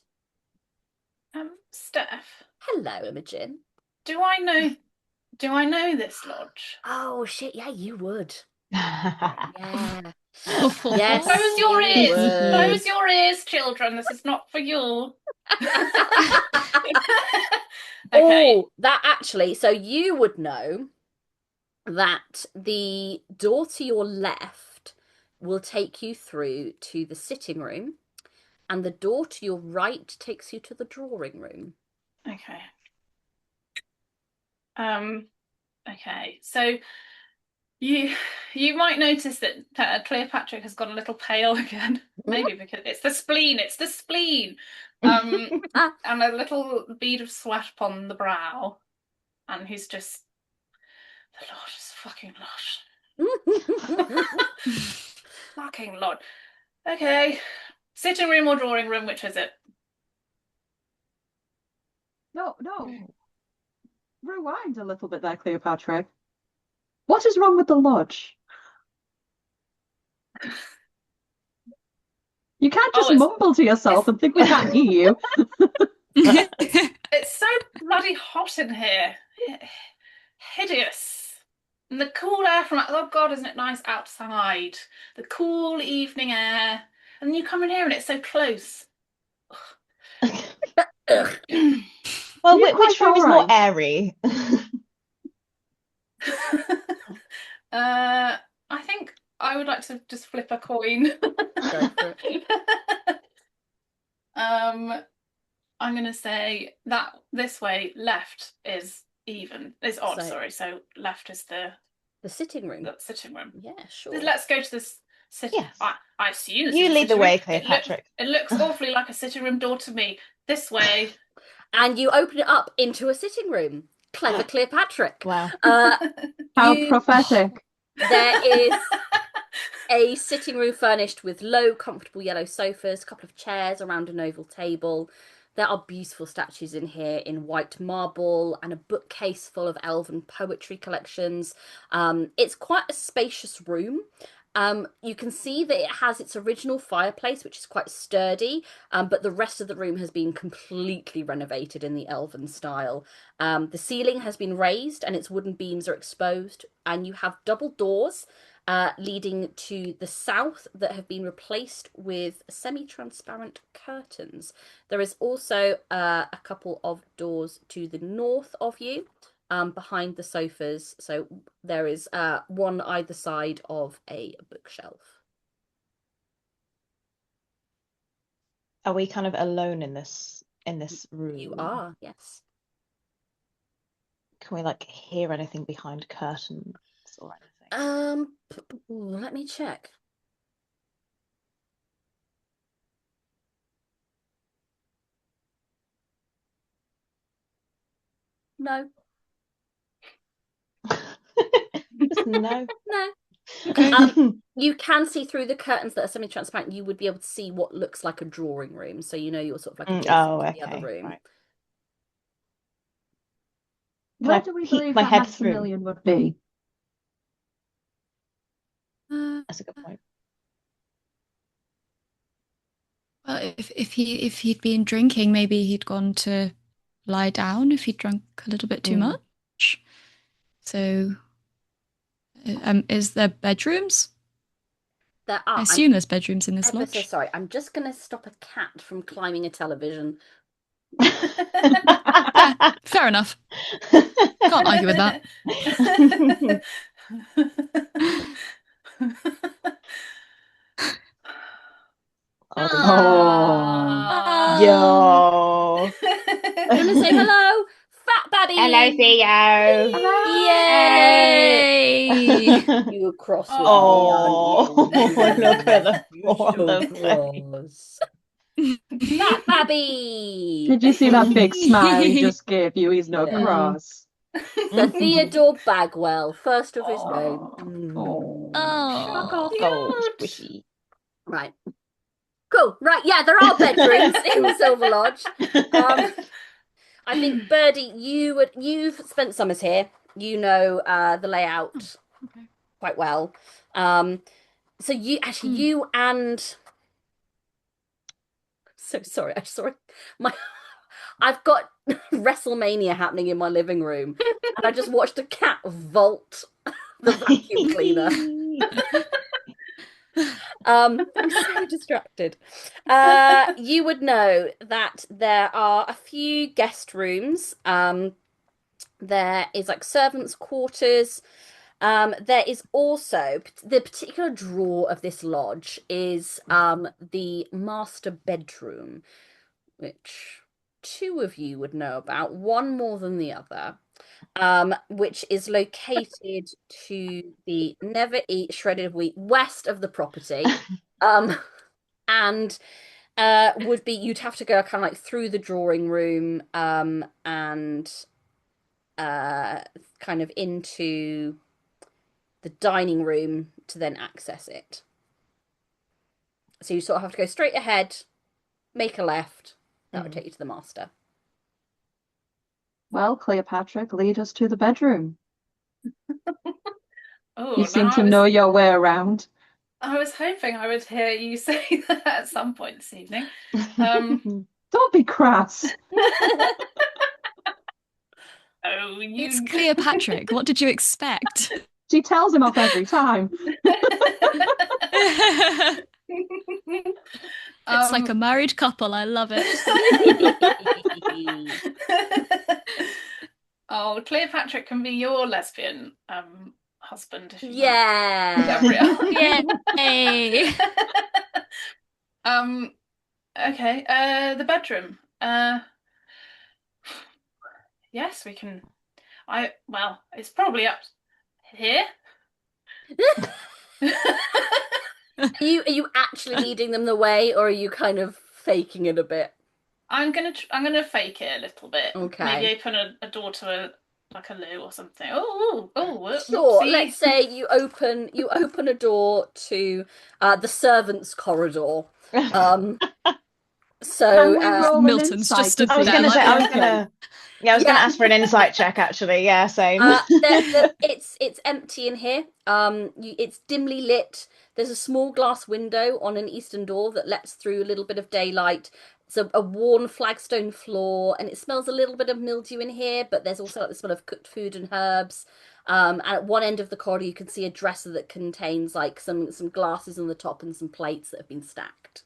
[SPEAKER 3] Steph,
[SPEAKER 1] Hello, Imogen.
[SPEAKER 3] do I know this lodge?
[SPEAKER 1] Oh shit, yeah, you would.
[SPEAKER 2] I
[SPEAKER 1] Yeah.
[SPEAKER 4] Oh.
[SPEAKER 1] Yes.
[SPEAKER 3] Close your
[SPEAKER 1] you
[SPEAKER 3] ears.
[SPEAKER 1] would.
[SPEAKER 3] Close your ears, children. This is not for you. Okay.
[SPEAKER 1] Oh, that actually, so you would know that the door to your left will take you through to the sitting room, and the door to your right takes you to the drawing room.
[SPEAKER 3] Okay. Okay. So you might notice that Cleopatra has got a little pale again. Maybe because it's the spleen. It's the spleen.
[SPEAKER 1] Ah.
[SPEAKER 3] And a little bead of sweat upon the brow, and he's just the Lord is fucking Lord. Fucking Lord. Okay. Sitting room or drawing room, which is it?
[SPEAKER 5] No. Rewind a little bit there, Cleopatra. What is wrong with the lodge? You can't just mumble to yourself and think we can't hear you.
[SPEAKER 3] It's so bloody hot in here. Hideous. And the cool air from, oh God, isn't it nice outside? The cool evening air. And then you come in here and it's so close.
[SPEAKER 1] Ugh.
[SPEAKER 2] Well,
[SPEAKER 5] You're
[SPEAKER 2] which
[SPEAKER 5] quite
[SPEAKER 2] room is more
[SPEAKER 5] alright.
[SPEAKER 2] airy?
[SPEAKER 3] I think I would like to just flip a coin.
[SPEAKER 1] Go for it.
[SPEAKER 3] I'm going to say that this way, left is even. Is odd,
[SPEAKER 1] So-
[SPEAKER 3] sorry. So left is the
[SPEAKER 1] sitting room.
[SPEAKER 3] sitting room.
[SPEAKER 1] Yeah, sure.
[SPEAKER 3] Let's go to this sitting.
[SPEAKER 2] Yes.
[SPEAKER 3] I assume this
[SPEAKER 2] You
[SPEAKER 3] is a
[SPEAKER 2] lead the
[SPEAKER 3] sitting
[SPEAKER 2] way,
[SPEAKER 3] room.
[SPEAKER 2] Cleopatra.
[SPEAKER 3] It looks awfully like a sitting room door to me. This way.
[SPEAKER 1] And you open it up into a sitting room. Clever Cleopatra.
[SPEAKER 2] Wow.
[SPEAKER 5] How
[SPEAKER 1] You-
[SPEAKER 5] prophetic.
[SPEAKER 1] There is a sitting room furnished with low, comfortable yellow sofas, a couple of chairs around an oval table. There are beautiful statues in here in white marble and a bookcase full of elven poetry collections. It's quite a spacious room. You can see that it has its original fireplace, which is quite sturdy, but the rest of the room has been completely renovated in the elven style. The ceiling has been raised and its wooden beams are exposed, and you have double doors leading to the south that have been replaced with semi-transparent curtains. There is also a couple of doors to the north of you, behind the sofas. So there is one either side of a bookshelf.
[SPEAKER 2] Are we kind of alone in this room?
[SPEAKER 1] You are, yes.
[SPEAKER 2] Can we like hear anything behind curtains or anything?
[SPEAKER 1] Let me check. No.
[SPEAKER 2] Just no.
[SPEAKER 1] No.
[SPEAKER 4] Okay.
[SPEAKER 1] You can see through the curtains that are semi-transparent. You would be able to see what looks like a drawing room, so you know you're sort of like adjacent
[SPEAKER 2] Oh,
[SPEAKER 1] to the other
[SPEAKER 2] okay,
[SPEAKER 1] room.
[SPEAKER 2] right.
[SPEAKER 5] Where
[SPEAKER 2] I
[SPEAKER 5] do we
[SPEAKER 2] peek
[SPEAKER 5] believe
[SPEAKER 2] my
[SPEAKER 5] that
[SPEAKER 2] head through?
[SPEAKER 5] Maximilian would be?
[SPEAKER 2] That's a good point.
[SPEAKER 4] Well, if he'd been drinking, maybe he'd gone to lie down if he'd drunk a little bit too much. So, is there bedrooms?
[SPEAKER 1] There
[SPEAKER 4] I
[SPEAKER 1] are.
[SPEAKER 4] assume there's bedrooms in this
[SPEAKER 1] Ever so
[SPEAKER 4] lodge.
[SPEAKER 1] sorry. I'm just going to stop a cat from climbing a television.
[SPEAKER 4] Yeah, fair enough. Can't argue with that.
[SPEAKER 2] Oh,
[SPEAKER 1] Ah.
[SPEAKER 2] yo.
[SPEAKER 1] Do you want to say hello? Fat
[SPEAKER 2] Hello,
[SPEAKER 1] Babby!
[SPEAKER 2] Theo. Hey.
[SPEAKER 4] Yay!
[SPEAKER 1] You're cross with me, aren't
[SPEAKER 2] Oh, look at
[SPEAKER 1] you?
[SPEAKER 2] the
[SPEAKER 1] You're
[SPEAKER 2] poor on
[SPEAKER 1] so
[SPEAKER 2] the face.
[SPEAKER 1] cross. Fat Babby!
[SPEAKER 5] Did you see that big smile he just gave you? He's no
[SPEAKER 1] Yeah.
[SPEAKER 2] Mm.
[SPEAKER 5] cross.
[SPEAKER 1] Sir
[SPEAKER 2] Mhm.
[SPEAKER 1] Theodore Bagwell, first of his name.
[SPEAKER 5] Oh,
[SPEAKER 1] Mm.
[SPEAKER 5] oh.
[SPEAKER 1] Fuck
[SPEAKER 4] Oh,
[SPEAKER 1] off.
[SPEAKER 2] Oh,
[SPEAKER 3] Cute.
[SPEAKER 2] squishy.
[SPEAKER 1] Right. Cool. Right. Yeah, there are bedrooms in Silver Lodge. Um, I think Birdie, you've spent summers here. You know the layout
[SPEAKER 4] okay.
[SPEAKER 1] quite well. Um, so
[SPEAKER 4] Mm.
[SPEAKER 1] you and so sorry, I'm sorry. My I've got WrestleMania happening in my living room, and I just watched a cat vault the vacuum cleaner. I'm so distracted. You would know that there are a few guest rooms. There is like servants' quarters. There is also the particular draw of this lodge is the master bedroom, which two of you would know about, one more than the other, which is located to the Never Eat Shredded Wheat west of the property. Um, and would be you'd have to go kind of like through the drawing room and uh kind of into the dining room to then access it. So you sort of have to go straight ahead, make a left. That would
[SPEAKER 2] Mm.
[SPEAKER 1] take you to the master.
[SPEAKER 5] Well, Cleopatra, lead us to the bedroom. You
[SPEAKER 3] Oh,
[SPEAKER 5] seem to know your way around.
[SPEAKER 3] I was hoping I would hear you say that at some point this evening. Um,
[SPEAKER 5] Don't be crass.
[SPEAKER 3] oh,
[SPEAKER 4] It's
[SPEAKER 3] you.
[SPEAKER 4] Cleopatra. What did you expect?
[SPEAKER 5] She tells him off every time.
[SPEAKER 4] It's like a
[SPEAKER 3] Um,
[SPEAKER 4] married couple. I love it.
[SPEAKER 3] oh, Cleopatra can be your lesbian husband if you like,
[SPEAKER 1] Yeah.
[SPEAKER 3] Gabrielle.
[SPEAKER 4] Yay!
[SPEAKER 3] Um, okay, the bedroom. Yes, we can. Well, it's probably up here.
[SPEAKER 1] Are you actually leading them the way, or are you kind of faking it a bit?
[SPEAKER 3] I'm gonna fake it a little bit. Maybe
[SPEAKER 1] Okay.
[SPEAKER 3] open a door to a like a loo or something. Oh,
[SPEAKER 1] Sure,
[SPEAKER 3] whoopsie.
[SPEAKER 1] let's say you open a door to the servants' corridor. Um,
[SPEAKER 5] Can
[SPEAKER 1] so
[SPEAKER 5] we roll an
[SPEAKER 4] Milton's
[SPEAKER 5] insight
[SPEAKER 4] just
[SPEAKER 5] to
[SPEAKER 4] stood
[SPEAKER 2] I was
[SPEAKER 5] see
[SPEAKER 4] there
[SPEAKER 5] if
[SPEAKER 2] gonna
[SPEAKER 5] it's
[SPEAKER 2] say,
[SPEAKER 4] like,
[SPEAKER 5] empty?
[SPEAKER 2] I was gonna
[SPEAKER 1] yeah,
[SPEAKER 2] ask for an insight check actually. Yeah, same.
[SPEAKER 1] it's empty in here. It's dimly lit. There's a small glass window on an eastern door that lets through a little bit of daylight. It's a worn flagstone floor, and it smells a little bit of mildew in here, but there's also like the smell of cooked food and herbs. And at one end of the corridor, you can see a dresser that contains like some glasses on the top and some plates that have been stacked.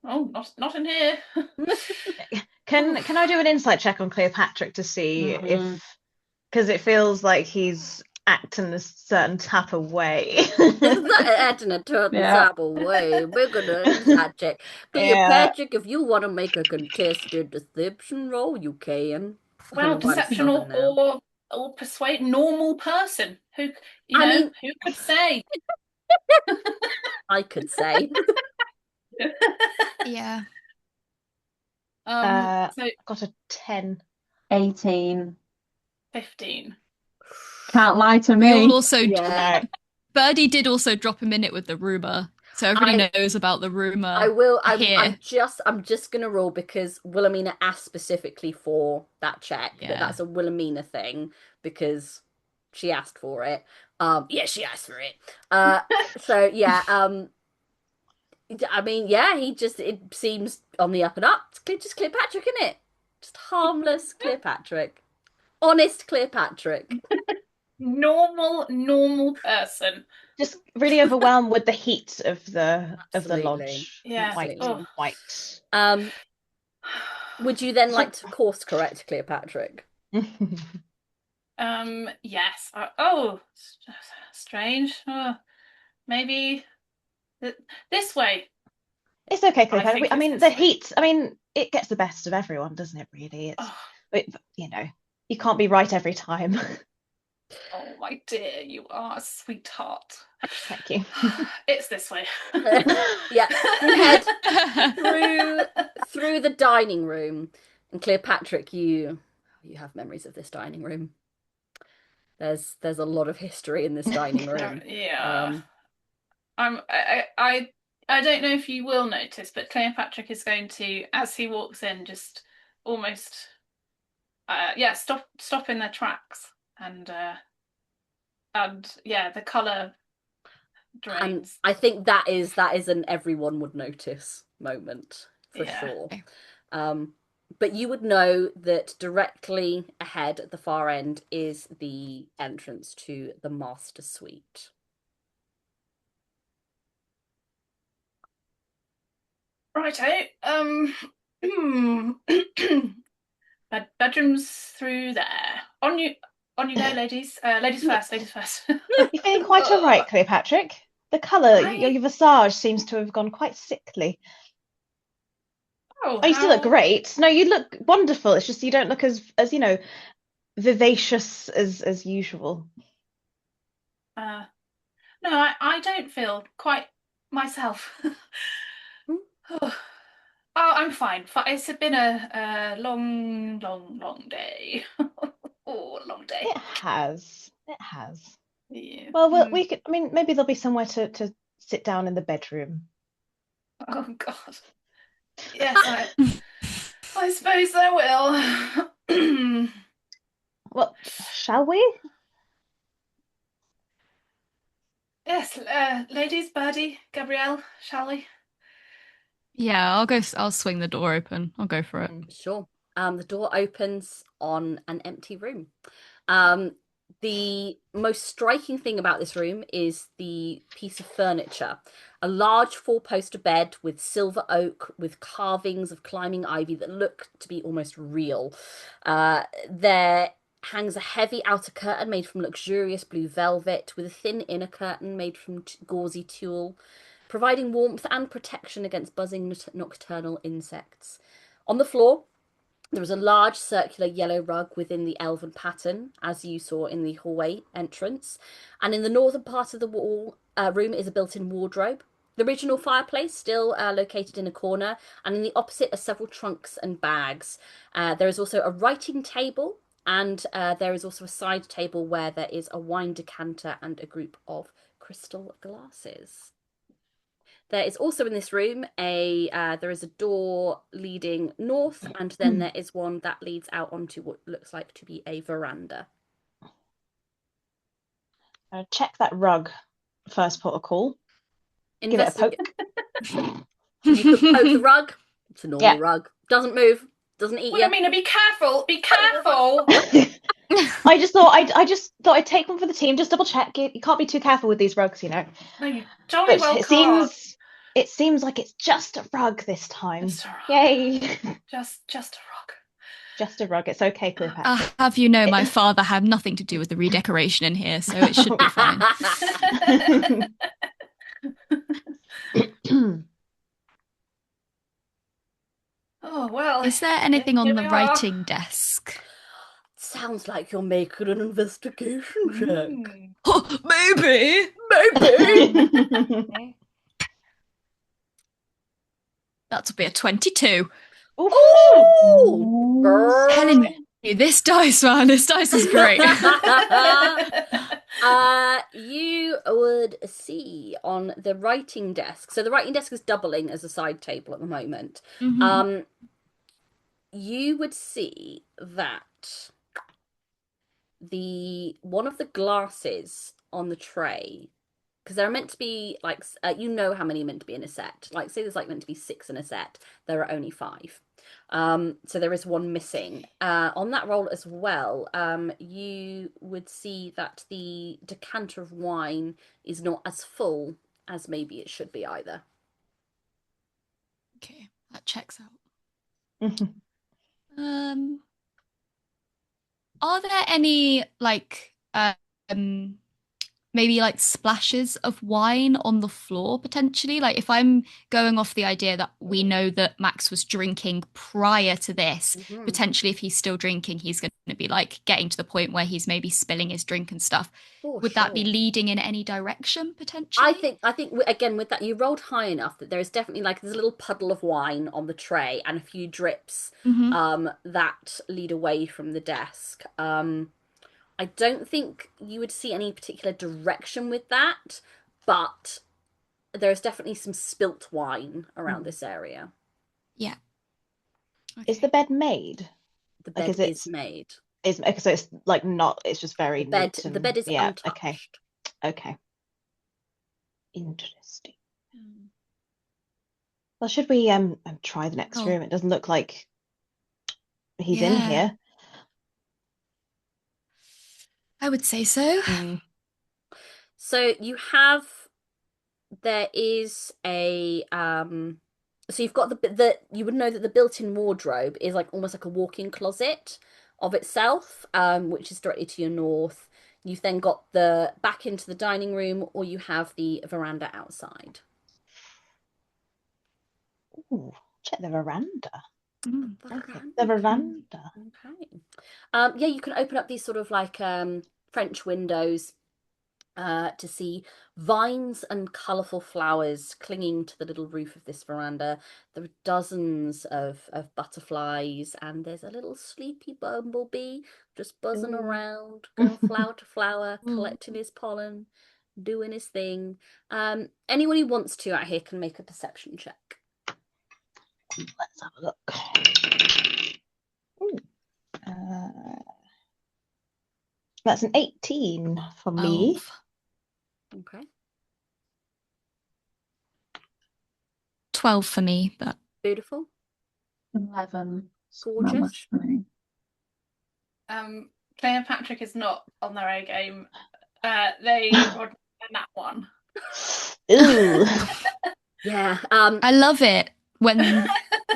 [SPEAKER 3] Oh, not in here.
[SPEAKER 2] Can I do an insight check on Cleopatra to see if
[SPEAKER 5] Mhm.
[SPEAKER 2] because it feels like he's acting a certain type of way.
[SPEAKER 1] It's not acting a certain
[SPEAKER 5] Yeah.
[SPEAKER 1] type of way. We're gonna inside check.
[SPEAKER 2] Yeah.
[SPEAKER 1] Cleopatra, if you want to make a contested deception roll, you can. I
[SPEAKER 3] Well,
[SPEAKER 1] know I'm
[SPEAKER 3] deception
[SPEAKER 1] southern now.
[SPEAKER 3] or persuade normal person.
[SPEAKER 1] I mean,
[SPEAKER 3] Who could say?
[SPEAKER 1] I could say.
[SPEAKER 4] yeah.
[SPEAKER 3] So
[SPEAKER 2] Got a 10.
[SPEAKER 5] 18.
[SPEAKER 3] 15.
[SPEAKER 5] Can't lie to
[SPEAKER 4] We all
[SPEAKER 5] me.
[SPEAKER 4] also,
[SPEAKER 1] Yeah.
[SPEAKER 2] No.
[SPEAKER 4] Birdie did also drop a minute with the rumor. So everybody
[SPEAKER 1] I
[SPEAKER 4] knows about the
[SPEAKER 1] I
[SPEAKER 4] rumor
[SPEAKER 1] will I'm
[SPEAKER 4] here.
[SPEAKER 1] just gonna roll because Wilhelmina asked specifically for that check, that
[SPEAKER 4] Yeah.
[SPEAKER 1] that's a Wilhelmina thing because she asked for it. Yeah, she asked for it. Uh so yeah, I mean, yeah, it seems on the up and up. Just Cleopatra, isn't it? Just harmless Cleopatra. Honest Cleopatra.
[SPEAKER 3] Normal person.
[SPEAKER 2] Just really overwhelmed with the heat of the
[SPEAKER 1] Absolutely.
[SPEAKER 2] lodge.
[SPEAKER 3] Yeah.
[SPEAKER 2] White,
[SPEAKER 3] Oh.
[SPEAKER 1] Absolutely.
[SPEAKER 2] white.
[SPEAKER 1] Um, would you then
[SPEAKER 2] So,
[SPEAKER 1] like to course correct Cleopatra?
[SPEAKER 3] Yes. Strange. Maybe this way.
[SPEAKER 2] It's okay,
[SPEAKER 3] I
[SPEAKER 2] Cleopatra.
[SPEAKER 3] think
[SPEAKER 2] I
[SPEAKER 3] it's
[SPEAKER 2] mean,
[SPEAKER 3] this
[SPEAKER 2] the
[SPEAKER 3] way.
[SPEAKER 2] heat, I mean, it gets the best of everyone, doesn't it, really?
[SPEAKER 3] Oh,
[SPEAKER 2] You know, you can't be right every time.
[SPEAKER 3] oh, my dear, you are a sweetheart.
[SPEAKER 2] Thank you.
[SPEAKER 3] It's this way.
[SPEAKER 1] Yeah, you head through the dining room, and Cleopatra, you have memories of this dining room. There's a lot of history in this dining room.
[SPEAKER 3] Yeah. I don't know if you will notice, but Cleopatra is going to, as he walks in, just almost stop in their tracks and yeah, the colour
[SPEAKER 1] And
[SPEAKER 3] drains.
[SPEAKER 1] I think that is an everyone would notice moment for
[SPEAKER 3] Yeah.
[SPEAKER 1] sure. Um, but you would know that directly ahead at the far end is the entrance to the master suite.
[SPEAKER 3] Righto. Bedrooms through there. On you go, ladies. Ladies first. Ladies first.
[SPEAKER 2] You're feeling quite all right, Cleopatra. The colour,
[SPEAKER 3] I
[SPEAKER 2] your visage seems to have gone quite sickly.
[SPEAKER 3] oh
[SPEAKER 2] Oh, you still look
[SPEAKER 3] how
[SPEAKER 2] great. No, you look wonderful. It's just you don't look as vivacious as usual.
[SPEAKER 3] uh no, I don't feel quite myself. Oh, I'm fine. It's been a long, long, long day. Oh, a long day.
[SPEAKER 2] It has. It has.
[SPEAKER 3] Yeah.
[SPEAKER 2] Well, we could. I mean, maybe there'll be somewhere to sit down in the bedroom.
[SPEAKER 3] Oh God. Yes, I suppose I will.
[SPEAKER 2] Well, shall we?
[SPEAKER 3] Yes, ladies, Birdie, Gabrielle, shall we?
[SPEAKER 4] Yeah, I'll go. I'll swing the door open. I'll go for it.
[SPEAKER 1] Sure. The door opens on an empty room. Um, the most striking thing about this room is the piece of furniture. A large four-poster bed with silver oak with carvings of climbing ivy that look to be almost real. There hangs a heavy outer curtain made from luxurious blue velvet with a thin inner curtain made from gauzy tulle, providing warmth and protection against buzzing nocturnal insects. On the floor, there is a large circular yellow rug within the elven pattern, as you saw in the hallway entrance. And in the northern part of the room is a built-in wardrobe. The original fireplace still located in a corner, and in the opposite are several trunks and bags. There is also a writing table, and there is also a side table where there is a wine decanter and a group of crystal glasses. There is also in this room there is a door leading north, and then there is one that leads out onto what looks like to be a veranda.
[SPEAKER 2] Check that rug. First port of call. Give it a
[SPEAKER 1] Investigate.
[SPEAKER 2] poke.
[SPEAKER 1] You could poke the rug. It's a normal
[SPEAKER 2] Yeah.
[SPEAKER 1] rug. Doesn't move. Doesn't eat you.
[SPEAKER 3] Wilhelmina, be careful! Be careful!
[SPEAKER 2] I just thought I'd take one for the team. Just double check. You can't be too careful with these rugs, you know.
[SPEAKER 3] No, you jolly
[SPEAKER 2] But
[SPEAKER 3] well
[SPEAKER 2] it
[SPEAKER 3] can't.
[SPEAKER 2] seems like it's just a rug this time.
[SPEAKER 3] Just a rug.
[SPEAKER 2] Yay!
[SPEAKER 3] Just a rug.
[SPEAKER 2] Just a rug. It's okay, Cleopatra.
[SPEAKER 4] Have you know, my father had nothing to do with the redecoration in here, so it should be fine.
[SPEAKER 3] Oh well.
[SPEAKER 4] Is there anything on
[SPEAKER 3] here
[SPEAKER 4] the
[SPEAKER 3] we are.
[SPEAKER 4] writing desk?
[SPEAKER 1] Sounds like you're making an investigation check.
[SPEAKER 4] Maybe.
[SPEAKER 1] Maybe.
[SPEAKER 4] That'll be a 22.
[SPEAKER 1] Oh, girl.
[SPEAKER 4] Telling you, this dice, man, this dice is great.
[SPEAKER 1] You would see on the writing desk. So the writing desk is doubling as a side table at the moment.
[SPEAKER 4] Mhm.
[SPEAKER 1] You would see that the one of the glasses on the tray, because there are meant to be like you know how many are meant to be in a set. Like say there's like meant to be 6 in a set. There are only 5. So there is one missing. On that roll as well, you would see that the decanter of wine is not as full as maybe it should be either.
[SPEAKER 4] Okay, that checks out. Um, Are there any like maybe like splashes of wine on the floor potentially? Like if I'm going off the idea that we know that Max was drinking prior to this,
[SPEAKER 1] Mhm.
[SPEAKER 4] potentially if he's still drinking, he's going to be like getting to the point where he's maybe spilling his drink and stuff.
[SPEAKER 1] For
[SPEAKER 4] Would that be
[SPEAKER 1] sure.
[SPEAKER 4] leading in any direction
[SPEAKER 1] I
[SPEAKER 4] potentially?
[SPEAKER 1] think I think again with that you rolled high enough that there is definitely like there's a little puddle of wine on the tray and a few drips
[SPEAKER 4] Hmm.
[SPEAKER 1] that lead away from the desk. I don't think you would see any particular direction with that, but there's definitely some spilt wine around
[SPEAKER 2] Hmm.
[SPEAKER 1] this area.
[SPEAKER 4] Yeah.
[SPEAKER 2] Is the
[SPEAKER 4] Okay.
[SPEAKER 2] bed made?
[SPEAKER 1] The
[SPEAKER 2] Like,
[SPEAKER 1] bed is made.
[SPEAKER 2] okay, so it's like not, it's just very neat
[SPEAKER 1] The
[SPEAKER 2] and
[SPEAKER 1] bed is
[SPEAKER 2] yeah, okay,
[SPEAKER 1] untouched.
[SPEAKER 2] okay. Interesting. Well, should we try the next
[SPEAKER 4] Oh,
[SPEAKER 2] room? It doesn't look like he's in
[SPEAKER 4] yeah.
[SPEAKER 2] here.
[SPEAKER 4] I would say so.
[SPEAKER 2] Hmm.
[SPEAKER 1] So you have there is a so you've got the you would know that the built-in wardrobe is like almost like a walk-in closet of itself, which is directly to your north. You've then got the back into the dining room, or you have the veranda outside.
[SPEAKER 2] Ooh, check the veranda.
[SPEAKER 1] The
[SPEAKER 4] Mm.
[SPEAKER 2] Okay, the
[SPEAKER 1] veranda.
[SPEAKER 2] veranda.
[SPEAKER 1] Okay. Yeah, you can open up these sort of like French windows to see vines and colourful flowers clinging to the little roof of this veranda. There are dozens of butterflies, and there's a little sleepy bumblebee just buzzing
[SPEAKER 2] Ooh.
[SPEAKER 1] around, going flower to flower,
[SPEAKER 4] Ooh.
[SPEAKER 1] collecting his pollen, doing his thing. Anyone who wants to out here can make a perception check.
[SPEAKER 2] Let's have a look. Ooh. Uh, that's an 18 for me.
[SPEAKER 4] 12.
[SPEAKER 1] Okay.
[SPEAKER 4] 12 for me, but
[SPEAKER 1] Beautiful.
[SPEAKER 5] 11. Not
[SPEAKER 1] Gorgeous.
[SPEAKER 5] much for me.
[SPEAKER 3] Clay and Patrick is not on their A game. They rolled a nat one.
[SPEAKER 2] Ooh.
[SPEAKER 1] Yeah.
[SPEAKER 4] I love it when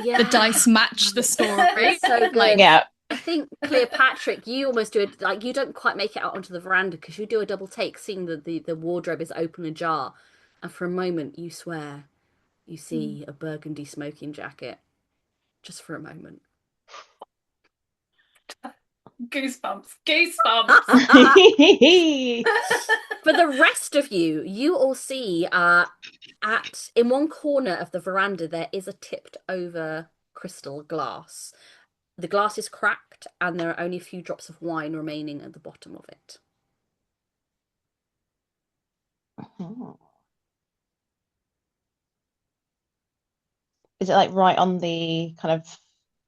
[SPEAKER 1] Yeah.
[SPEAKER 4] the dice match the story.
[SPEAKER 1] It's so good.
[SPEAKER 4] Like,
[SPEAKER 2] Yeah.
[SPEAKER 1] I think Cleopatra, you almost do it like you don't quite make it out onto the veranda because you do a double take, seeing that the wardrobe is open ajar, and for a moment you swear you see a burgundy smoking jacket, just for a moment.
[SPEAKER 3] Goosebumps. Goosebumps.
[SPEAKER 1] For the rest of you, you all see at in one corner of the veranda there is a tipped over crystal glass. The glass is cracked, and there are only a few drops of wine remaining at the bottom of it.
[SPEAKER 2] Oh. Is it like right on the kind of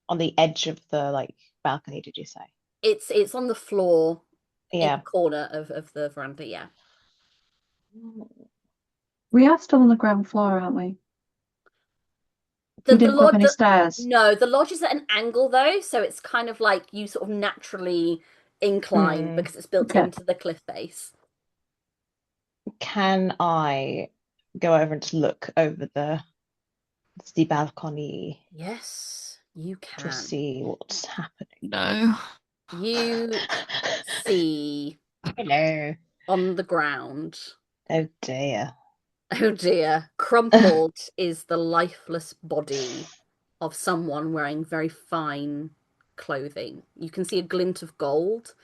[SPEAKER 2] on the edge of the like balcony, did you say?
[SPEAKER 1] It's on the floor in the
[SPEAKER 2] Yeah.
[SPEAKER 1] corner of the veranda, yeah.
[SPEAKER 5] We are still on the ground floor, aren't we?
[SPEAKER 1] The
[SPEAKER 5] We
[SPEAKER 1] the
[SPEAKER 5] didn't go up
[SPEAKER 1] lodge
[SPEAKER 5] any stairs.
[SPEAKER 1] no, the lodge is at an angle though, so it's kind of like you sort of naturally incline
[SPEAKER 2] Hmm.
[SPEAKER 1] because it's built
[SPEAKER 5] Okay.
[SPEAKER 1] into the cliff face.
[SPEAKER 2] Can I go over and just look over the balcony
[SPEAKER 1] Yes, you
[SPEAKER 2] to
[SPEAKER 1] can.
[SPEAKER 2] see what's happening?
[SPEAKER 4] no.
[SPEAKER 1] You see
[SPEAKER 2] Hello.
[SPEAKER 1] on the ground.
[SPEAKER 2] Oh dear.
[SPEAKER 1] Oh dear. Crumpled is the lifeless body of someone wearing very fine clothing. You can see a glint of gold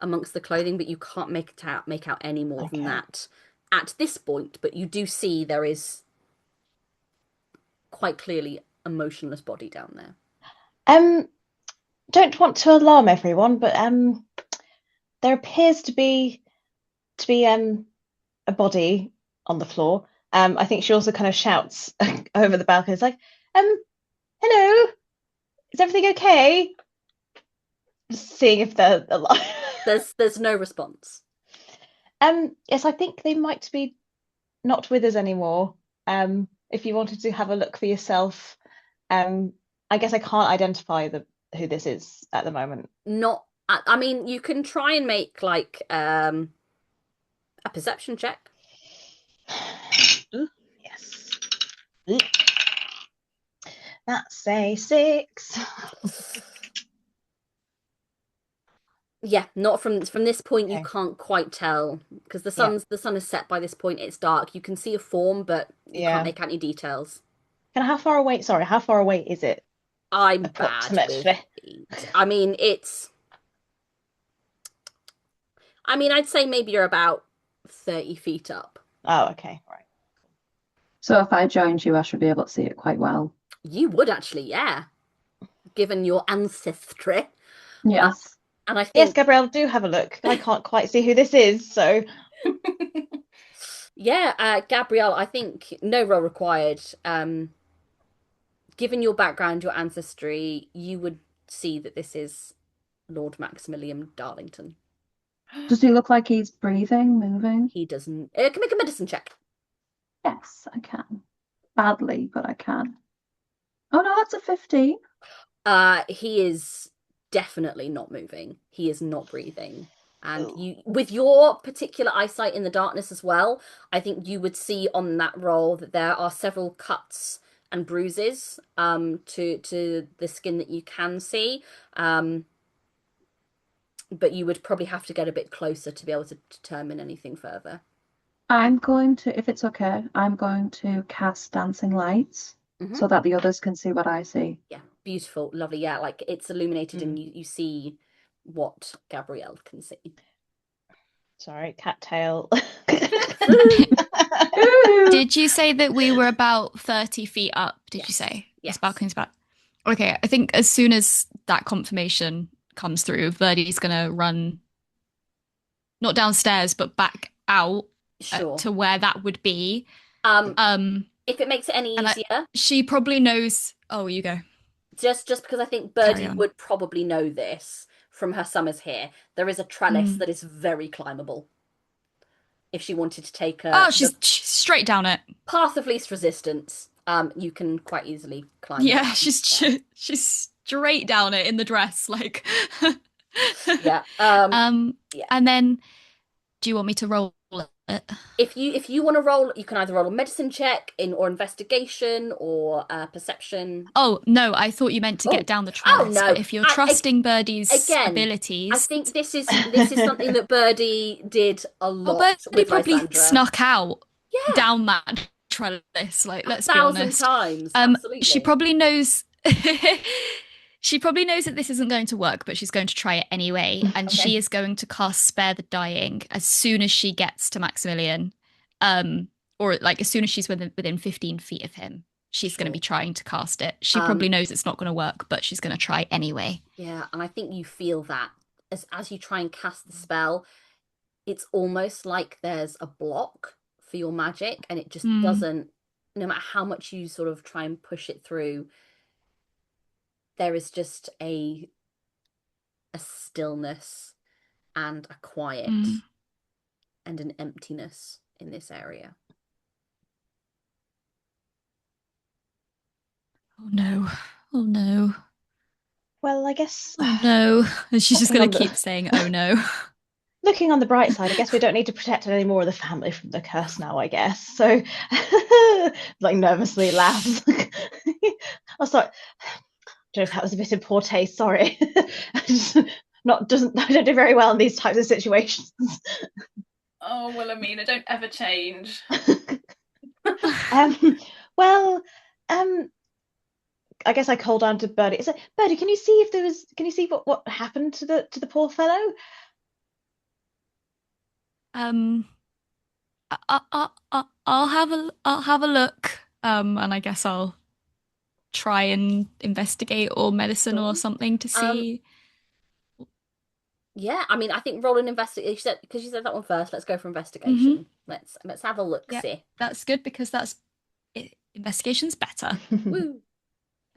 [SPEAKER 1] amongst the clothing, but you can't make out any more than
[SPEAKER 2] Okay.
[SPEAKER 1] that at this point. But you do see there is quite clearly a motionless body down there.
[SPEAKER 2] Um, don't want to alarm everyone, but there appears to be a body on the floor. I think she also kind of shouts over the balcony. It's like, hello, is everything okay? Just seeing if they're alive.
[SPEAKER 1] There's no response.
[SPEAKER 2] Yes, I think they might be not with us anymore. If you wanted to have a look for yourself, I guess I can't identify who this is at the moment.
[SPEAKER 1] Not I mean, you can try and make like a perception check.
[SPEAKER 2] Ooh, yes. Ooh. That's a 6.
[SPEAKER 1] Yeah, not from this point you
[SPEAKER 2] Okay.
[SPEAKER 1] can't quite tell because
[SPEAKER 2] Yeah.
[SPEAKER 1] the sun is set by this point. It's dark. You can see a form, but you can't
[SPEAKER 2] Yeah.
[SPEAKER 1] make out any details.
[SPEAKER 2] How far away? Sorry, how far away is it
[SPEAKER 1] I'm bad with
[SPEAKER 2] approximately?
[SPEAKER 1] feet. I'd say maybe you're about 30 feet up.
[SPEAKER 2] Oh, okay. Right.
[SPEAKER 5] So if I joined you, I should be able to see it quite well.
[SPEAKER 1] You would actually, yeah, given your ancestry. Uh,
[SPEAKER 5] Yes.
[SPEAKER 1] and I
[SPEAKER 2] Yes,
[SPEAKER 1] think,
[SPEAKER 2] Gabrielle, do have a look. I can't quite see who this is, so
[SPEAKER 1] yeah, Gabrielle, I think no role required. Given your background, your ancestry, you would see that this is Lord Maximilian Darlington.
[SPEAKER 5] Does he look like he's breathing, moving?
[SPEAKER 1] He doesn't. Can make a medicine check.
[SPEAKER 5] Yes, I can. Badly, but I can. Oh no, that's a 15.
[SPEAKER 1] He is definitely not moving. He is not breathing. And
[SPEAKER 2] oh,
[SPEAKER 1] you, with your particular eyesight in the darkness as well, I think you would see on that roll that there are several cuts and bruises to the skin that you can see. Um, but you would probably have to get a bit closer to be able to determine anything further.
[SPEAKER 5] I'm going to, if it's okay, I'm going to cast dancing lights
[SPEAKER 1] Hmm.
[SPEAKER 5] so that the others can see what I see.
[SPEAKER 1] Yeah, beautiful, lovely. Yeah, like it's illuminated
[SPEAKER 2] mm,
[SPEAKER 1] and you see what Gabrielle can see.
[SPEAKER 2] sorry, cattail.
[SPEAKER 5] Ooh.
[SPEAKER 4] Did you say that we were about 30 feet up? Did you
[SPEAKER 1] Yes,
[SPEAKER 4] say? This
[SPEAKER 1] yes.
[SPEAKER 4] balcony's about. Okay, I think as soon as that confirmation comes through, Verdi's gonna run not downstairs, but back out
[SPEAKER 1] Sure.
[SPEAKER 4] to where that would be.
[SPEAKER 1] Um,
[SPEAKER 4] Um,
[SPEAKER 1] if it makes it any
[SPEAKER 4] and
[SPEAKER 1] easier,
[SPEAKER 4] she probably knows. Oh, you go.
[SPEAKER 1] just because I think
[SPEAKER 4] Carry
[SPEAKER 1] Birdie
[SPEAKER 4] on.
[SPEAKER 1] would probably know this from her summers here, there is a trellis
[SPEAKER 4] Mm.
[SPEAKER 1] that is very climbable. If she wanted to take
[SPEAKER 4] Oh,
[SPEAKER 1] the
[SPEAKER 4] she's straight down it.
[SPEAKER 1] path of least resistance, you can quite easily climb
[SPEAKER 4] Yeah,
[SPEAKER 1] down there.
[SPEAKER 4] she's straight down it in the dress, like.
[SPEAKER 1] Yeah.
[SPEAKER 4] um,
[SPEAKER 1] Yeah.
[SPEAKER 4] and then, do you want me to roll it?
[SPEAKER 1] If you want to roll, you can either roll a medicine check in or investigation or perception.
[SPEAKER 4] Oh no, I thought you meant to get
[SPEAKER 1] Oh,
[SPEAKER 4] down the
[SPEAKER 1] oh
[SPEAKER 4] trellis. But
[SPEAKER 1] no.
[SPEAKER 4] if you're trusting Birdie's
[SPEAKER 1] Again, I
[SPEAKER 4] abilities,
[SPEAKER 1] think this is something that Birdie did a
[SPEAKER 4] oh,
[SPEAKER 1] lot
[SPEAKER 4] Birdie
[SPEAKER 1] with
[SPEAKER 4] probably
[SPEAKER 1] Lysandra.
[SPEAKER 4] snuck out
[SPEAKER 1] Yeah,
[SPEAKER 4] down that trellis. Like,
[SPEAKER 1] a
[SPEAKER 4] let's be
[SPEAKER 1] thousand
[SPEAKER 4] honest.
[SPEAKER 1] times.
[SPEAKER 4] She
[SPEAKER 1] Absolutely.
[SPEAKER 4] probably knows. She probably knows that this isn't going to work, but she's going to try it anyway. And
[SPEAKER 1] Okay.
[SPEAKER 4] she is going to cast Spare the Dying as soon as she gets to Maximilian. Or like as soon as she's within 15 feet of him. She's going to be
[SPEAKER 1] Sure.
[SPEAKER 4] trying to cast it. She
[SPEAKER 1] Um,
[SPEAKER 4] probably knows it's not going to work, but she's going to try anyway.
[SPEAKER 1] yeah, and I think you feel that as you try and cast the spell, it's almost like there's a block for your magic, and it just
[SPEAKER 4] Mm,
[SPEAKER 1] doesn't, no matter how much you sort of try and push it through, there is just a stillness and a quiet
[SPEAKER 4] mm.
[SPEAKER 1] and an emptiness in this area.
[SPEAKER 4] Oh no. Oh no.
[SPEAKER 2] Well, I guess
[SPEAKER 4] Oh no. And she's just
[SPEAKER 2] looking
[SPEAKER 4] going
[SPEAKER 2] on
[SPEAKER 4] to
[SPEAKER 2] the
[SPEAKER 4] keep saying, oh no.
[SPEAKER 2] looking on the bright side, I guess we don't need to protect any more of the family from the curse now, I guess. So, like nervously laughs. Oh, sorry. I don't know if that was a bit in poor taste. Sorry. I just not doesn't I don't do very well in these types of situations.
[SPEAKER 3] Oh, Wilhelmina, don't ever change.
[SPEAKER 2] um, well, um, I guess I called down to Birdie. So, Birdie, can you see if there was? Can you see what happened to the poor fellow?
[SPEAKER 4] um, I'll have a look. And I guess I'll try and investigate or medicine or
[SPEAKER 1] Sure.
[SPEAKER 4] something to
[SPEAKER 1] Um,
[SPEAKER 4] see.
[SPEAKER 1] yeah, I think roll an investigation because you said that one first. Let's go for
[SPEAKER 4] Hmm.
[SPEAKER 1] investigation. Let's have a look.
[SPEAKER 4] Yeah,
[SPEAKER 1] See.
[SPEAKER 4] that's good because investigation's better.
[SPEAKER 1] Woo.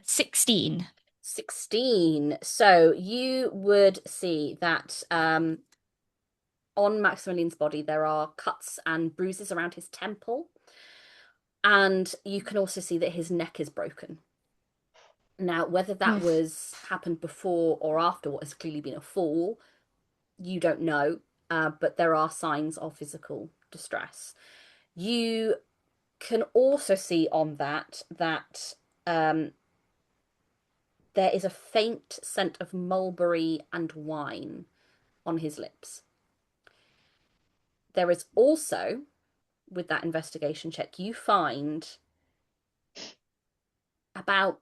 [SPEAKER 4] 16.
[SPEAKER 1] 16. So you would see that on Maximilian's body there are cuts and bruises around his temple, and you can also see that his neck is broken. Now, whether that
[SPEAKER 2] Oof.
[SPEAKER 1] was happened before or after what has clearly been a fall, you don't know, but there are signs of physical distress. You can also see on that um, there is a faint scent of mulberry and wine on his lips. There is also, with that investigation check, you find about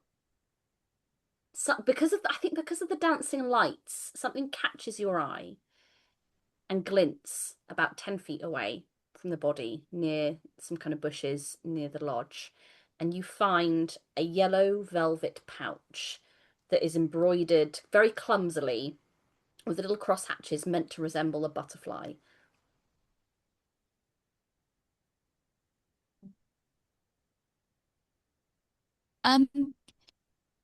[SPEAKER 1] because of I think because of the dancing lights, something catches your eye and glints about 10 feet away from the body near some kind of bushes near the lodge. And you find a yellow velvet pouch that is embroidered very clumsily with little cross hatches meant to resemble a butterfly.
[SPEAKER 4] Um,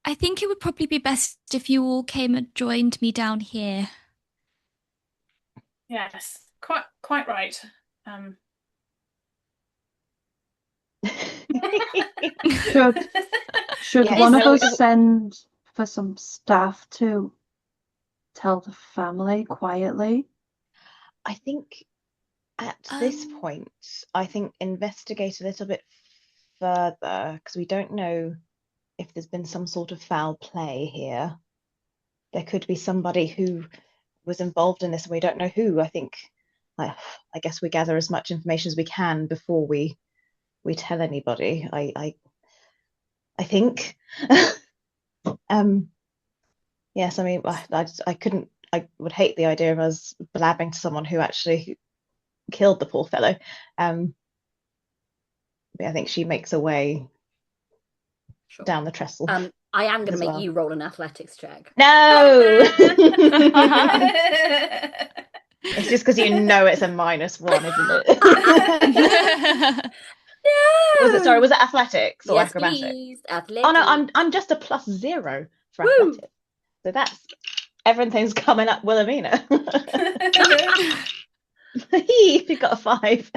[SPEAKER 4] I think it would probably be best if you all came and joined me down here.
[SPEAKER 3] Yes, quite right. Um,
[SPEAKER 5] Should should
[SPEAKER 2] Yes,
[SPEAKER 5] one of
[SPEAKER 2] no,
[SPEAKER 5] us send for some staff to tell the family quietly?
[SPEAKER 2] I think at this
[SPEAKER 4] Um,
[SPEAKER 2] point, I think investigate a little bit further because we don't know if there's been some sort of foul play here. There could be somebody who was involved in this, and we don't know who. I think, I guess we gather as much information as we can before we tell anybody. I think. Yes, I mean, I couldn't. I would hate the idea of us blabbing to someone who actually killed the poor fellow. But I think she makes her way
[SPEAKER 1] Sure.
[SPEAKER 2] down the trestle
[SPEAKER 1] I am going to
[SPEAKER 2] as
[SPEAKER 1] make
[SPEAKER 2] well.
[SPEAKER 1] you roll an athletics check.
[SPEAKER 2] No! It's just because you know it's a -1, isn't it?
[SPEAKER 1] No!
[SPEAKER 2] Was it athletics or
[SPEAKER 1] Yes,
[SPEAKER 2] acrobatics?
[SPEAKER 1] please.
[SPEAKER 2] Oh no,
[SPEAKER 1] Athletics.
[SPEAKER 2] I'm just a +0 for
[SPEAKER 1] Woo!
[SPEAKER 2] athletics. So that's everything's coming up Wilhelmina. You've got a 5.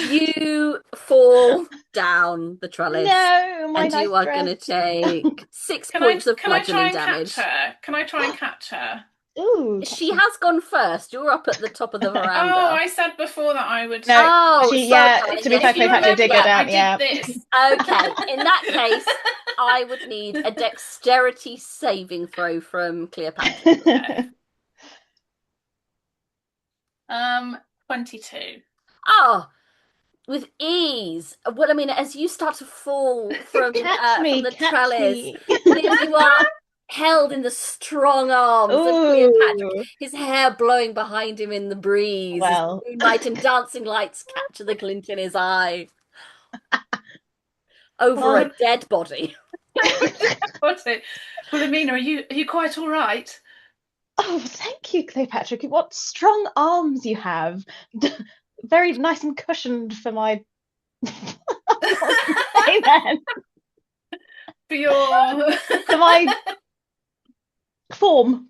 [SPEAKER 1] You fall down the trellis
[SPEAKER 2] No, my
[SPEAKER 1] and
[SPEAKER 2] nice
[SPEAKER 1] you are going
[SPEAKER 2] dress.
[SPEAKER 1] to take 6
[SPEAKER 3] can I
[SPEAKER 1] points of
[SPEAKER 3] can I try
[SPEAKER 1] bludgeoning
[SPEAKER 3] and
[SPEAKER 1] damage.
[SPEAKER 3] catch her? Can I try and catch her?
[SPEAKER 2] Ooh,
[SPEAKER 1] She has gone first. You're up at the top of the
[SPEAKER 3] Oh,
[SPEAKER 1] veranda.
[SPEAKER 3] I said before that I would.
[SPEAKER 2] No,
[SPEAKER 1] Oh,
[SPEAKER 2] she,
[SPEAKER 1] sorry,
[SPEAKER 2] yeah,
[SPEAKER 1] darling.
[SPEAKER 2] to be
[SPEAKER 1] Yes,
[SPEAKER 2] fair,
[SPEAKER 3] If you
[SPEAKER 2] Cleopatra
[SPEAKER 3] remember
[SPEAKER 2] did go
[SPEAKER 3] that,
[SPEAKER 2] down,
[SPEAKER 3] I
[SPEAKER 2] yeah.
[SPEAKER 3] did this.
[SPEAKER 1] Okay, in that case, I would need a dexterity saving throw from Cleopatra.
[SPEAKER 3] Okay. 22.
[SPEAKER 1] Oh, with ease. Well, I mean, as you start to fall from from the
[SPEAKER 2] Catch
[SPEAKER 1] trellis,
[SPEAKER 2] me.
[SPEAKER 1] Liz, you are held in the strong arms of Cleopatra,
[SPEAKER 2] Ooh,
[SPEAKER 1] his hair blowing behind him in the breeze as
[SPEAKER 2] well,
[SPEAKER 1] moonlight and dancing lights capture the glint in his eye over a
[SPEAKER 2] well,
[SPEAKER 1] dead body.
[SPEAKER 3] What's it? Wilhelmina, are you quite all right?
[SPEAKER 2] oh, thank you, Cleopatra. What strong arms you have. Very nice and cushioned for my. What can I say then?
[SPEAKER 3] For your
[SPEAKER 2] For my form.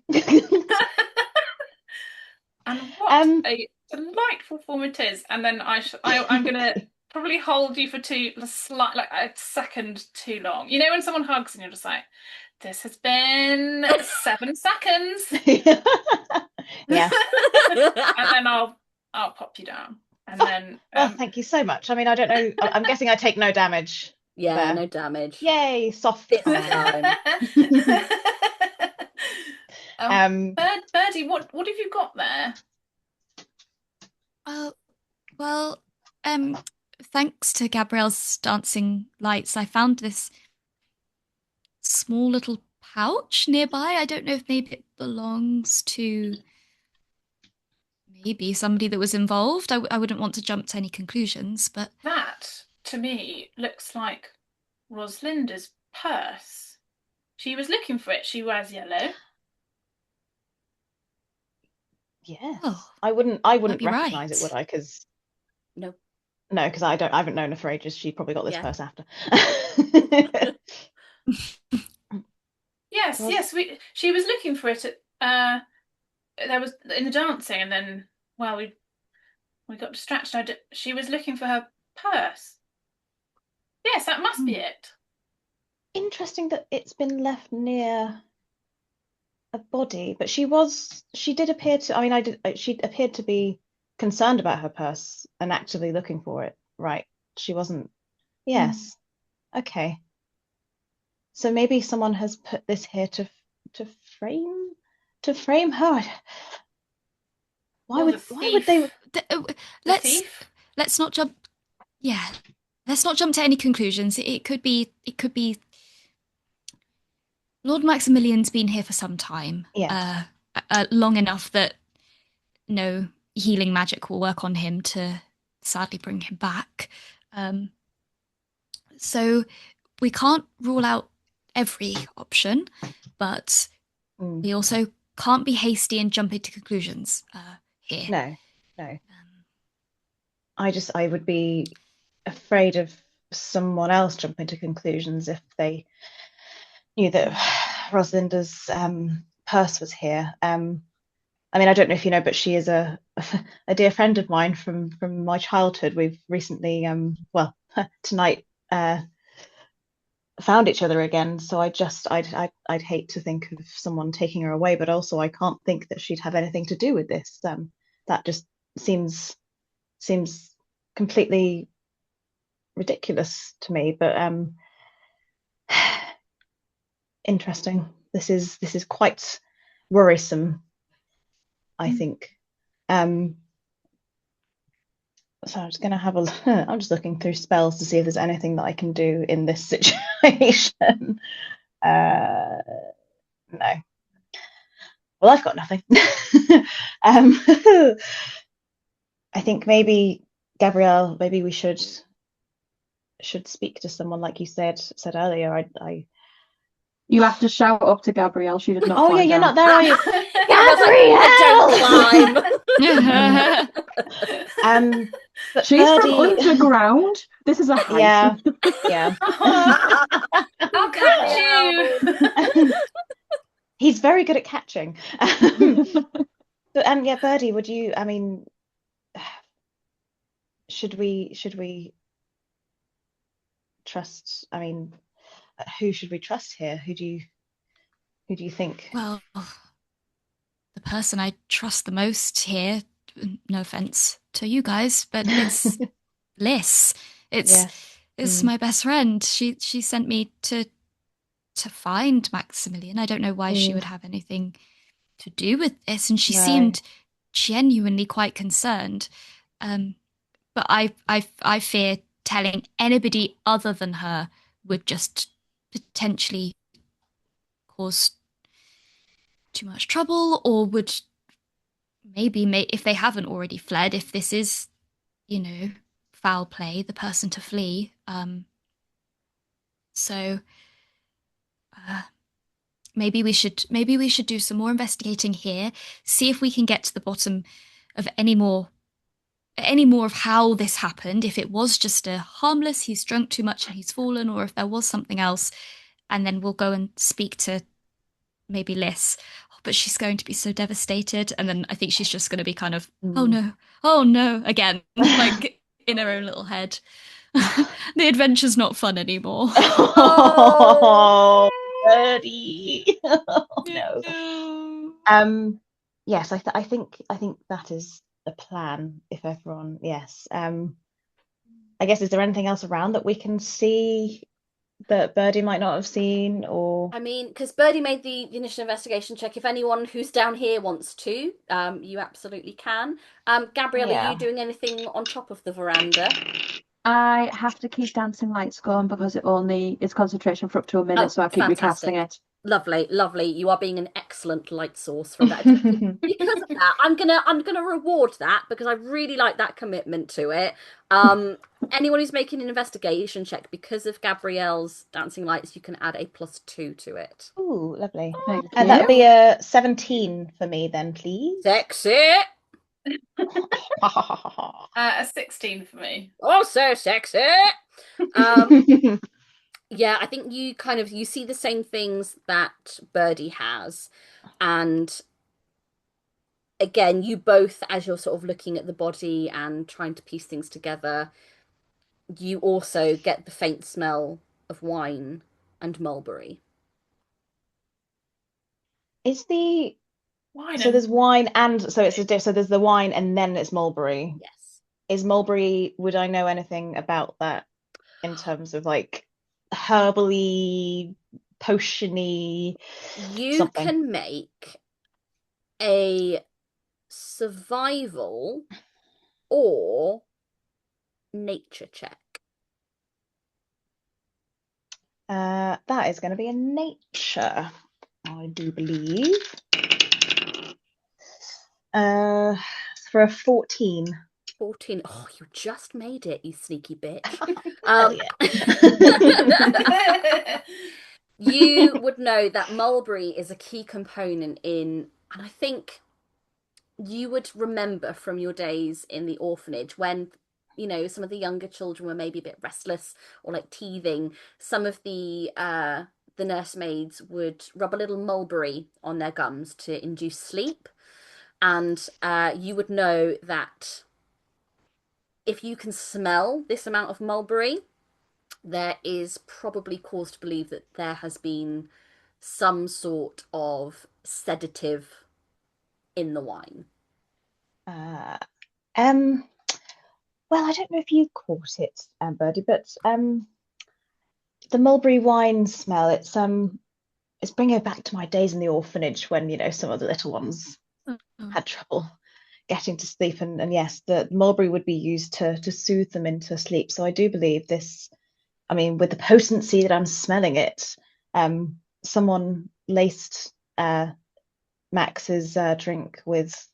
[SPEAKER 3] and what
[SPEAKER 2] Um,
[SPEAKER 3] a delightful form it is. And then I'm gonna probably hold you for like a second too long. You know when someone hugs and you're just like, this has been 7 seconds.
[SPEAKER 2] yeah.
[SPEAKER 3] And then I'll pop you down. And then
[SPEAKER 2] Well, thank you so much. I mean, I don't know. I'm guessing I take no damage
[SPEAKER 1] Yeah,
[SPEAKER 2] there.
[SPEAKER 1] no damage.
[SPEAKER 2] Yay, soft
[SPEAKER 1] This
[SPEAKER 2] arm.
[SPEAKER 1] time.
[SPEAKER 2] Um,
[SPEAKER 3] Birdie, what have you got there?
[SPEAKER 4] Oh, well, thanks to Gabrielle's dancing lights, I found this small little pouch nearby. I don't know if maybe it belongs to maybe somebody that was involved. I wouldn't want to jump to any conclusions, but
[SPEAKER 3] That, to me, looks like Rosalinda's purse. She was looking for it. She wears yellow.
[SPEAKER 2] yes.
[SPEAKER 4] oh,
[SPEAKER 2] I wouldn't
[SPEAKER 4] be
[SPEAKER 2] recognize it,
[SPEAKER 4] right.
[SPEAKER 2] would I? Because
[SPEAKER 1] No.
[SPEAKER 2] no, because I haven't known her for ages. She probably got this
[SPEAKER 1] Yeah.
[SPEAKER 2] purse after.
[SPEAKER 3] Yes,
[SPEAKER 2] Was
[SPEAKER 3] yes. She was looking for it at there was in the dancing, and then well, we got distracted. She was looking for her purse. Yes, that must be
[SPEAKER 4] Hmm.
[SPEAKER 3] it.
[SPEAKER 2] interesting that it's been left near a body, but she did appear to, I mean, she appeared to be concerned about her purse and actively looking for it, right? She wasn't, yes, okay. So maybe someone has put this here to frame to frame her. Why
[SPEAKER 3] Or the
[SPEAKER 2] would they?
[SPEAKER 3] thief.
[SPEAKER 4] The- uh,
[SPEAKER 3] The
[SPEAKER 4] let's
[SPEAKER 3] thief.
[SPEAKER 4] let's not jump. Yeah, let's not jump to any conclusions. It could be Lord Maximilian's been here for some time,
[SPEAKER 2] Yes.
[SPEAKER 4] long enough that no healing magic will work on him to sadly bring him back. Um, so we can't rule out every option, but
[SPEAKER 2] Mm.
[SPEAKER 4] we also can't be hasty and jump into conclusions here.
[SPEAKER 2] No, no. I would be afraid of someone else jumping to conclusions if they knew that Rosalinda's purse was here. I mean, I don't know if you know, but she is a dear friend of mine from my childhood. We've recently, well, tonight found each other again. So I'd hate to think of someone taking her away, but also I can't think that she'd have anything to do with this. That just seems completely ridiculous to me. But interesting. This is quite worrisome, I think. Um, so I'm just gonna have a. I'm just looking through spells to see if there's anything that I can do in this situation. Uh, no. Well, I've got nothing. um, I think maybe Gabrielle, maybe we should speak to someone like you said earlier. I
[SPEAKER 5] You have to shout up to Gabrielle. She did not
[SPEAKER 2] Oh yeah,
[SPEAKER 5] fly
[SPEAKER 2] you're not
[SPEAKER 5] down.
[SPEAKER 2] there, are you?
[SPEAKER 1] Gabriel's like, I don't climb.
[SPEAKER 2] But
[SPEAKER 5] She's from
[SPEAKER 2] Birdie,
[SPEAKER 5] underground. This is a house.
[SPEAKER 2] yeah, yeah.
[SPEAKER 3] I'll catch you.
[SPEAKER 2] He's very good at catching. But yeah, Birdie, would you? I mean, should we trust? I mean, who should we trust here? Who do you think?
[SPEAKER 4] Well, the person I trust the most here, no offense to you guys, but it's Liz. It's
[SPEAKER 2] Yes.
[SPEAKER 4] it's my best friend. She sent me to find Maximilian. I don't know why she
[SPEAKER 2] Mm,
[SPEAKER 4] would have anything to do with this, and she
[SPEAKER 2] no.
[SPEAKER 4] seemed genuinely quite concerned. But I fear telling anybody other than her would just potentially cause too much trouble, or would maybe if they haven't already fled, if this is, you know, foul play, the person to flee. So uh, maybe we should do some more investigating here, see if we can get to the bottom of any more of how this happened, if it was just a harmless he's drunk too much and he's fallen, or if there was something else, and then we'll go and speak to maybe Liz. Oh, but she's going to be so devastated, and then I think she's just going to be kind of,
[SPEAKER 2] Mm.
[SPEAKER 4] oh no again, like in her own little head. The adventure's not fun anymore.
[SPEAKER 2] Oh, Birdie. Oh, no.
[SPEAKER 4] No.
[SPEAKER 2] Yes, I think that is the plan. If everyone, yes. I guess is there anything else around that we can see that Birdie might not have seen, or
[SPEAKER 1] I mean, because Birdie made the initial investigation check. If anyone who's down here wants to, you absolutely can. Gabrielle, are you
[SPEAKER 2] yeah.
[SPEAKER 1] doing anything on top of the veranda?
[SPEAKER 5] I have to keep dancing lights going because it only is concentration for up to a minute,
[SPEAKER 1] Oh,
[SPEAKER 5] so I keep recasting
[SPEAKER 1] fantastic.
[SPEAKER 5] it.
[SPEAKER 1] Lovely, lovely. You are being an excellent light source for that. Because of that, I'm gonna reward that because I really like that commitment to it. Anyone who's making an investigation check because of Gabrielle's dancing lights, you can add a +2 to it.
[SPEAKER 2] Ooh, lovely.
[SPEAKER 5] Thank
[SPEAKER 2] And that'll
[SPEAKER 5] you.
[SPEAKER 2] be a 17 for me then, please.
[SPEAKER 1] Sexy.
[SPEAKER 3] A 16 for me.
[SPEAKER 1] Oh, so sexy. Yeah, I think you see the same things that Birdie has, and again, you both, as you're sort of looking at the body and trying to piece things together, you also get the faint smell of wine and mulberry.
[SPEAKER 2] Is the
[SPEAKER 3] Wine
[SPEAKER 2] So
[SPEAKER 3] and
[SPEAKER 2] there's wine and so it's a so there's the wine and then it's mulberry.
[SPEAKER 1] Yes.
[SPEAKER 2] Is mulberry, would I know anything about that in terms of like herbally, potiony
[SPEAKER 1] You
[SPEAKER 2] something?
[SPEAKER 1] can make a survival or nature check.
[SPEAKER 2] That is going to be a nature, I do believe. For a 14.
[SPEAKER 1] 14. Oh, you just made it, you sneaky bitch.
[SPEAKER 2] Hell yeah.
[SPEAKER 1] You would know that mulberry is a key component in, and I think you would remember from your days in the orphanage when, some of the younger children were maybe a bit restless or like teething. Some of the nursemaids would rub a little mulberry on their gums to induce sleep. And you would know that if you can smell this amount of mulberry, there is probably cause to believe that there has been some sort of sedative in the wine.
[SPEAKER 2] Uh, um, well, I don't know if you caught it, Birdie, but the mulberry wine smell, it's bringing me back to my days in the orphanage when, some of the little ones
[SPEAKER 4] Oh.
[SPEAKER 2] had trouble getting to sleep. And yes, the mulberry would be used to soothe them into sleep. So I do believe this, I mean, with the potency that I'm smelling it, someone laced Max's drink with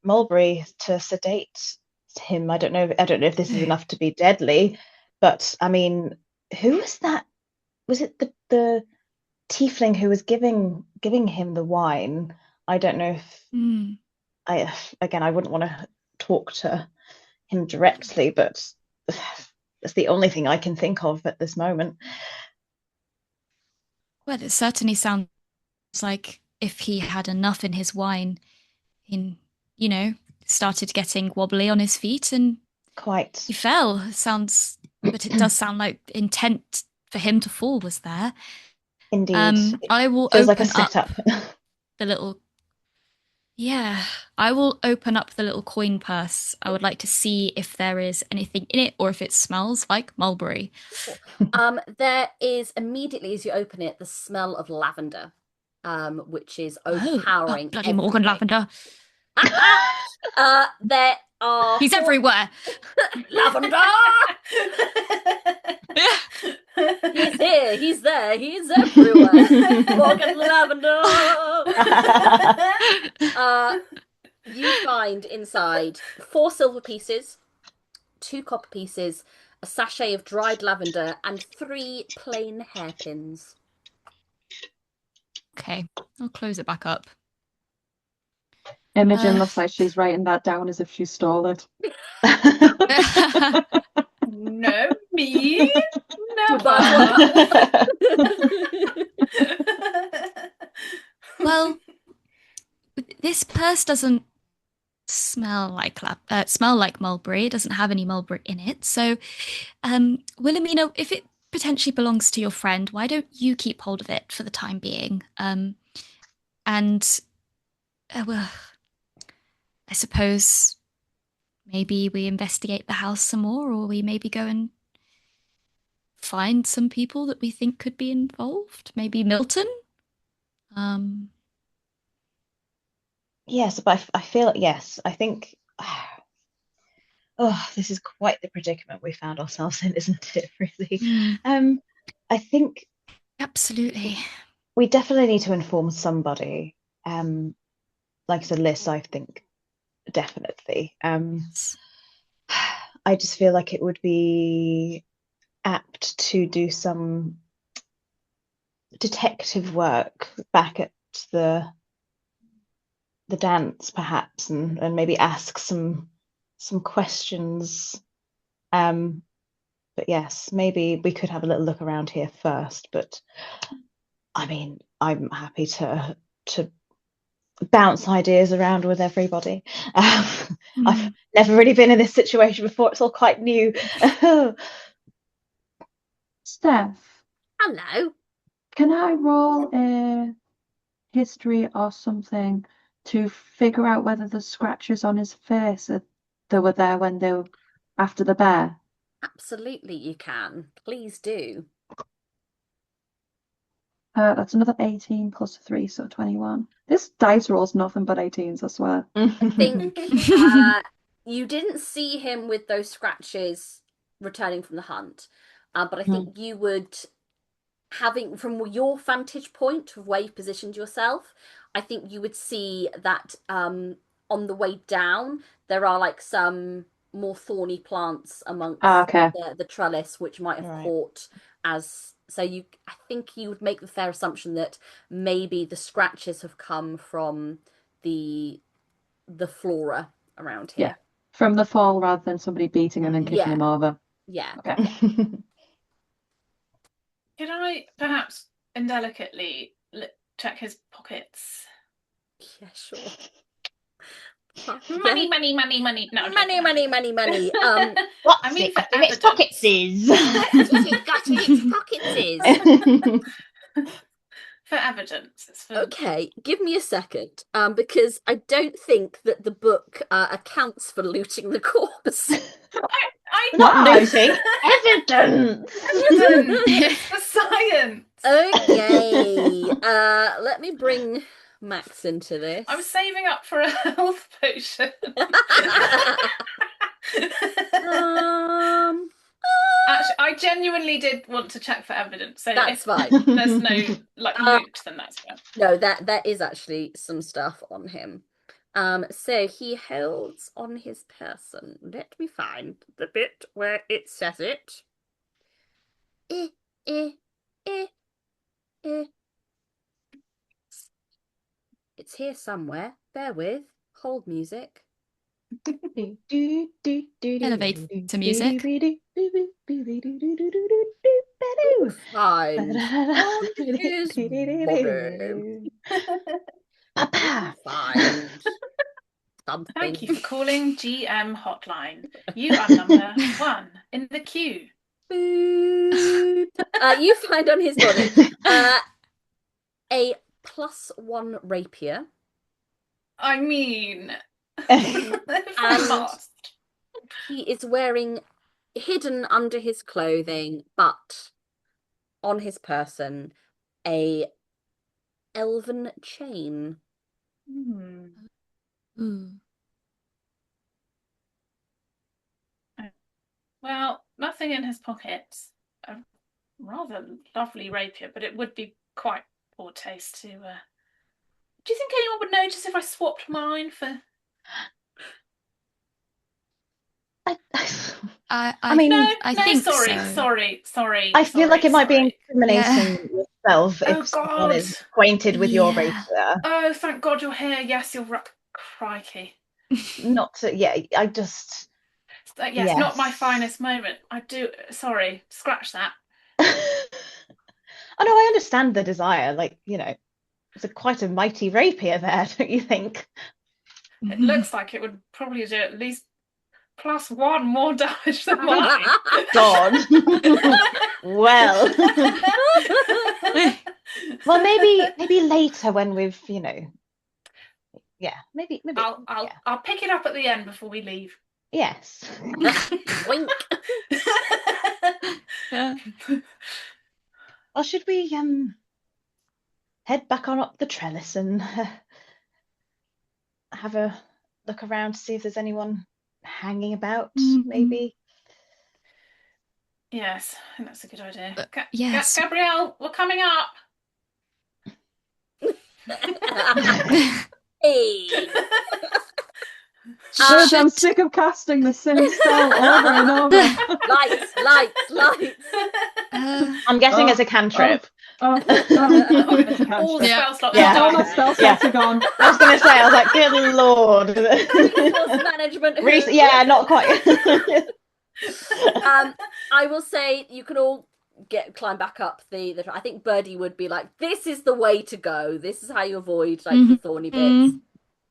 [SPEAKER 2] mulberry to sedate him. I don't know if this is enough to be deadly, but I mean, who was that? Was it the tiefling who was giving him the wine? I don't know if
[SPEAKER 4] Mm.
[SPEAKER 2] I wouldn't want to talk to him directly, but that's the only thing I can think of at this moment.
[SPEAKER 4] Well, it certainly sounds like if he had enough in his wine, he, you know, started getting wobbly on his feet and
[SPEAKER 2] Quite
[SPEAKER 4] he fell. But it does sound like intent for him to fall was there.
[SPEAKER 2] indeed. It
[SPEAKER 4] I will
[SPEAKER 2] feels like a
[SPEAKER 4] open up
[SPEAKER 2] setup.
[SPEAKER 4] the little, yeah, I will open up the little coin purse. I would like to see if there is anything in it or if it smells like mulberry.
[SPEAKER 1] There is immediately as you open it the smell of lavender, which is
[SPEAKER 4] Oh,
[SPEAKER 1] overpowering
[SPEAKER 4] bloody Morgan
[SPEAKER 1] everything.
[SPEAKER 4] Lavender.
[SPEAKER 1] There are
[SPEAKER 4] He's
[SPEAKER 1] four
[SPEAKER 4] everywhere.
[SPEAKER 1] lavender. He's here. He's there. He's everywhere. Morgan Lavender. You find inside 4 silver pieces, 2 copper pieces, a sachet of dried lavender, and 3 plain hairpins.
[SPEAKER 4] Okay, I'll close it back up.
[SPEAKER 5] Imogen
[SPEAKER 4] Uh,
[SPEAKER 5] looks like she's writing that down as if she stole it.
[SPEAKER 3] No, me.
[SPEAKER 1] Goodbye
[SPEAKER 4] well, this purse doesn't smell like mulberry. It doesn't have any mulberry in it. So, Wilhelmina, if it potentially belongs to your friend, why don't you keep hold of it for the time being? And well, I suppose maybe we investigate the house some more, or we maybe go and find some people that we think could be involved. Maybe Milton.
[SPEAKER 2] Yes, but I feel yes. I think oh, this is quite the predicament we found ourselves in, isn't it, really?
[SPEAKER 4] Hmm,
[SPEAKER 2] I think
[SPEAKER 4] absolutely.
[SPEAKER 2] we definitely need to inform somebody. Like I said, Liz, I think definitely. I just feel like it would be apt to do some detective work back at the dance, perhaps, and maybe ask some questions. But yes, maybe we could have a little look around here first. But I mean, I'm happy to bounce ideas around with everybody. I've never really been in this situation before. It's all quite new.
[SPEAKER 5] Steph,
[SPEAKER 1] Hello.
[SPEAKER 5] can I roll a history or something to figure out whether the scratches on his face that were there when they were after the bear?
[SPEAKER 1] Absolutely, you can. Please do.
[SPEAKER 5] That's another 18 plus 3, so 21. This dice rolls nothing but 18s, I swear.
[SPEAKER 1] I think you didn't see him with those scratches returning from the hunt, but I think you would, having from your vantage point of where you positioned yourself, I think you would see that on the way down there are like some more thorny plants amongst
[SPEAKER 5] Okay.
[SPEAKER 1] the trellis, which might have
[SPEAKER 2] Right.
[SPEAKER 1] caught as so you. I think you would make the fair assumption that maybe the scratches have come from the flora around
[SPEAKER 5] Yeah.
[SPEAKER 1] here.
[SPEAKER 5] From the fall rather than somebody beating him and kicking
[SPEAKER 1] Yeah,
[SPEAKER 5] him over.
[SPEAKER 1] yeah,
[SPEAKER 5] Okay.
[SPEAKER 1] yeah.
[SPEAKER 3] Could I perhaps indelicately check his pockets?
[SPEAKER 1] Yeah, sure.
[SPEAKER 3] Money,
[SPEAKER 1] Yeah.
[SPEAKER 3] money, money, money. No, I'm
[SPEAKER 1] Money,
[SPEAKER 3] joking.
[SPEAKER 1] money, money, money.
[SPEAKER 2] What's
[SPEAKER 3] I mean
[SPEAKER 2] it
[SPEAKER 3] for
[SPEAKER 2] got in its
[SPEAKER 3] evidence.
[SPEAKER 2] pockets is?
[SPEAKER 1] What's it got in its pockets is?
[SPEAKER 3] For evidence. It's for
[SPEAKER 1] Okay, give me a second, because I don't think that the book accounts for looting the corpse.
[SPEAKER 2] Not
[SPEAKER 5] Why?
[SPEAKER 2] looting, evidence.
[SPEAKER 3] evidence. It's for science.
[SPEAKER 1] Okay, let me bring Max into this.
[SPEAKER 3] I'm saving up for a health potion.
[SPEAKER 1] Um,
[SPEAKER 3] Actually, I genuinely did want to check for evidence. So
[SPEAKER 1] that's
[SPEAKER 3] if
[SPEAKER 1] fine.
[SPEAKER 3] there's no like loot, then that's fine.
[SPEAKER 1] No, there is actually some stuff on him. So he holds on his person. Let me find the bit where it says it. Eh, eh, eh, eh. It's here somewhere. Bear with. Hold music.
[SPEAKER 4] Elevator music.
[SPEAKER 1] Find on his body.
[SPEAKER 2] Papa.
[SPEAKER 1] Find something.
[SPEAKER 3] Thank you for calling GM Hotline. You are number 1 in the queue.
[SPEAKER 1] Boop. You find on his body a +1 rapier.
[SPEAKER 3] I mean,
[SPEAKER 1] And
[SPEAKER 3] lost.
[SPEAKER 1] he is wearing, hidden under his clothing, but on his person, a elven chain.
[SPEAKER 4] Ooh.
[SPEAKER 3] Well, nothing in his pockets. A rather lovely rapier, but it would be quite poor taste to. Do you think anyone would notice if I swapped mine for?
[SPEAKER 2] I mean,
[SPEAKER 3] No,
[SPEAKER 4] I
[SPEAKER 3] no,
[SPEAKER 4] think
[SPEAKER 3] sorry,
[SPEAKER 4] so.
[SPEAKER 3] sorry.
[SPEAKER 2] I feel like it might be
[SPEAKER 3] sorry.
[SPEAKER 2] incriminating yourself
[SPEAKER 3] Oh
[SPEAKER 2] if someone
[SPEAKER 3] God!
[SPEAKER 2] is acquainted with your
[SPEAKER 4] Yeah.
[SPEAKER 2] rapier.
[SPEAKER 3] Oh, thank God you're here. Yes, you're right. Crikey.
[SPEAKER 2] Not to, yeah, I just,
[SPEAKER 3] Yes, not my
[SPEAKER 2] yes.
[SPEAKER 3] finest moment. I do. Sorry, scratch that.
[SPEAKER 2] Oh no, I understand the desire. Like, it's quite a mighty rapier there, don't you think?
[SPEAKER 3] It looks like it would probably do at least +1 more damage than mine.
[SPEAKER 2] God. Well. Well, maybe later when we've, yeah, maybe,
[SPEAKER 3] I'll pick it up at the end before we leave.
[SPEAKER 2] yes.
[SPEAKER 1] Wink.
[SPEAKER 4] Yeah.
[SPEAKER 2] Well, should we head back on up the trellis and have a look around to see if there's anyone hanging about, maybe?
[SPEAKER 3] Yes, I think that's a good idea.
[SPEAKER 4] Yes.
[SPEAKER 3] Gabrielle, we're coming up.
[SPEAKER 1] Hey.
[SPEAKER 5] I'm sick of casting the same spell over and over.
[SPEAKER 1] Lights.
[SPEAKER 2] I'm guessing it's a cantrip.
[SPEAKER 3] All
[SPEAKER 4] Yeah.
[SPEAKER 3] spell slots
[SPEAKER 2] Yeah.
[SPEAKER 3] are
[SPEAKER 5] All my
[SPEAKER 3] done.
[SPEAKER 5] spell slots are gone.
[SPEAKER 2] I was going to say, I was like, good Lord.
[SPEAKER 1] Resource management.
[SPEAKER 2] Yeah, not quite.
[SPEAKER 1] I will say you can all climb back up the. I think Birdie would be like, "This is the way to go. This is how you avoid like the thorny bits."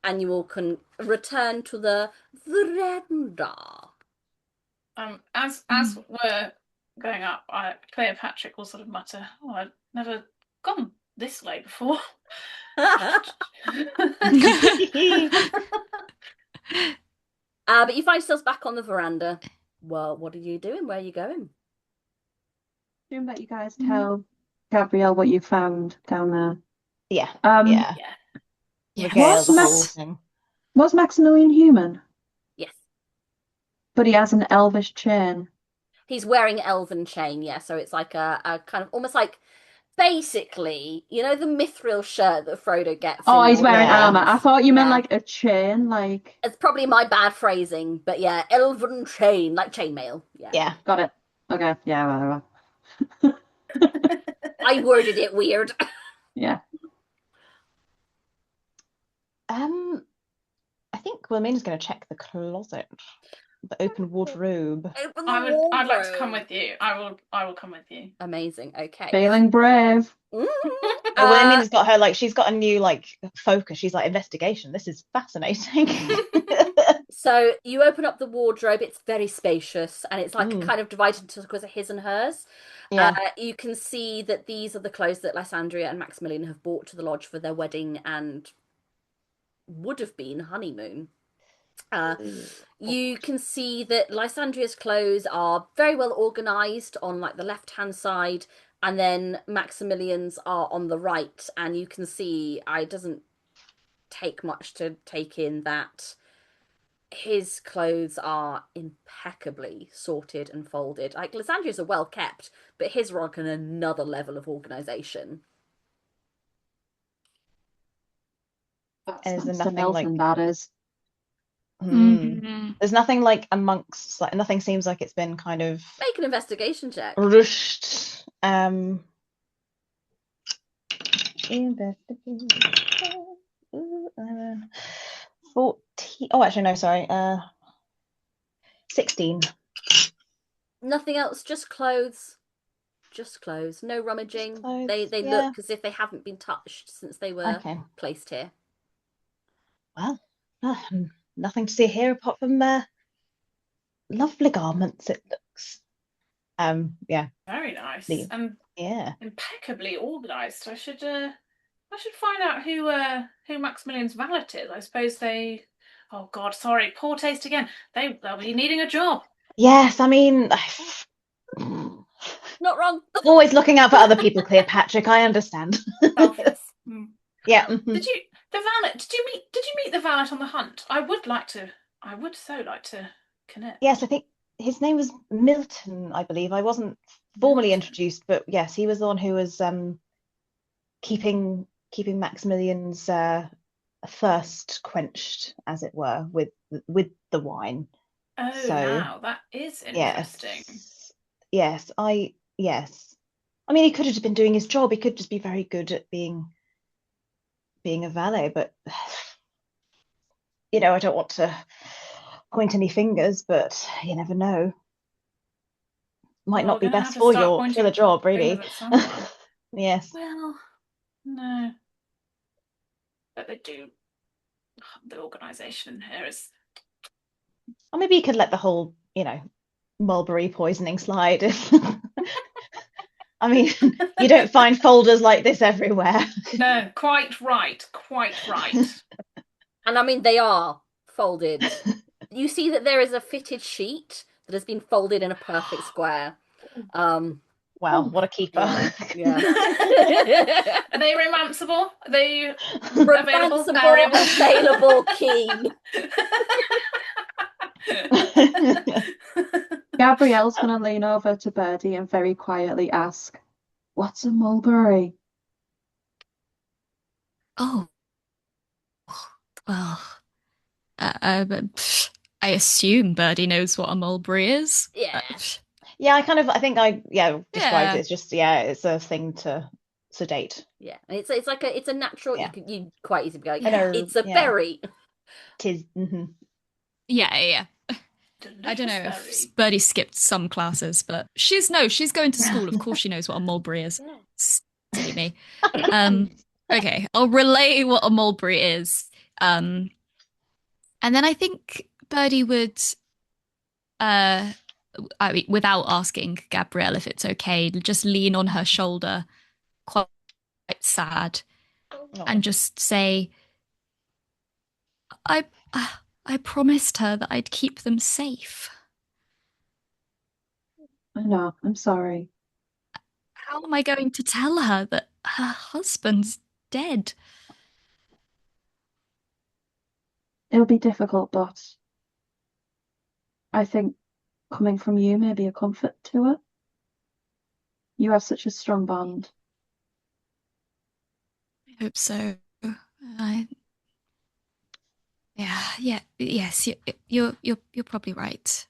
[SPEAKER 1] And you all can return to the veranda.
[SPEAKER 3] As we're going up, Cleopatra will sort of mutter, "Oh, I've never gone this way before."
[SPEAKER 1] But you find yourselves back on the veranda. Well, what are you doing? Where are you going?
[SPEAKER 5] Assume that you guys tell Gabrielle, what you found down there.
[SPEAKER 2] Yeah,
[SPEAKER 5] Um,
[SPEAKER 2] yeah.
[SPEAKER 3] Yeah.
[SPEAKER 2] Regale
[SPEAKER 5] was
[SPEAKER 2] the whole
[SPEAKER 5] Max
[SPEAKER 2] thing.
[SPEAKER 5] was Maximilian human?
[SPEAKER 1] Yes.
[SPEAKER 5] But he has an elvish chain.
[SPEAKER 1] He's wearing elven chain, yeah, so it's like a kind of almost like basically, you know, the mithril shirt that Frodo gets
[SPEAKER 5] Oh,
[SPEAKER 1] in
[SPEAKER 5] he's
[SPEAKER 1] Lord of the
[SPEAKER 5] wearing
[SPEAKER 2] Yeah.
[SPEAKER 5] armor. I
[SPEAKER 1] Rings.
[SPEAKER 5] thought you meant
[SPEAKER 1] Yeah.
[SPEAKER 5] like a chain, like
[SPEAKER 1] It's probably my bad phrasing, but yeah, elven chain, like chainmail. Yeah.
[SPEAKER 2] Yeah.
[SPEAKER 5] got it. Okay, yeah, whatever.
[SPEAKER 1] I worded it weird.
[SPEAKER 5] Yeah.
[SPEAKER 2] I think Wilmina's going to check the closet, the open wardrobe.
[SPEAKER 1] Open the
[SPEAKER 3] I'd like to come
[SPEAKER 1] wardrobe.
[SPEAKER 3] with you. I will come with you.
[SPEAKER 1] Amazing. Okay.
[SPEAKER 5] Feeling brave.
[SPEAKER 1] Mm.
[SPEAKER 2] But Wilmina's got her like she's got a new like focus. She's like investigation. This is fascinating.
[SPEAKER 1] So you open up the wardrobe. It's very spacious, and it's like
[SPEAKER 2] Mm,
[SPEAKER 1] kind of divided into because of his and hers.
[SPEAKER 2] yeah.
[SPEAKER 1] You can see that these are the clothes that Lysandria and Maximilian have brought to the lodge for their wedding and would have been honeymoon. You can see that Lysandria's clothes are very well organized on like the left-hand side, and then Maximilian's are on the right, and you can see it doesn't take much to take in that his clothes are impeccably sorted and folded. Like Lysandria's are well kept, but his are on another level of organization.
[SPEAKER 2] And is there
[SPEAKER 5] That's
[SPEAKER 2] nothing like
[SPEAKER 5] Milton, that is.
[SPEAKER 2] there's nothing like amongst like nothing seems like it's been kind of
[SPEAKER 1] Make an investigation check.
[SPEAKER 2] rushed. Investigation. 14. Oh, actually, no, sorry. 16.
[SPEAKER 1] Nothing else, just clothes. Just clothes. No rummaging.
[SPEAKER 2] Clothes,
[SPEAKER 1] They
[SPEAKER 2] yeah.
[SPEAKER 1] look as if they haven't been touched since they were
[SPEAKER 2] Okay.
[SPEAKER 1] placed here.
[SPEAKER 2] Well, nothing to see here apart from lovely garments, it looks. Yeah,
[SPEAKER 3] Very nice
[SPEAKER 2] the
[SPEAKER 3] and
[SPEAKER 2] yeah.
[SPEAKER 3] impeccably organised. I should find out who Maximilian's valet is. I suppose they. Oh God, sorry, poor taste again. They'll be needing a job.
[SPEAKER 2] Yes, I mean,
[SPEAKER 1] Not wrong.
[SPEAKER 2] always looking out for other people, Cleopatra. I understand.
[SPEAKER 3] Selfless. Mm.
[SPEAKER 2] Yeah.
[SPEAKER 3] Did you the valet? Did you meet the valet on the hunt? I would like to. I would so like to connect.
[SPEAKER 2] Yes, I think his name was Milton, I believe. I wasn't formally
[SPEAKER 3] Milton.
[SPEAKER 2] introduced, but yes, he was the one who was keeping Maximilian's thirst quenched, as it were, with the wine.
[SPEAKER 3] Oh,
[SPEAKER 2] So
[SPEAKER 3] now that is interesting.
[SPEAKER 2] yes, yes. I mean, he could have been doing his job. He could just be very good at being a valet, but I don't want to point any fingers, but you never know. Might
[SPEAKER 3] Well,
[SPEAKER 2] not
[SPEAKER 3] we're
[SPEAKER 2] be
[SPEAKER 3] going to have
[SPEAKER 2] best
[SPEAKER 3] to
[SPEAKER 2] for
[SPEAKER 3] start
[SPEAKER 2] the
[SPEAKER 3] pointing
[SPEAKER 2] job, really.
[SPEAKER 3] fingers at someone.
[SPEAKER 2] Yes.
[SPEAKER 3] Well, no, but they do. The organisation here is.
[SPEAKER 2] Or maybe you could let the whole, mulberry poisoning slide. I mean, you don't find folders like this everywhere.
[SPEAKER 3] No, quite right, quite right.
[SPEAKER 1] And I mean, they are folded. You see that there is a fitted sheet that has been folded in a perfect square.
[SPEAKER 2] Wow, what a keeper.
[SPEAKER 1] Yeah.
[SPEAKER 3] Are they romanceable? Are they available?
[SPEAKER 1] Romanceable,
[SPEAKER 3] Variable?
[SPEAKER 1] available, keen.
[SPEAKER 5] Gabrielle's gonna lean over to Birdie and very quietly ask, "What's a mulberry?"
[SPEAKER 4] Oh, well, I assume Birdie knows what a mulberry is.
[SPEAKER 1] Yeah.
[SPEAKER 2] Yeah, I think I described
[SPEAKER 4] Yeah.
[SPEAKER 2] it as just it's a thing to sedate.
[SPEAKER 1] Yeah. And it's like it's a natural.
[SPEAKER 2] Yeah.
[SPEAKER 1] You quite easily be like,
[SPEAKER 2] I know,
[SPEAKER 1] it's a
[SPEAKER 2] yeah.
[SPEAKER 1] berry.
[SPEAKER 2] Tis.
[SPEAKER 4] Yeah. I don't know if Birdie skipped some classes, but she's going to school. Of course, she knows what a mulberry is. Silly me. Okay, I'll relay what a mulberry is. And then I think Birdie would, I mean, without asking Gabrielle if it's okay, just lean on her shoulder, quite sad, and just say, I promised her that I'd keep them safe.
[SPEAKER 5] I know, I'm sorry.
[SPEAKER 4] how am I going to tell her that her husband's dead?
[SPEAKER 5] It'll be difficult, but I think coming from you may be a comfort to her. You have such a strong bond.
[SPEAKER 4] I hope so. I yes, you're probably right.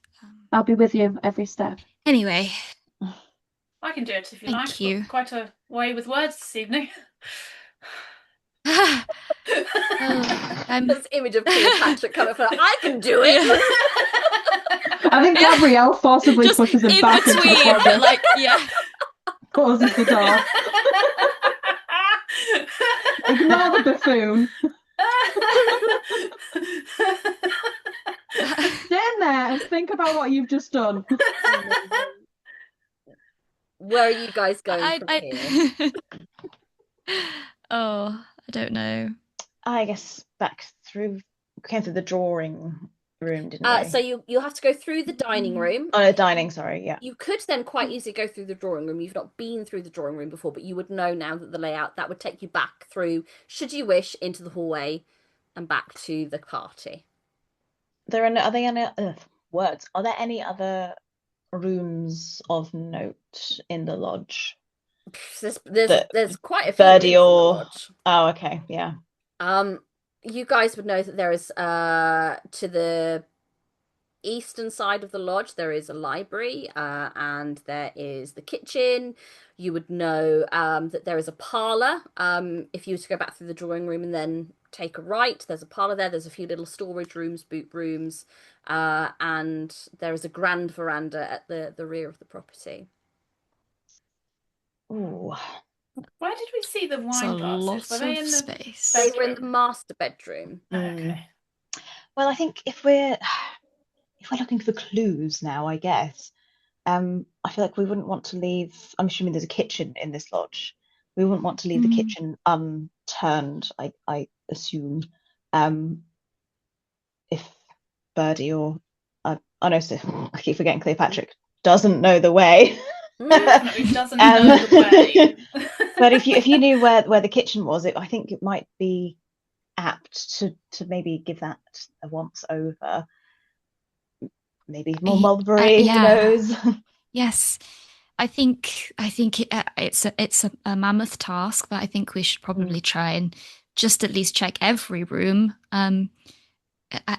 [SPEAKER 5] I'll be with you every step.
[SPEAKER 4] Anyway,
[SPEAKER 3] I can do it if you like.
[SPEAKER 4] thank you.
[SPEAKER 3] Quite a way with words this evening.
[SPEAKER 4] Oh,
[SPEAKER 1] This image of Cleopatra coming for I can do it.
[SPEAKER 4] yeah.
[SPEAKER 5] I think
[SPEAKER 4] Yeah.
[SPEAKER 5] Gabrielle forcibly
[SPEAKER 4] Just
[SPEAKER 5] pushes him
[SPEAKER 4] in
[SPEAKER 5] back into the
[SPEAKER 4] between,
[SPEAKER 5] closet,
[SPEAKER 4] like yeah.
[SPEAKER 5] closes the door. Ignore the buffoon. Stand there and think about what you've just done.
[SPEAKER 1] Where are you guys going from here?
[SPEAKER 4] Oh, I don't know.
[SPEAKER 2] I guess back through, came through the drawing room, didn't we?
[SPEAKER 1] So you'll have to go through the dining room.
[SPEAKER 2] Oh, no, dining, sorry, yeah.
[SPEAKER 1] You could then quite easily go through the drawing room. You've not been through the drawing room before, but you would know now that the layout that would take you back through, should you wish, into the hallway and back to the party.
[SPEAKER 2] Are there any words? Are there any other rooms of note in the lodge? That
[SPEAKER 1] There's quite a few rooms in
[SPEAKER 2] Birdie
[SPEAKER 1] the
[SPEAKER 2] or
[SPEAKER 1] lodge.
[SPEAKER 2] oh, okay, yeah.
[SPEAKER 1] You guys would know that there is to the eastern side of the lodge there is a library, and there is the kitchen. You would know that there is a parlor. If you were to go back through the drawing room and then take a right, there's a parlor there. There's a few little storage rooms, boot rooms, and there is a grand veranda at the rear of the property.
[SPEAKER 2] Ooh.
[SPEAKER 3] Where did we see the
[SPEAKER 4] It's a
[SPEAKER 3] wine glasses? Were
[SPEAKER 4] lot
[SPEAKER 3] they
[SPEAKER 4] of
[SPEAKER 3] in the
[SPEAKER 4] space.
[SPEAKER 1] They were in the
[SPEAKER 3] bedroom?
[SPEAKER 1] master bedroom.
[SPEAKER 3] Okay.
[SPEAKER 2] Well, I think if we're looking for clues now, I guess, I feel like we wouldn't want to leave. I'm assuming there's a kitchen in this lodge. We wouldn't want to leave the kitchen unturned, I assume. Um, if Birdie or I know, so I keep forgetting Cleopatra doesn't know the way.
[SPEAKER 3] Definitely doesn't know the way.
[SPEAKER 2] But if you knew where the kitchen was, I think it might be apt to maybe give that a once over. Maybe more mulberry, who
[SPEAKER 4] Yeah.
[SPEAKER 2] knows?
[SPEAKER 4] Yes. I think it's a mammoth task, but I think we should probably try and just at least check every room.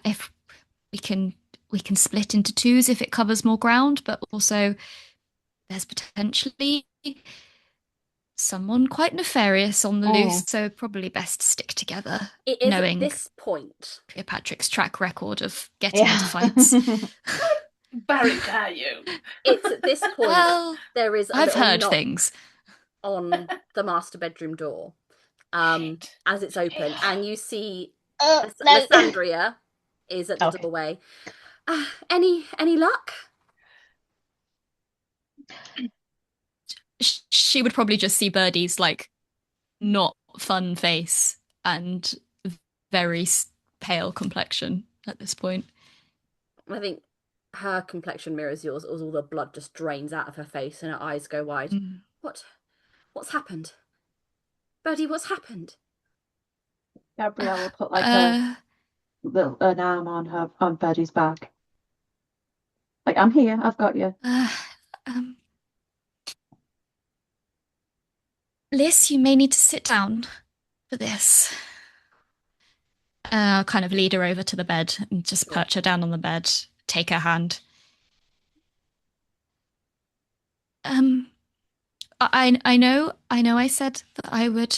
[SPEAKER 4] If we can split into twos if it covers more ground, but also there's potentially someone quite nefarious on the loose, so probably best to stick together,
[SPEAKER 1] It is at
[SPEAKER 4] knowing
[SPEAKER 1] this point.
[SPEAKER 4] Cleopatra's track record of getting into fights.
[SPEAKER 3] Barry, dare you?
[SPEAKER 1] It's at this point
[SPEAKER 4] Well,
[SPEAKER 1] there is a
[SPEAKER 4] I've
[SPEAKER 1] little
[SPEAKER 4] heard
[SPEAKER 1] knock
[SPEAKER 4] things.
[SPEAKER 1] on the master bedroom door,
[SPEAKER 3] Shit.
[SPEAKER 1] as it's open, and you see
[SPEAKER 2] No.
[SPEAKER 1] Lysandria is at the
[SPEAKER 2] Okay.
[SPEAKER 1] doorway. Any luck?
[SPEAKER 4] She would probably just see Birdie's like not fun face and very pale complexion at this point.
[SPEAKER 1] I think her complexion mirrors yours, as all the blood just drains out of her face and her eyes go wide.
[SPEAKER 4] Mm.
[SPEAKER 1] What's happened? Birdie, what's happened?
[SPEAKER 5] Gabrielle will put like
[SPEAKER 4] Uh,
[SPEAKER 5] an arm on Birdie's back. Like, I'm here, I've got you.
[SPEAKER 4] uh, um, Liz, you may need to sit down for this. I'll kind of lead her over to the bed and just perch her down on the bed, take her hand. Um, I know I said that I would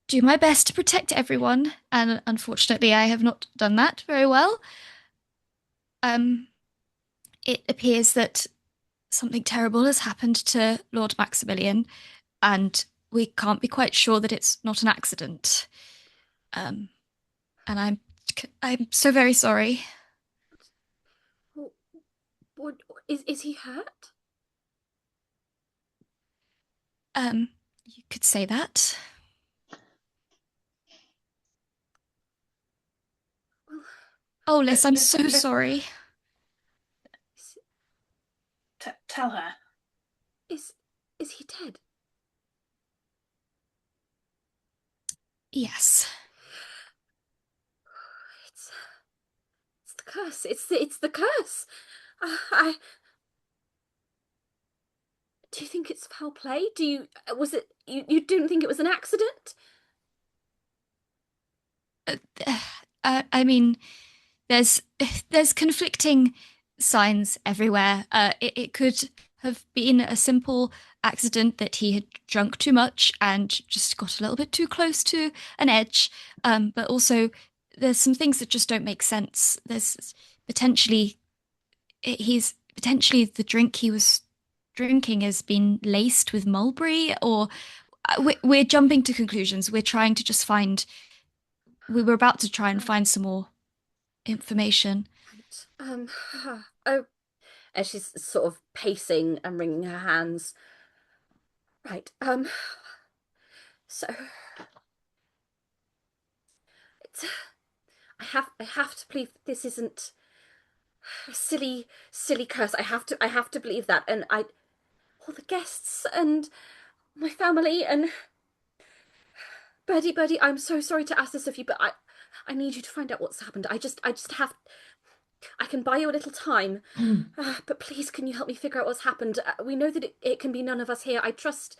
[SPEAKER 4] do my best to protect everyone, and unfortunately I have not done that very well. Um, it appears that something terrible has happened to Lord Maximilian, and we can't be quite sure that it's not an accident. Um, and I'm so very sorry.
[SPEAKER 1] What is he hurt?
[SPEAKER 4] You could say that. Oh, Liz, I'm so sorry.
[SPEAKER 3] Tell her.
[SPEAKER 1] Is is he dead?
[SPEAKER 4] Yes.
[SPEAKER 1] It's it's the curse. It's the curse. I do you think it's foul play? Do you was it you didn't think it was an accident?
[SPEAKER 4] Uh, I mean, there's there's conflicting signs everywhere. It could have been a simple accident that he had drunk too much and just got a little bit too close to an edge. But also, there's some things that just don't make sense. There's potentially he's potentially the drink he was drinking has been laced with mulberry, or we're jumping to conclusions. We're trying to just find. We were about to try and find some more information.
[SPEAKER 1] Right. Oh, as she's sort of pacing and wringing her hands. Right. So it's I have to believe this isn't a silly curse. I have to believe that. And all the guests and my family and Birdie, I'm so sorry to ask this of you, but I need you to find out what's happened. I just have. I can buy you a little time, but please, can you help me figure out what's happened? We know that it can be none of us here. I trust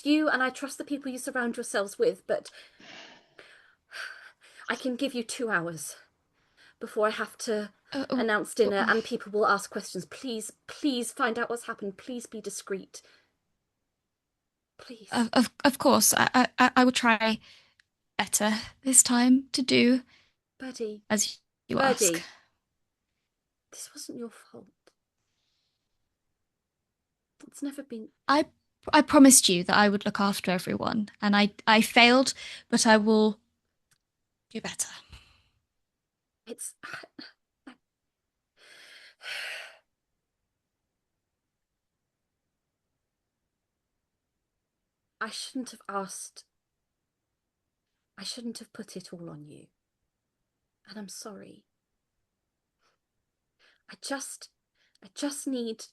[SPEAKER 1] you, and I trust the people you surround yourselves with. But I can give you 2 hours before I have to announce dinner, and people will ask questions. Please, please find out what's happened. Please be discreet. Please,
[SPEAKER 4] of course, I will try better this time to do
[SPEAKER 1] Birdie,
[SPEAKER 4] as you ask.
[SPEAKER 1] Birdie. This wasn't your fault. It's never been.
[SPEAKER 4] I I promised you that I would look after everyone, and I failed, but I will do better.
[SPEAKER 1] It's. I shouldn't have asked. I shouldn't have put it all on you. And I'm sorry. I just I just need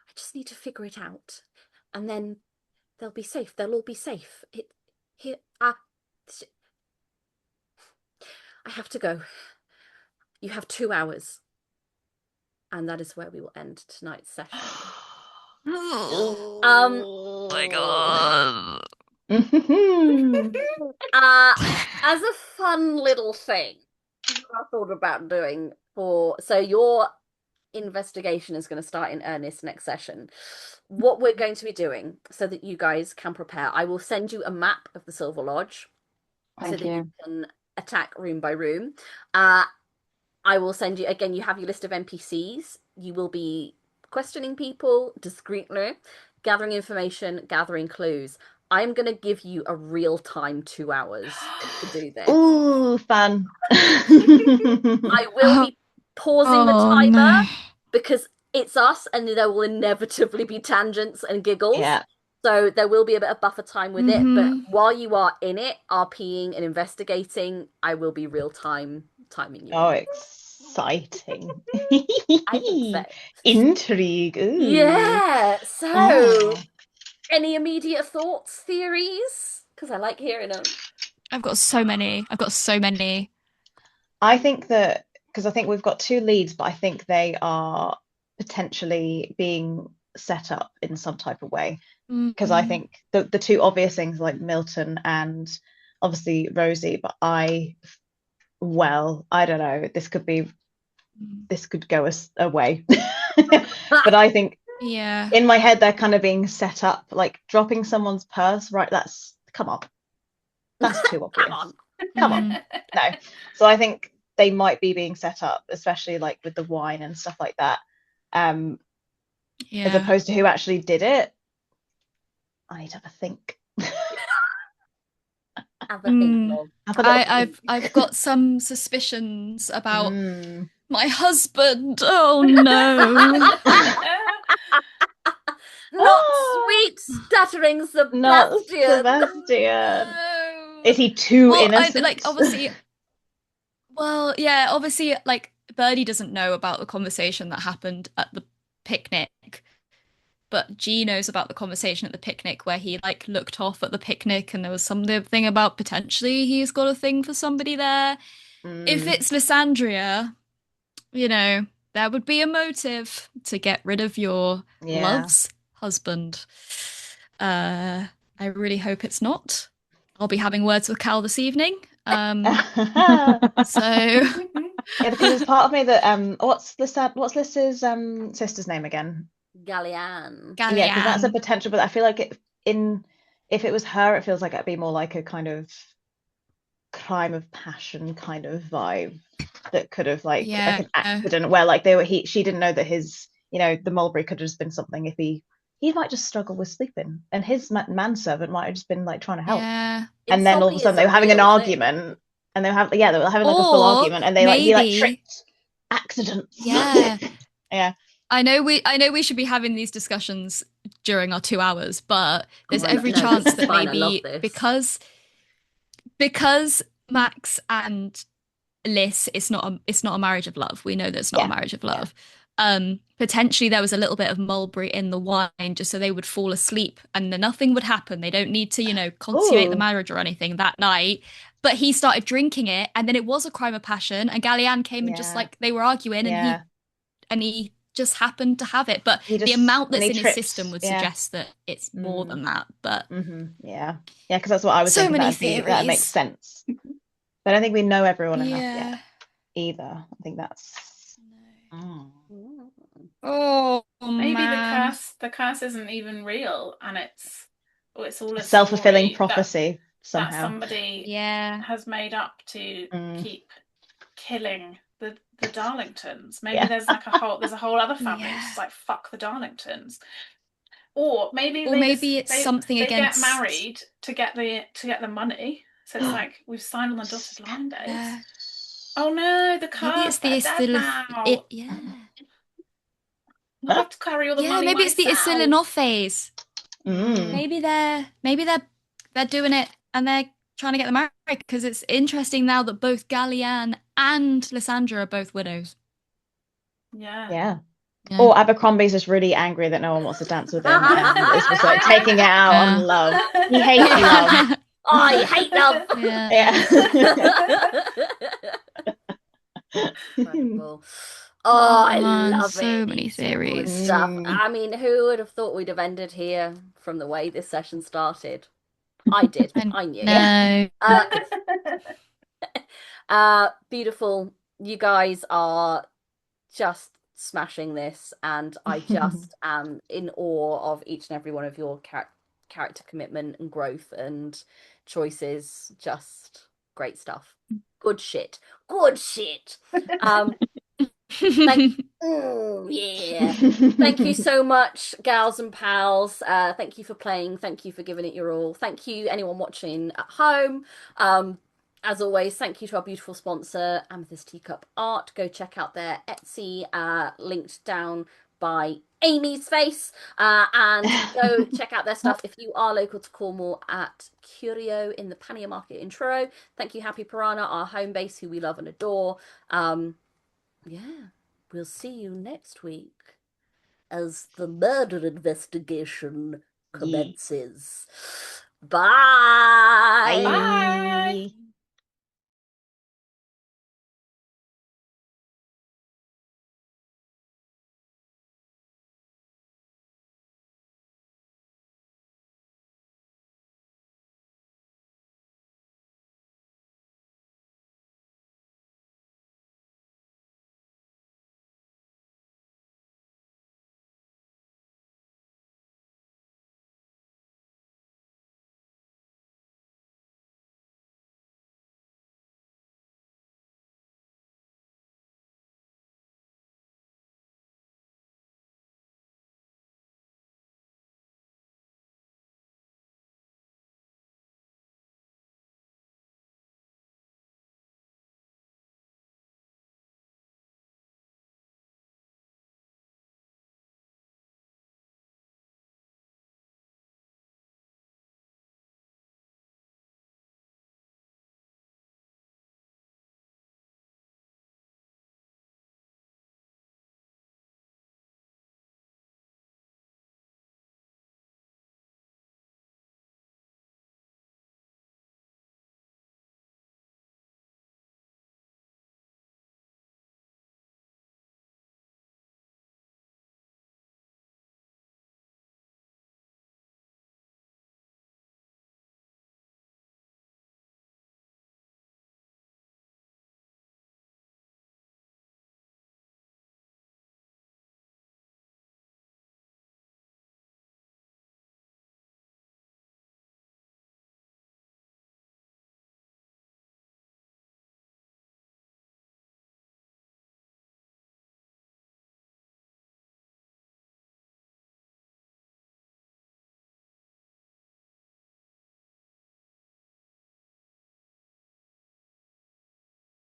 [SPEAKER 1] I just need to figure it out. And then they'll be safe. They'll all be safe. It here I have to go. You have 2 hours. And that is where we will end tonight's session. Um
[SPEAKER 4] Oh my god.
[SPEAKER 1] as a fun little thing, what I thought about doing so your investigation is going to start in earnest next session. What we're going to be doing so that you guys can prepare, I will send you a map of the Silver Lodge so
[SPEAKER 5] Thank
[SPEAKER 1] that you
[SPEAKER 5] you.
[SPEAKER 1] can attack room by room. I will send you, again, you have your list of NPCs. You will be questioning people discreetly, gathering information, gathering clues. I'm going to give you a real-time 2 hours to do this.
[SPEAKER 2] Ooh, fun.
[SPEAKER 1] I will be pausing the
[SPEAKER 4] Oh
[SPEAKER 1] timer
[SPEAKER 4] no.
[SPEAKER 1] because it's us and there will inevitably be tangents and giggles.
[SPEAKER 2] Yeah.
[SPEAKER 1] So there will be a bit of buffer time with it. But
[SPEAKER 4] Mhm.
[SPEAKER 1] while you are in it, RPing and investigating, I will be real time timing you
[SPEAKER 2] Oh,
[SPEAKER 1] in.
[SPEAKER 2] exciting.
[SPEAKER 1] I think so.
[SPEAKER 2] Intrigue. Ooh.
[SPEAKER 1] Yeah. So,
[SPEAKER 2] Oh.
[SPEAKER 1] any immediate thoughts, theories? Because I like hearing them.
[SPEAKER 4] I've got so many. I've got so many.
[SPEAKER 2] I think that because I think we've got two leads, but I think they are potentially being set up in some type of way. Because I
[SPEAKER 4] Mm.
[SPEAKER 2] think the two obvious things like Milton and obviously Rosie, but I don't know, this could go away. But I think
[SPEAKER 4] Yeah.
[SPEAKER 2] in my head they're kind of being set up, like dropping someone's purse, right? That's come on, that's too
[SPEAKER 1] Come
[SPEAKER 2] obvious.
[SPEAKER 1] on.
[SPEAKER 2] Come on,
[SPEAKER 4] Mm.
[SPEAKER 2] no. So I think they might be being set up, especially like with the wine and stuff like that. As
[SPEAKER 4] Yeah.
[SPEAKER 2] opposed to who actually did it. I need to have a think.
[SPEAKER 1] Have a think,
[SPEAKER 4] Mm.
[SPEAKER 1] love.
[SPEAKER 2] Have a little
[SPEAKER 4] I,
[SPEAKER 2] think.
[SPEAKER 4] I've got some suspicions about
[SPEAKER 2] Mm.
[SPEAKER 4] my husband. Oh no.
[SPEAKER 1] Not sweet, stuttering
[SPEAKER 2] Not
[SPEAKER 1] Sebastian.
[SPEAKER 2] Sebastian.
[SPEAKER 4] No.
[SPEAKER 2] Is he too
[SPEAKER 4] Well, I like
[SPEAKER 2] innocent?
[SPEAKER 4] obviously. Well, yeah, obviously, like Birdie doesn't know about the conversation that happened at the picnic. but G knows about the conversation at the picnic where he like looked off at the picnic and there was something about potentially he's got a thing for somebody there. If
[SPEAKER 2] Mm,
[SPEAKER 4] it's Lysandria, there would be a motive to get rid of your
[SPEAKER 2] yeah.
[SPEAKER 4] love's husband. I really hope it's not. I'll be having words with Cal this evening. So
[SPEAKER 2] Yeah, because there's part of me that what's Liz's sister's name again?
[SPEAKER 1] Gallianne.
[SPEAKER 2] Yeah, because that's a
[SPEAKER 4] Gallianne.
[SPEAKER 2] potential, but I feel like if it was her, it feels like it'd be more like a kind of crime of passion kind of vibe that could have like
[SPEAKER 4] Yeah.
[SPEAKER 2] an accident where like she didn't know that his the mulberry could have just been something if he might just struggle with sleeping and his manservant might have just been like trying to help,
[SPEAKER 4] Yeah.
[SPEAKER 2] and then all of a
[SPEAKER 1] Insomnia
[SPEAKER 2] sudden
[SPEAKER 1] is
[SPEAKER 2] they
[SPEAKER 1] a
[SPEAKER 2] were having an
[SPEAKER 1] real thing.
[SPEAKER 2] argument and they were having like a full
[SPEAKER 4] Or
[SPEAKER 2] argument and he like
[SPEAKER 4] maybe,
[SPEAKER 2] tripped accidents.
[SPEAKER 4] yeah.
[SPEAKER 2] Yeah.
[SPEAKER 4] I know we should be having these discussions during our 2 hours, but there's
[SPEAKER 1] Oh,
[SPEAKER 4] every
[SPEAKER 1] no, this
[SPEAKER 4] chance
[SPEAKER 1] is
[SPEAKER 4] that
[SPEAKER 1] fine. I love
[SPEAKER 4] maybe
[SPEAKER 1] this.
[SPEAKER 4] because Max and Liz, it's not a marriage of love. We know that it's not a
[SPEAKER 2] Yeah.
[SPEAKER 4] marriage of love. Potentially there was a little bit of mulberry in the wine just so they would fall asleep and then nothing would happen. They don't need to, consummate the
[SPEAKER 2] Ooh.
[SPEAKER 4] marriage or anything that night. But he started drinking it and then it was a crime of passion and Gallianne came and just
[SPEAKER 2] Yeah.
[SPEAKER 4] like they were arguing and he
[SPEAKER 2] Yeah.
[SPEAKER 4] and he just happened to have it. But
[SPEAKER 2] He
[SPEAKER 4] the
[SPEAKER 2] just
[SPEAKER 4] amount
[SPEAKER 2] and
[SPEAKER 4] that's
[SPEAKER 2] he
[SPEAKER 4] in his system
[SPEAKER 2] trips.
[SPEAKER 4] would
[SPEAKER 2] Yeah.
[SPEAKER 4] suggest that it's more
[SPEAKER 2] Mm.
[SPEAKER 4] than that. But
[SPEAKER 2] Yeah. Yeah, because that's what I was
[SPEAKER 4] so
[SPEAKER 2] thinking.
[SPEAKER 4] many
[SPEAKER 2] That makes
[SPEAKER 4] theories.
[SPEAKER 2] sense. But I don't think we know everyone enough yet
[SPEAKER 4] Yeah.
[SPEAKER 2] either. I think that's mm.
[SPEAKER 1] Mm.
[SPEAKER 4] Oh
[SPEAKER 3] Maybe
[SPEAKER 4] man.
[SPEAKER 3] the curse isn't even real, and it's all
[SPEAKER 2] A
[SPEAKER 3] a
[SPEAKER 2] self-fulfilling
[SPEAKER 3] story
[SPEAKER 2] prophecy
[SPEAKER 3] that
[SPEAKER 2] somehow.
[SPEAKER 3] somebody
[SPEAKER 4] Yeah.
[SPEAKER 3] has made up to
[SPEAKER 2] Mm.
[SPEAKER 3] keep killing the Darlingtons. Maybe
[SPEAKER 2] Yeah.
[SPEAKER 3] there's a whole other family which
[SPEAKER 4] Yeah.
[SPEAKER 3] is like fuck the Darlingtons. Or maybe
[SPEAKER 4] Or maybe it's
[SPEAKER 3] they
[SPEAKER 4] something
[SPEAKER 3] they get
[SPEAKER 4] against.
[SPEAKER 3] married to get the money. So it's like we've signed on the dotted line, babes.
[SPEAKER 4] Yeah.
[SPEAKER 3] Oh no, the
[SPEAKER 4] Maybe
[SPEAKER 3] curse,
[SPEAKER 4] it's the
[SPEAKER 3] they're dead now.
[SPEAKER 4] yeah.
[SPEAKER 3] I'll have to carry all the
[SPEAKER 4] Yeah,
[SPEAKER 3] money
[SPEAKER 4] maybe it's the
[SPEAKER 3] myself.
[SPEAKER 4] Isilinoff phase.
[SPEAKER 2] Mm.
[SPEAKER 4] Maybe they're doing it and they're trying to get them married because it's interesting now that both Gallianne and Lysandra are both widows.
[SPEAKER 3] Yeah.
[SPEAKER 2] Yeah.
[SPEAKER 4] Yeah.
[SPEAKER 2] Or Abercrombie's just really angry that no one wants to dance with him and is just like taking it out on
[SPEAKER 4] Yeah.
[SPEAKER 2] love. He hates love.
[SPEAKER 1] I hate love.
[SPEAKER 4] Yeah.
[SPEAKER 2] Yeah.
[SPEAKER 1] Incredible. Oh, I
[SPEAKER 4] Man,
[SPEAKER 1] love
[SPEAKER 4] so
[SPEAKER 1] it.
[SPEAKER 4] many
[SPEAKER 1] It's some good
[SPEAKER 4] theories.
[SPEAKER 1] stuff.
[SPEAKER 2] Mm.
[SPEAKER 1] I mean, who would have thought we'd have ended here from the way this session started? I did.
[SPEAKER 4] I
[SPEAKER 1] I knew.
[SPEAKER 4] know.
[SPEAKER 1] Uh, beautiful. You guys are just smashing this, and I just am in awe of each and every one of your character commitment and growth and choices. Just great stuff. Good shit. Good shit. Thank yeah. Thank you so much, gals and pals. Thank you for playing. Thank you for giving it your all. Thank you, anyone watching at home. As always, thank you to our beautiful sponsor, Amethyst Teacup Art. Go check out their Etsy, linked down by Amy's face. And go check out their stuff if you are local to Cornwall at Curio in the Pannier Market in Truro. Thank you, Happy Piranha, our home base, who we love and adore. Yeah, we'll see you next week as the murder investigation
[SPEAKER 2] Yeah.
[SPEAKER 1] commences. Bye.
[SPEAKER 2] Bye.
[SPEAKER 3] Bye.